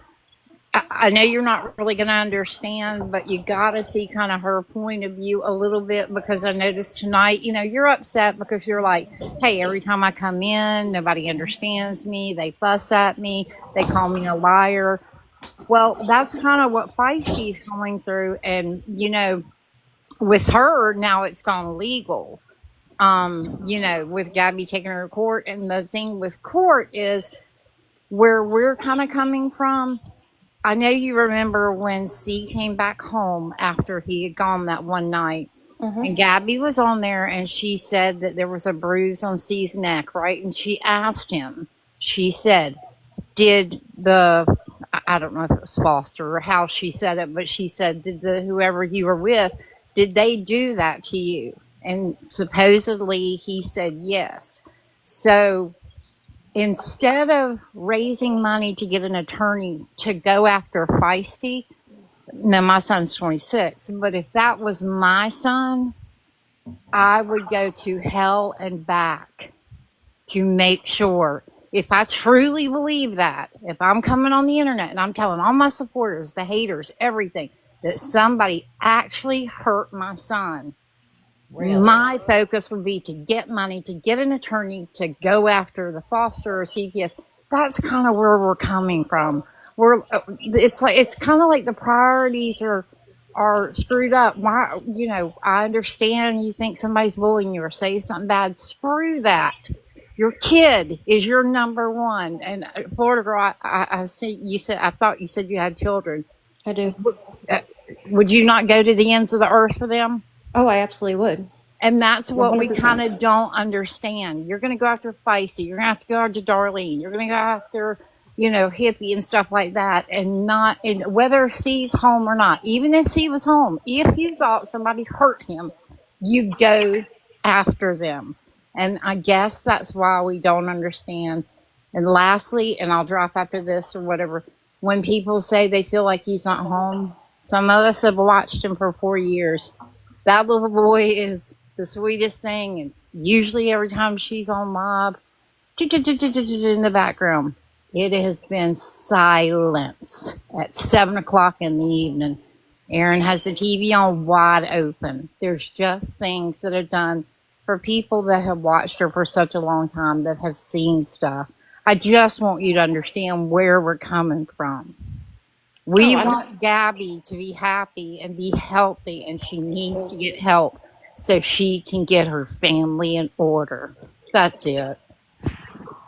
I know you're not really going to understand, but you got to see kind of her point of view a little bit because I noticed tonight, you're upset because you're like, hey, every time I come in, nobody understands me. They fuss at me. They call me a liar. Well, that's kind of what Feisty's going through. And, with her, now it's gone legal. With Gabby taking her to court. And the thing with court is where we're kind of coming from. I know you remember when C came back home after he had gone that one night. And Gabby was on there and she said that there was a bruise on C's neck, right? And she asked him, she said, did I don't know if it was Foster or how she said it, but she said, did whoever you were with, did they do that to you? And supposedly he said yes. So instead of raising money to get an attorney to go after Feisty, now my son's 26, but if that was my son, I would go to hell and back to make sure. If I truly believe that, if I'm coming on the internet and I'm telling all my supporters, the haters, everything, that somebody actually hurt my son, my focus would be to get money, to get an attorney, to go after the foster or CPS. That's kind of where we're coming from. It's kind of like the priorities are screwed up. Why, I understand you think somebody's bullying you or say something bad. Screw that. Your kid is your number one. And Florida girl, I see you said, I thought you said you had children. I do. Would you not go to the ends of the earth for them? Oh, I absolutely would. And that's what we 100%. kind of don't understand. You're going to go after Feisty. You're going to have to go after Darlene. You're going to go after, Hippie and stuff like that. And whether C's home or not, even if C was home, if you thought somebody hurt him, you go after them. And I guess that's why we don't understand. And lastly, and I'll drop after this or whatever, when people say they feel like he's not home, some of us have watched him for 4 years. That little boy is the sweetest thing. And usually every time she's on live, in the background, it has been silence at 7 o'clock in the evening. Aaron has the TV on wide open. There's just things that are done for people that have watched her for such a long time, that have seen stuff. I just want you to understand where we're coming from. We want Gabby to be happy and be healthy, and she needs to get help so she can get her family in order. That's it.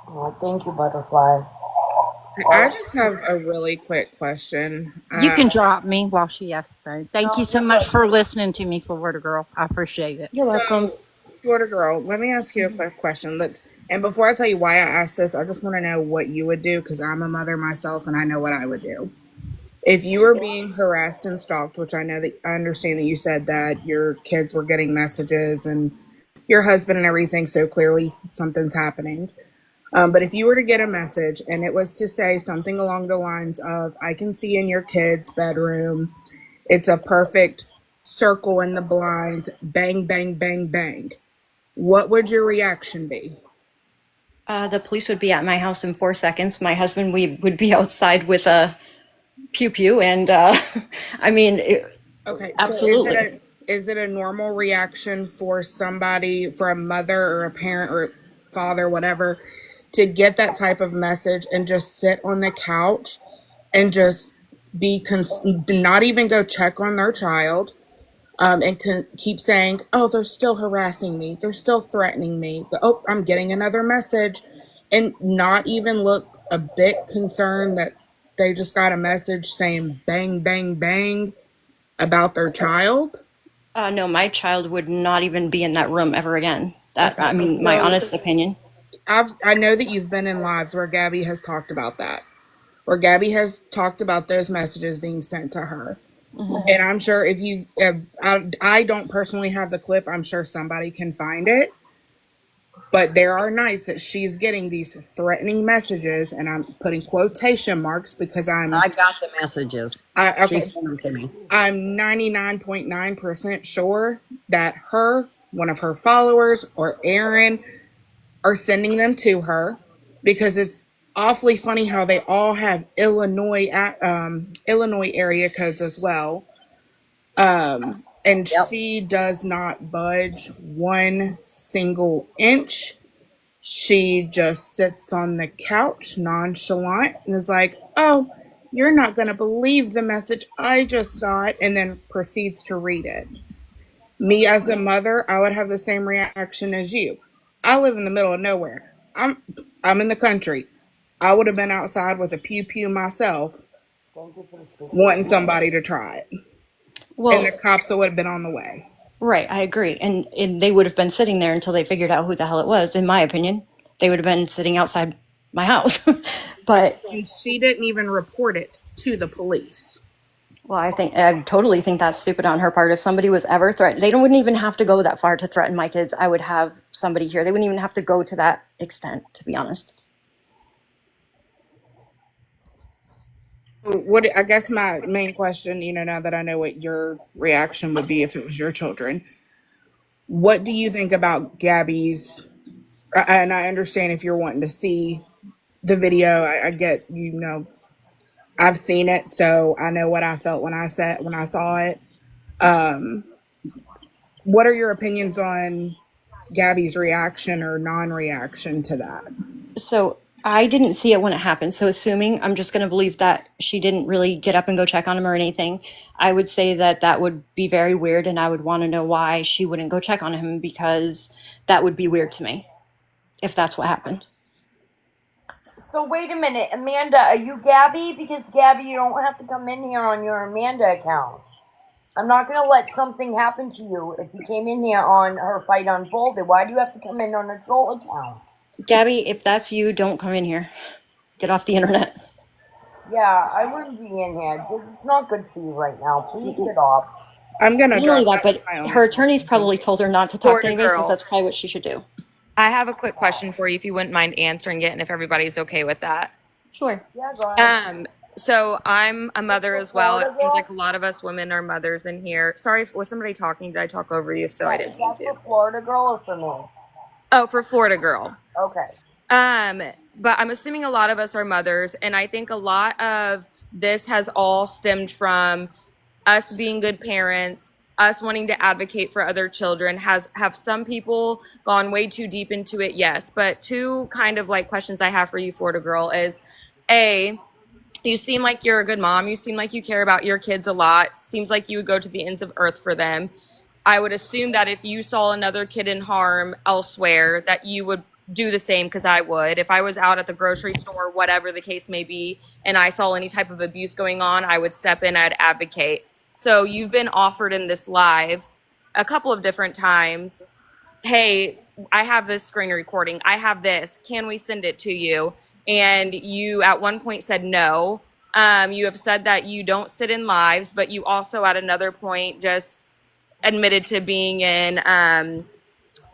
Oh, thank you, Butterfly. I just have a really quick question. You can drop me while she asks. Thank you so much for listening to me, Florida girl. I appreciate it. You're welcome. Florida girl, let me ask you a quick question. And before I tell you why I asked this, I just want to know what you would do because I'm a mother myself and I know what I would do. If you were being harassed and stalked, which I understand that you said that your kids were getting messages and your husband and everything, so clearly something's happening. But if you were to get a message and it was to say something along the lines of, I can see in your kid's bedroom, it's a perfect circle in the blinds, bang, bang, bang, bang. What would your reaction be? The police would be at my house in 4 seconds. My husband, we would be outside with a pew pew, and I mean, Okay, so absolutely. is it a normal reaction for somebody, for a mother or a parent or father, whatever, to get that type of message and just sit on the couch and just not even go check on their child, and keep saying, "Oh, they're still harassing me. They're still threatening me. Oh, I'm getting another message," and not even look a bit concerned that they just got a message saying "bang, bang, bang" about their child? No, my child would not even be in that room ever again. That, I mean, my So honest opinion. I know that you've been in lives where Gabby has talked about that, where Gabby has talked about those messages being sent to her. And I'm sure if you, I don't personally have the clip. I'm sure somebody can find it. But there are nights that she's getting these threatening messages, and I'm putting quotation marks because I got the messages. She sent them to me. I'm 99.9% sure that one of her followers, or Aaron are sending them to her because it's awfully funny how they all have Illinois area codes as well. And she does not budge one single inch. She just sits on the couch nonchalant and is like, "Oh, you're not going to believe the message I just got," and then proceeds to read it. Me as a mother, I would have the same reaction as you. I live in the middle of nowhere. I'm in the country. I would have been outside with a pew pew myself, wanting somebody to try it. Well, And the cops would have been on the way. right, I agree. And they would have been sitting there until they figured out who the hell it was, in my opinion. They would have been sitting outside my house. But And she didn't even report it to the police. well, I totally think that's stupid on her part. If somebody was ever threatened, wouldn't even have to go that far to threaten my kids. I would have somebody here. They wouldn't even have to go to that extent, to be honest. What I guess my main question, now that I know what your reaction would be if it was your children, what do you think about Gabby's? And I understand if you're wanting to see the video, I get, I've seen it, so I know what I felt when I saw it. What are your opinions on Gabby's reaction or non-reaction to that? So I didn't see it when it happened. So assuming I'm just going to believe that she didn't really get up and go check on him or anything, I would say that that would be very weird. And I would want to know why she wouldn't go check on him, because that would be weird to me if that's what happened. So wait a minute, Amanda, are you Gabby? Because Gabby, you don't have to come in here on your Amanda account. I'm not going to let something happen to you if you came in here on her fight unfolded. Why do you have to come in on a troll account? Gabby, if that's you, don't come in here. Get off the internet. Yeah, I wouldn't be in here. It's not good for you right now. Please get off. I'm going to Not only drop that, but her attorneys probably told her not to talk to Florida anybody, so girl. that's probably what she should do. I have a quick question for you if you wouldn't mind answering it and if everybody's okay with that. Sure. Yeah, go ahead. So I'm a mother as well. It seems like a lot of us women are mothers in here. Sorry, was somebody talking? Did I talk over you? So I didn't mean to. For Florida girl or for me? Oh, for Florida girl. Okay. But I'm assuming a lot of us are mothers, and I think a lot of this has all stemmed from us being good parents, us wanting to advocate for other children. Have some people gone way too deep into it? Yes. But two kind of like questions I have for you, Florida girl, is A, you seem like you're a good mom. You seem like you care about your kids a lot. Seems like you would go to the ends of earth for them. I would assume that if you saw another kid in harm elsewhere, that you would do the same, because I would. If I was out at the grocery store, whatever the case may be, and I saw any type of abuse going on, I would step in, I'd advocate. So you've been offered in this live a couple of different times hey, I have this screen recording. I have this. Can we send it to you? And you at one point said no. You have said that you don't sit in lives, but you also at another point just admitted to being in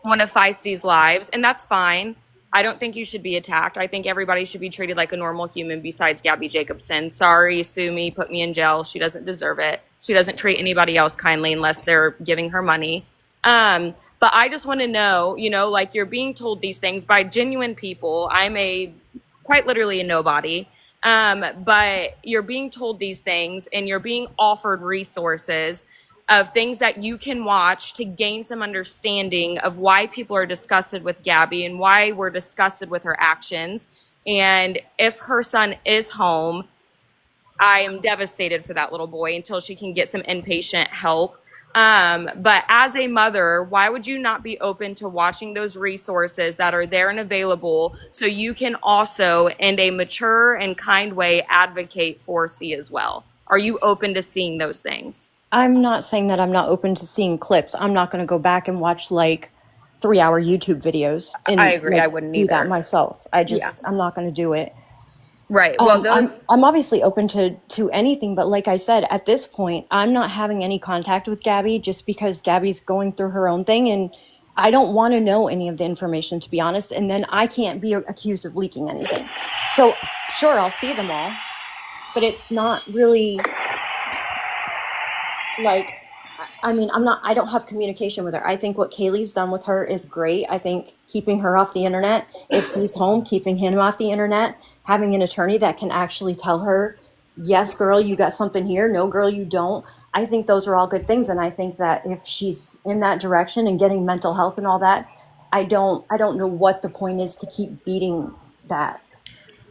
one of Feisty's lives, and that's fine. I don't think you should be attacked. I think everybody should be treated like a normal human besides Gabby Jacobson. Sorry, sue me, put me in jail. She doesn't deserve it. She doesn't treat anybody else kindly unless they're giving her money. But I just want to know, like you're being told these things by genuine people. I'm quite literally a nobody. But you're being told these things and you're being offered resources of things that you can watch to gain some understanding of why people are disgusted with Gabby and why we're disgusted with her actions. And if her son is home, I am devastated for that little boy until she can get some inpatient help. But as a mother, why would you not be open to watching those resources that are there and available so you can also, in a mature and kind way, advocate for C as well? Are you open to seeing those things? I'm not saying that I'm not open to seeing clips. I'm not going to go back and watch like 3-hour YouTube videos and I agree. like I wouldn't do that either. myself. I'm not going to do it. Right. Well, I'm obviously open to anything, but like I said, at this point, I'm not having any contact with Gabby just because Gabby's going through her own thing, and I don't want to know any of the information, to be honest. And then I can't be accused of leaking anything. So sure, I'll see them all, but it's not really like, I mean, I don't have communication with her. I think what Kaylee's done with her is great. I think keeping her off the internet, if she's home, keeping him off the internet, having an attorney that can actually tell her, yes, girl, you got something here. No, girl, you don't. I think those are all good things. And I think that if she's in that direction and getting mental health and all that, I don't know what the point is to keep beating that.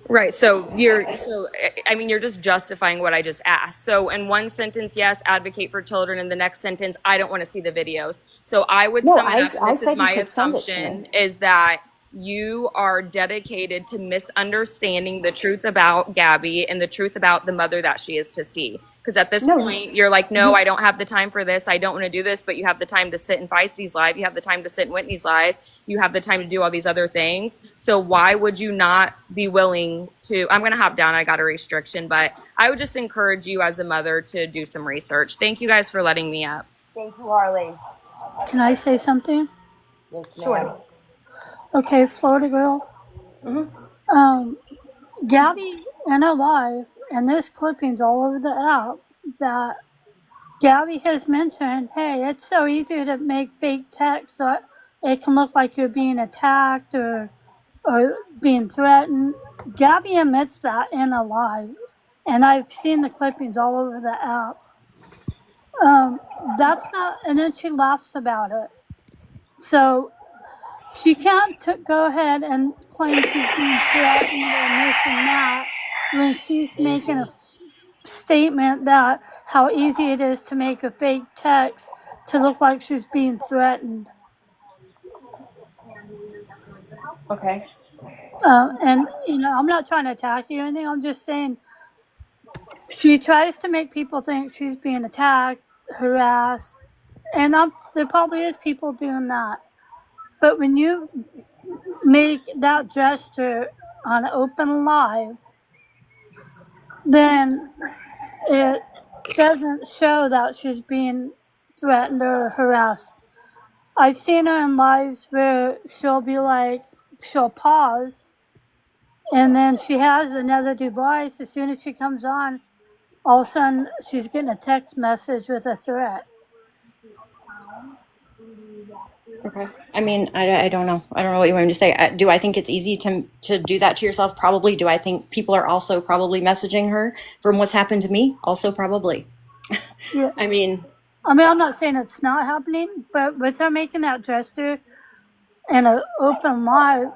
Right. I mean, you're just justifying what I just asked. So in one sentence, yes, advocate for children. In the next sentence, I don't want to see the videos. So I would No, sum it up, and I this is said you my could send it to me. assumption, is that you are dedicated to misunderstanding the truth about Gabby and the truth about the mother that she is to see. Because at this point, you're like, no, I don't have the time for this. I don't want to do this. But you have the time to sit in Feisty's live. You have the time to sit in Whitney's live. You have the time to do all these other things. So why would you not be willing to? I'm going to hop down. I got a restriction. But I would just encourage you as a mother to do some research. Thank you guys for letting me up. Thank you, Harley. Can I say something? Sure. Okay, Florida girl. Gabby in her life, and there's clippings all over the app that Gabby has mentioned, hey, it's so easy to make fake text so it can look like you're being attacked or being threatened. Gabby admits that in a live, and I've seen the clippings all over the app. That's not, and then she laughs about it. So she can't go ahead and claim she's being threatened and this and that when she's making a statement that how easy it is to make a fake text to look like she's being threatened. Okay. And, I'm not trying to attack you or anything. I'm just saying she tries to make people think she's being attacked, harassed, and there probably is people doing that. But when you make that gesture on open live, then it doesn't show that she's being threatened or harassed. I've seen her in lives where she'll pause, and then she has another device. As soon as she comes on, all of a sudden she's getting a text message with a threat. Okay. I mean, I don't know. I don't know what you want me to say. Do I think it's easy to do that to yourself? Probably. Do I think people are also probably messaging her from what's happened to me? Also probably. Yeah. I mean, I'm not saying it's not happening, but with her making that gesture in an open live,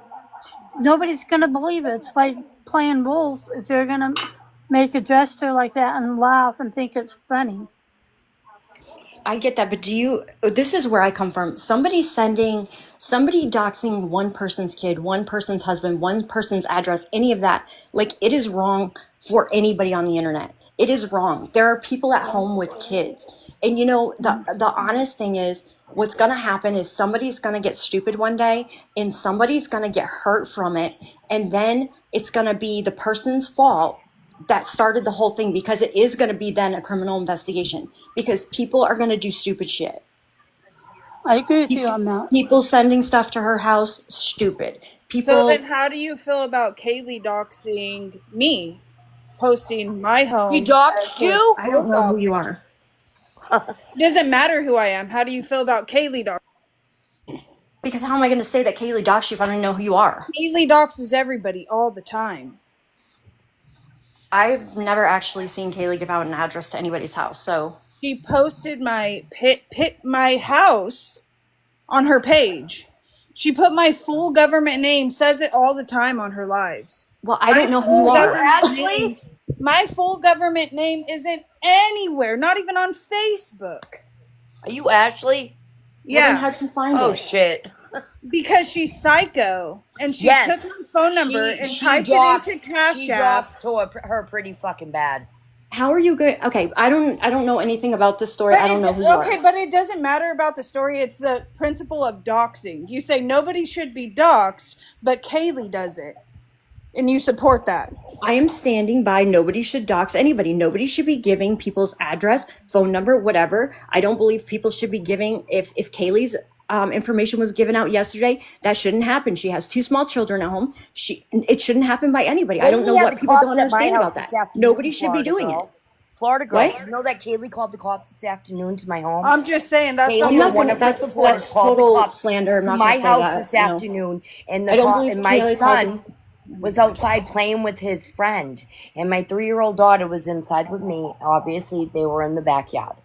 nobody's going to believe it. It's like playing wolf if you're going to make a gesture like that and laugh and think it's funny. I get that, but this is where I come from. Somebody doxing one person's kid, one person's husband, one person's address, any of that, like it is wrong for anybody on the internet. It is wrong. There are people at home with kids. And the honest thing is what's going to happen is somebody's going to get stupid one day and somebody's going to get hurt from it. And then it's going to be the person's fault that started the whole thing, because it is going to be then a criminal investigation, because people are going to do stupid shit. I agree with you on that. People sending stuff to her house, stupid. So People. then how do you feel about Kaylee doxing me? Posting my home. He doxed you? I don't know who you are. Doesn't matter who I am. How do you feel about Kaylee doxing? Because how am I going to say that Kaylee doxed you if I don't know who you are? Kaylee doxes everybody all the time. I've never actually seen Kaylee give out an address to anybody's house, so. She posted my my house on her page. She put my full government name, says it all the time on her lives. Well, I don't know who you are. Ashley? My full government name isn't anywhere, not even on Facebook. Are you Ashley? Yeah. Well, then how'd you find it? Oh, shit. Because she's psycho. And she Yes. took my phone number and typed it into Cash She App. drops to her pretty fucking bad. How are you good? Okay, I don't know anything about this story. I don't know who you are. Okay, but it doesn't matter about the story. It's the principle of doxing. You say nobody should be doxed, but Kaylee does it. And you support that. I am standing by nobody should dox anybody. Nobody should be giving people's address, phone number, whatever. I don't believe people should be giving, if Kaylee's information was given out yesterday, that shouldn't happen. She has 2 small children at home. It shouldn't happen by anybody. I don't know what people don't understand about that. Nobody should be doing it. Florida girl, What? do you know that Kaylee called the cops this afternoon to my home? I'm just saying that's Kaylee, something. one of her that's supporters called total the cops slander. I'm to not my gonna play house that, this no. afternoon, and I don't believe and my Kaylee called son was outside playing with his friend, and my 3-year-old daughter was inside with me. Obviously, they were in the backyard,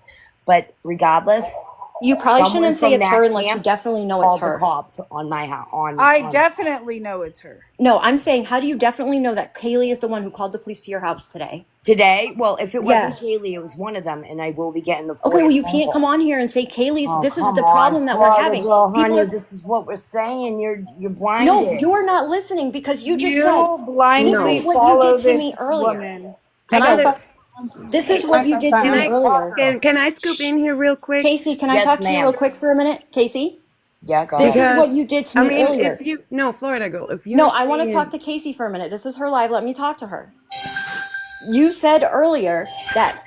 but regardless, You probably someone shouldn't say from it's her that unless you camp definitely know it's called her. the cops on my house. I definitely know it's her. No, I'm saying, how do you definitely know that Kaylee is the one who called the police to your house today? Today, well, if it Yeah. wasn't Kaylee, it was one of them, and I will be getting the. Okay, well, you phone can't call. come on here and say Kaylee's. Oh, this is come the on, problem that we're Florida having. girl, People honey, are, this is what we're saying. You're blinded. no, you're not listening because you just You said blindly this is what follow you did to me this earlier. woman. This is what you did to me earlier. Can I scoop in here real quick? Casey, can I Yes, talk to you ma'am. real quick for a minute? Casey, Yeah, go this ahead. is what you did to I me mean, earlier. if you no, Florida girl, if you No, I want to talk to Casey for a minute. This is her live. Let me talk to her. You said earlier that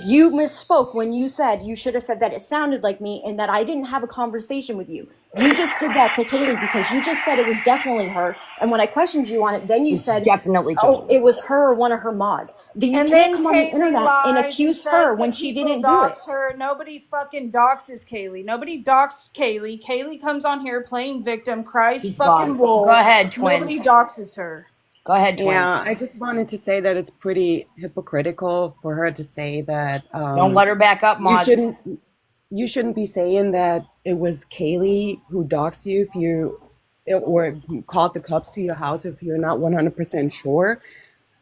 you misspoke when you said you should have said that it sounded like me and that I didn't have a conversation with you. You just did that to Kaylee because you just said it was definitely her. And when I questioned you on it, then you It's said, definitely oh, Kaylee. it was her or one of her mods. You And can't then come on the Kaylee internet and lies accuse says her that when she people didn't do it. dox her. Nobody fucking doxes Kaylee. Nobody doxed Kaylee. Kaylee comes on here playing victim, cries She's fucking gone. wolf. Go ahead, Nobody twins. doxes her. Go ahead, twins. Yeah, I just wanted to say that it's pretty hypocritical for her to say that Don't let her back up, you Mod. shouldn't be saying that it was Kaylee who doxed you if you or called the cops to your house if you're not 100% sure.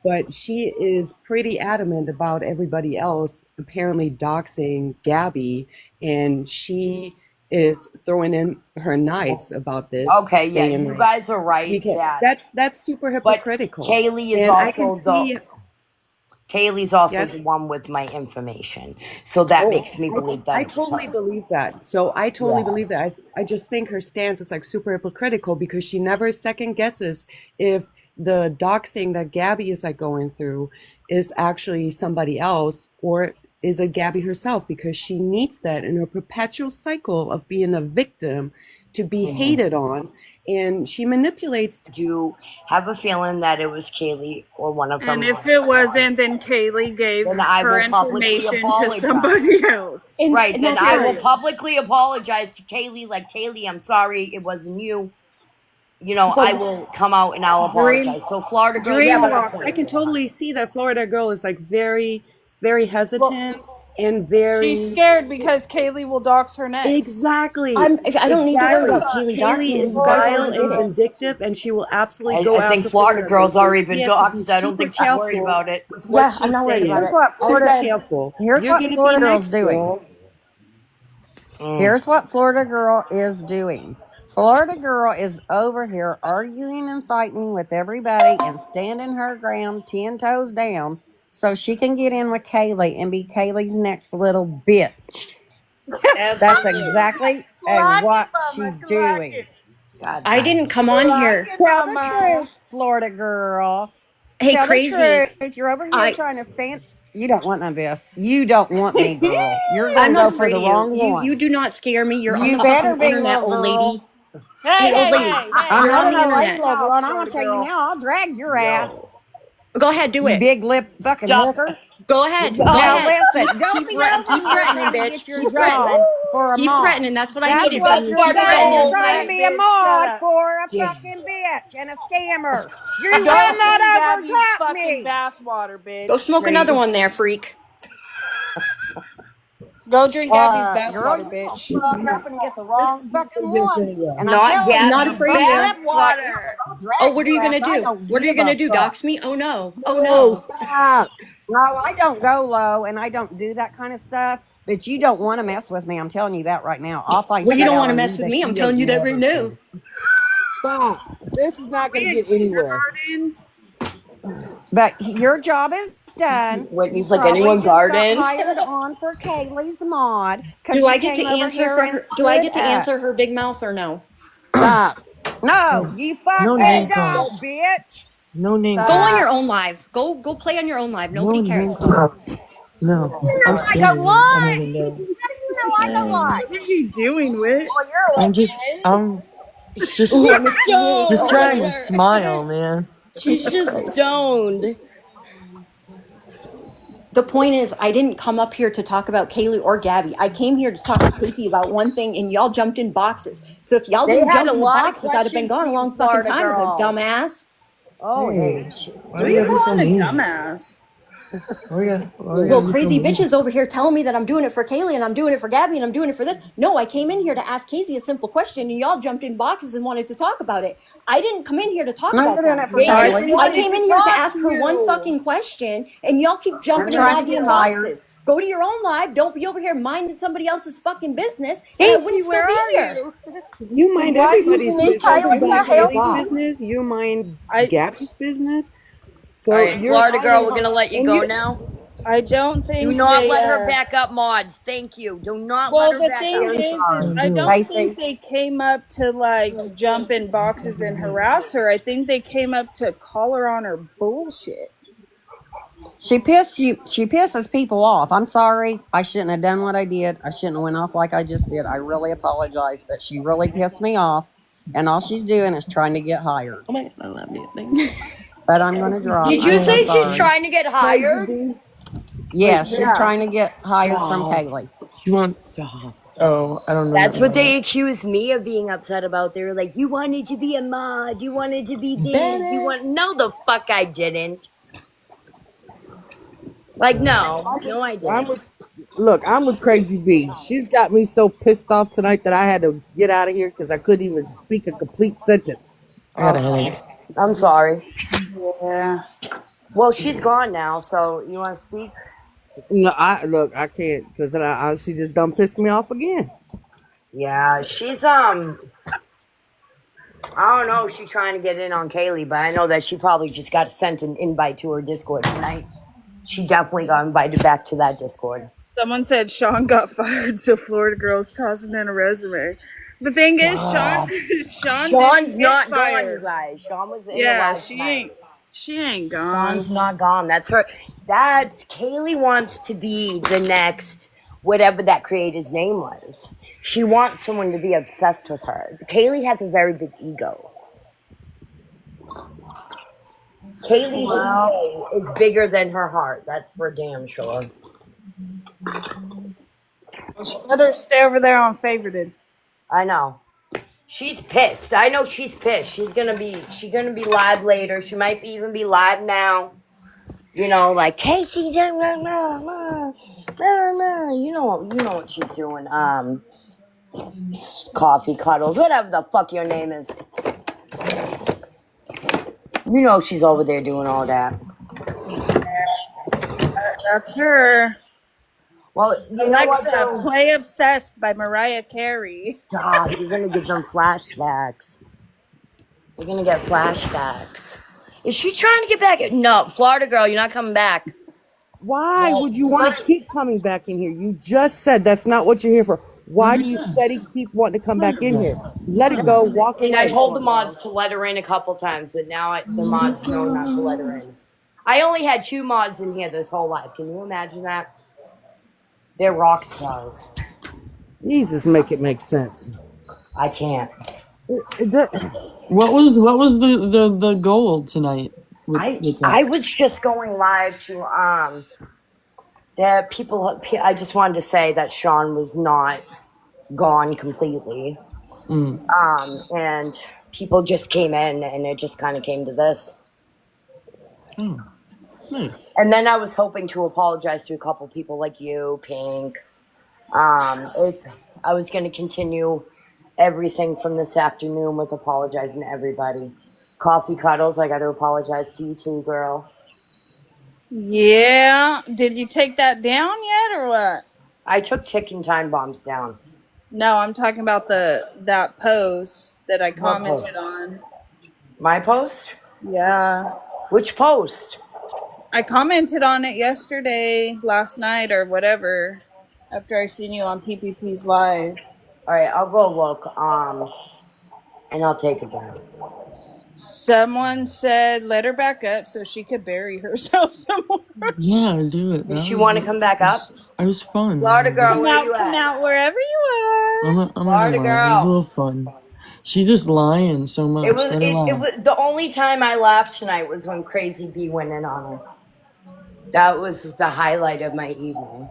But she is pretty adamant about everybody else apparently doxing Gabby, and she is throwing in her knives about this. Okay, yeah, saying you like, guys are right. we can, That, that's super but hypocritical. Kaylee is And I can also the. see, Kaylee's also yes. the one with my information, so that Oh, makes me believe that I it was totally her. believe that. So I totally Yeah. believe that. I just think her stance is like super hypocritical because she never second guesses if the doxing that Gabby is like going through is actually somebody else or is it Gabby herself, because she needs that in her perpetual cycle of being a victim to be Mhm. hated on, and she manipulates. Do you have a feeling that it was Kaylee or one of her And if mods? it wasn't, then Kaylee gave Then I her will publicly information to apologize. somebody else. Right, And then that's I what- will publicly apologize to Kaylee. Like, Kaylee, I'm sorry, it wasn't you. You know, But- I will come out and I'll apologize. So, Florida girl, Yeah, yeah, but but I can totally see that Florida girl is like very, very hesitant and very. She's scared because Kaylee will dox her next. Exactly. I don't need to worry about Exactly. Kaylee doxing Kaylee me. is You guys vile already did and it. vindictive, and she will absolutely go I think after Florida girl's girl. already been She has to be doxed. I don't super think she's worried careful about it. with Yeah, what I'm she's not worried saying. about Here's it. what Super Florida, careful. here's You're what gonna Florida be girl's next, doing. girl. Here's what Florida girl is doing. Florida girl is over here arguing and fighting with everybody and standing her ground 10 toes down so she can get in with Kaylee and be Kaylee's next little bitch. Absolutely. That's exactly Clock it, what mama. she's Clock doing. it. God I damn. didn't come on Clock here. it, Tell the mama. truth, Florida girl. Hey, Tell the crazy. truth. You're over here I trying to stand. You don't want none of this. You don't want me, girl. You're I'm gonna not go for afraid the of you. wrong You one. do not scare me. You're on the You better fucking be, internet, little old girl. lady. Hey, Hey, old hey, lady. hey, hey, I'm You're not on an the hey. old lady, internet. little Enough, girl, and I'm gonna Florida tell you girl. now. I'll drag your ass. Go ahead, do You it. big lip fucking Stop. hooker. Go ahead. Go Now ahead. listen, don't be Keep over here threatening, trying to bitch. get your Keep job threatening. for a Keep mod. threatening. That's what I That's needed what from you. you're Keep Florida doing. You're girl. threatening. trying to Hey, be a bitch, shut mod up. for a Yeah. fucking bitch and a scammer. You will Go not clean ever Gabby's top fucking me. bathwater, Go bitch. smoke another one there, freak. Go drink Gabby's Girl, bathwater, you're gonna bitch. fuck up and get the This wrong is not fucking gonna get us one. anywhere. And I'm Not telling I'm you, not Gabby's afraid of fuck you. up like hell, bathwater. 'cause I'll Oh, drag what are your you ass. gonna I do? don't What are you give gonna a do? fuck. Dox me? Oh no. Oh No, no. stop. No, I don't go low and I don't do that kind of stuff. But you don't want to mess with me. I'm telling you that right now. I'll find Well, you shit don't out want to on mess you with that me. I'm you ain't telling you that right never now. seen. Stop. This is Are not gonna we in get anywhere. kindergarten? But your job is done. You Whitney's like, probably anyone just got garden? hired on for Kaylee's mod because Do you I get came to over answer here for and her? Do I stood get to up. answer her big mouth or no? Stop. No, you No fucking name Hey, calling. don't, bitch. No name Go on calling. stop. your own live. Go play on your own live. No Nobody name cares. calling. No, I'm I go standing here. I'm what? moving down. How do you know I go what? What are you doing, Wit? Well, you're a I'm just She's let me see you. trying to stoned. smile, man. She's Jesus just Christ. stoned. The point is, I didn't come up here to talk about Kaylee or Gabby. I came here to talk to Casey about one thing, and y'all jumped in boxes. So if y'all They didn't had jump a in the lot of boxes, I'd have been questions for gone a you, long fucking Florida time ago, girl. dumbass. Oh, Hey. hey. Why Who are are you you gotta be so calling a mean? dumbass? Why are you Well, gotta be so crazy mean? bitches over here telling me that I'm doing it for Kaylee and I'm doing it for Gabby and I'm doing it for this. No, I came in here to ask Casey a simple question and y'all jumped in boxes and wanted to talk about it. I didn't come in here to talk No, you're about doing that. it for They just Kaylee. I wanted came to in here to talk ask to her one you. fucking question and y'all keep You're jumping in trying to get goddamn hired. boxes. Go to your own live. Don't be over here minding somebody else's fucking business and I Casey, wouldn't still where be are here. you? You mind Why do everybody's you need business. You Kaylee mind to Everybody's in a help Kaylee's box. you? business. You mind I Gabby's business. All So right, you're Florida girl, we're calling. gonna let you and go you now. I don't Do think not they let her back up mods. Thank you. Do not let well her the back thing up. I'm is sorry. I Do don't it. think Casey. they came up to like jump in boxes and harass her. I think they came up to call her on her bullshit. She pisses people off. I'm sorry. I shouldn't have done what I did. I shouldn't have went off like I just did. I really apologize, but she really pissed me off. And all she's doing is trying to get hired. Oh my, I love you. Thanks. But I'm gonna drop. Did you I'm so say she's sorry. trying to get Crazy hired? B. Yeah, Wait, she's yeah. trying to get hired from Stop. Kaylee. You want? Stop. Oh, I don't know That's nothing what about they that. accused me of being upset about. They were like, "You wanted to be a mod. You wanted to be this. You Bennett. want." No, the fuck, I didn't. Like, no, I'm with, no, I I'm didn't. with look, I'm with Crazy B. She's got me so pissed off tonight that I had to get out of here because I couldn't even speak a complete sentence. I got a Okay, headache. I'm sorry. Yeah. Well, she's gone now, so you want to speak? No, I can't because then she just done pissed me off again. Yeah, she's I don't know if she's trying to get in on Kaylee, but I know that she probably just got sent an invite to her Discord tonight. She definitely got invited back to that Discord. Someone said Sean got fired, so Florida girl's tossing in a resume. The thing is, Stop. Sean didn't Sean's get not gone, you fired. guys. Sean was in the Yeah, live tonight. she ain't Sean's gone. not gone. That's her. That's Kaylee wants to be the next whatever that creator's name was. She wants someone to be obsessed with her. Kaylee has a very big ego. Kaylee's Well, ego is bigger than her heart. That's for damn sure. she better stay over there on favorited. I know. She's pissed. I know she's pissed. She's gonna be live later. She might even be live now. You know, like Casey, you know what she's doing. Coffee cuddles, whatever the fuck your name is. You know she's over there doing all that. That's her. Well, you know what Alexa, though? play Obsessed by Mariah Carey. Stop. You're gonna give them flashbacks. You're gonna get flashbacks. Is she trying to get back? No, Florida girl, you're not coming back. Why would you want to keep coming back in here? You just said that's not what you're here for. Why do you steady keep wanting to come back in here? Let it go. Walk And I away. told the mods to let her in a couple times, but now the mods know not to let her in. I only had 2 mods in here this whole life. Can you imagine that? They're rock stars. Jesus, make it make sense. I can't. What was the goal tonight? I was just going live to that people. I just wanted to say that Sean was not gone completely. And people just came in, and it just kind of came to this. And then I was hoping to apologize to a couple people like you, Pink. I was going to continue everything from this afternoon with apologizing to everybody. Coffee Cuddles, I got to apologize to you too, girl. Yeah. Did you take that down yet or what? I took ticking time bombs down. No, I'm talking about that post that I What commented post? on. My post? Yeah. Which post? I commented on it yesterday, last night, or whatever, after I seen you on PPP's live. All right, I'll go look, and I'll take it down. Someone said let her back up so she could bury herself somewhere. Yeah, do it. Does she want to come back up? It was fun. Florida girl, Come where out, you come at? out wherever you are. I'm not Florida gonna lie. It was a girl. little fun. She's just lying so much. It was Let her lie. it was the only time I laughed tonight was when Crazy B went in on her. That was the highlight of my evening.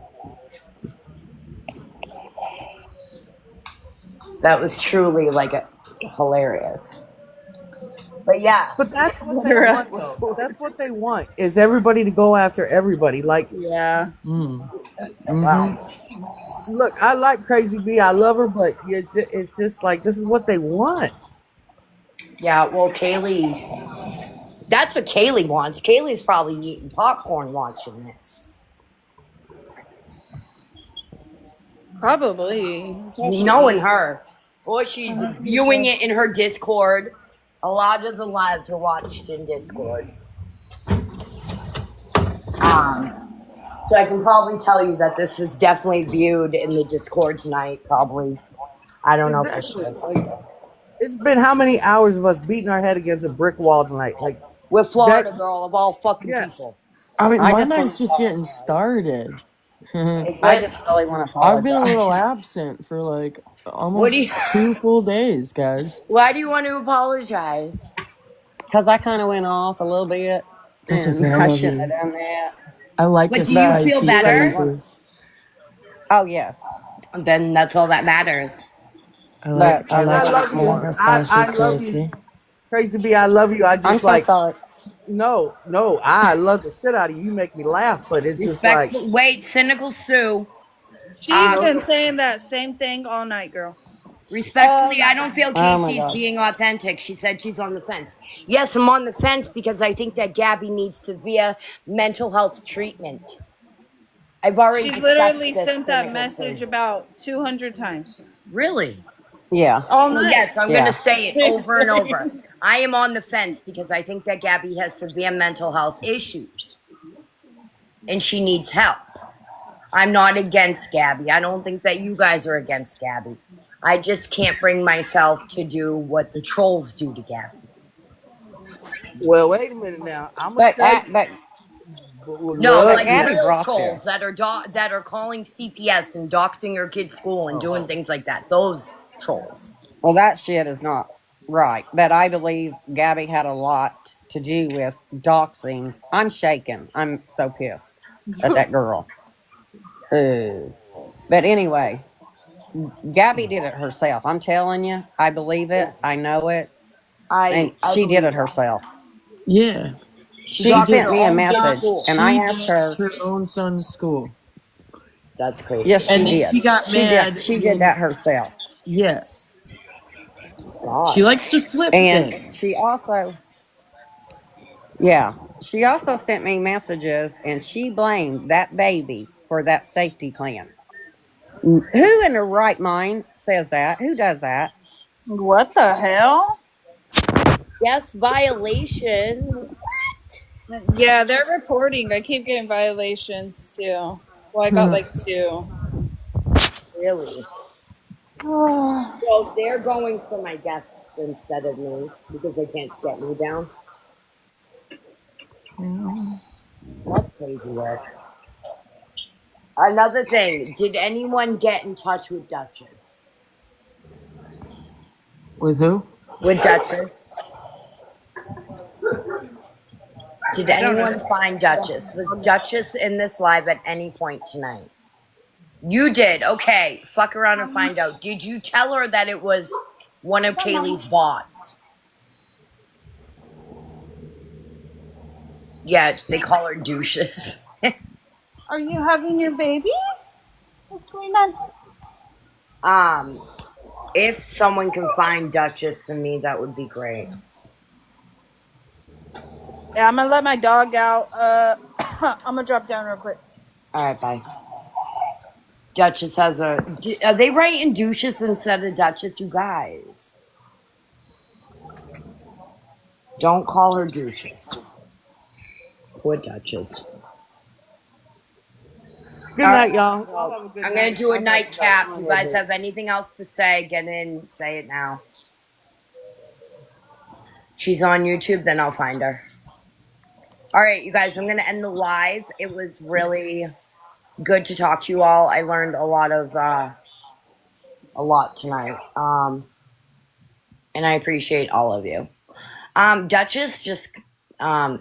That was truly hilarious. But yeah. But that's what they want, though. That's what they want, is everybody to go after everybody. Like, yeah. Wow. Look, I like Crazy B. I love her, but it's just like, this is what they want. Yeah, well, Kaylee, that's what Kaylee wants. Kaylee's probably eating popcorn watching this. Probably. Knowing her. Or she's viewing it in her Discord. A lot of the lives are watched in Discord. So I can probably tell you that this was definitely viewed in the Discord tonight, probably. I don't know for sure. Like, it's been how many hours of us beating our head against a brick wall tonight? Like, with Florida girl of all fucking people. I mean, I my just night's want to just getting started. I just really want to apologize. I've been a little absent for like almost 2 full days, guys. Why do you want to apologize? Because I kind of went off a little bit. That's And okay. I I love shouldn't you. have done that. I like But a do you feel spicy better? flavor. Oh, yes. Then that's all that matters. I like I love you. a spicy I love Casey. you. Crazy B, I love you. I just I'm so sorry. No, I love the shit out of you. You make me laugh, but it's just like, Respectful. Wait, Cynical Sue. She's been saying that same thing all night, girl. Respectfully, I don't feel Oh, my Casey's God. being authentic. She said she's on the fence. Yes, I'm on the fence because I think that Gabby needs severe mental health treatment. I've already She's discussed literally this, sent that Cynical message Sue. about 200 times. Really? Yeah. All night. Yes, I'm Yeah. going to say it over and over. I am on the fence because I think that Gabby has severe mental health issues. And she needs help. I'm not against Gabby. I don't think that you guys are against Gabby. I just can't bring myself to do what the trolls do to Gabby. well, wait a minute now. I'm gonna tell you. No, Look, like Gabby real brought trolls this. that are calling CPS and doxing her kid's school and doing things like that. Those trolls. Well, that shit is not right. But I believe Gabby had a lot to do with doxing. I'm shaken. I'm so pissed at that girl. But anyway, Gabby did it herself. I'm telling you. I believe it. I know it. And she did it herself. Yeah. She sent me a message, and I asked her. Her own son's school. That's crazy. Yes, she And then did. she got mad. She did that herself. Yes. God. She likes to flip And things. she also, yeah, she also sent me messages, and she blamed that baby for that safety plan. Who in their right mind says that? Who does that? What the hell? Yes, violation. What? Yeah, they're reporting. I keep getting violations too. Well, I got like 2. Really? Oh, So they're going for my guests instead of me because they can't get me down. That's crazy work. Another thing, did anyone get in touch with Duchess? With who? With Duchess? Did I don't know. anyone find Duchess? Was Duchess in this live at any point tonight? You did. Okay. Fuck around and find out. Did you tell her that it was one of Kaylee's bots? Yeah, they call her douches. Are you having your babies? What's going on? If someone can find Duchess for me, that would be great. Yeah, I'm gonna let my dog out. I'm gonna drop down real quick. All right, bye. Duchess has a. Are they writing douches instead of Duchess, you guys? Don't call her douches. Poor Duchess. Good night, y'all. Y'all have a good I'm night. gonna do a I'll talk to you guys nightcap. in a You little guys bit. have anything else to say? Get in, say it now. She's on YouTube, then I'll find her. All right, you guys, I'm gonna end the live. It was really good to talk to you all. I learned a lot tonight. And I appreciate all of you. Duchess just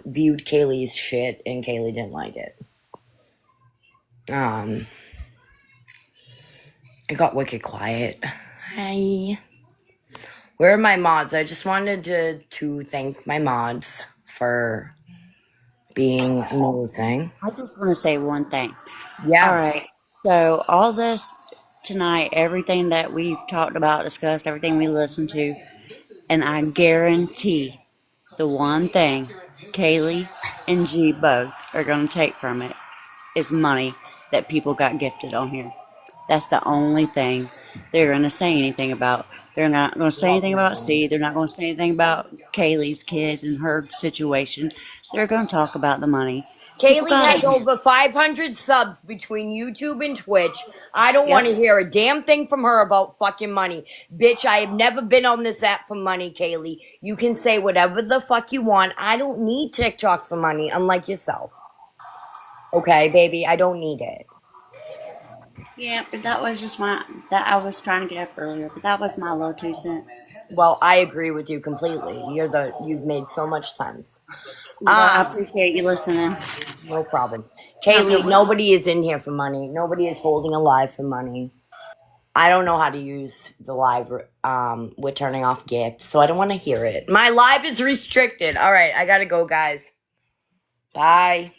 viewed Kaylee's shit and Kaylee didn't like it. It got wicked quiet. Hi. Where are my mods? I just wanted to thank my mods for being amazing. I just want to say one thing. Yeah. All right. So, all this tonight, everything that we've talked about, discussed, everything we listened to, and I guarantee the one thing Kaylee and G both are going to take from it is money that people got gifted on here. That's the only thing they're going to say anything about. They're not going to say anything about C. They're not going to say anything about Kaylee's kids and her situation. They're going to talk about the money. People Kaylee got has it. over 500 subs between YouTube and Twitch. I don't want to Yep. hear a damn thing from her about fucking money. Bitch, I have never been on this app for money, Kaylee. You can say whatever the fuck you want. I don't need TikTok for money, unlike yourself. Okay, baby, I don't need it. Yeah, but that was just that I was trying to get up earlier, but that was my little 2 cents. Well, I agree with you completely. You've made so much sense. Well, I appreciate you listening. No problem. Have a good Kaylee, one. nobody is in here for money. Nobody is holding a live for money. I don't know how to use the live with turning off gifts, so I don't want to hear it. My live is restricted. All right, I gotta go, guys. Bye.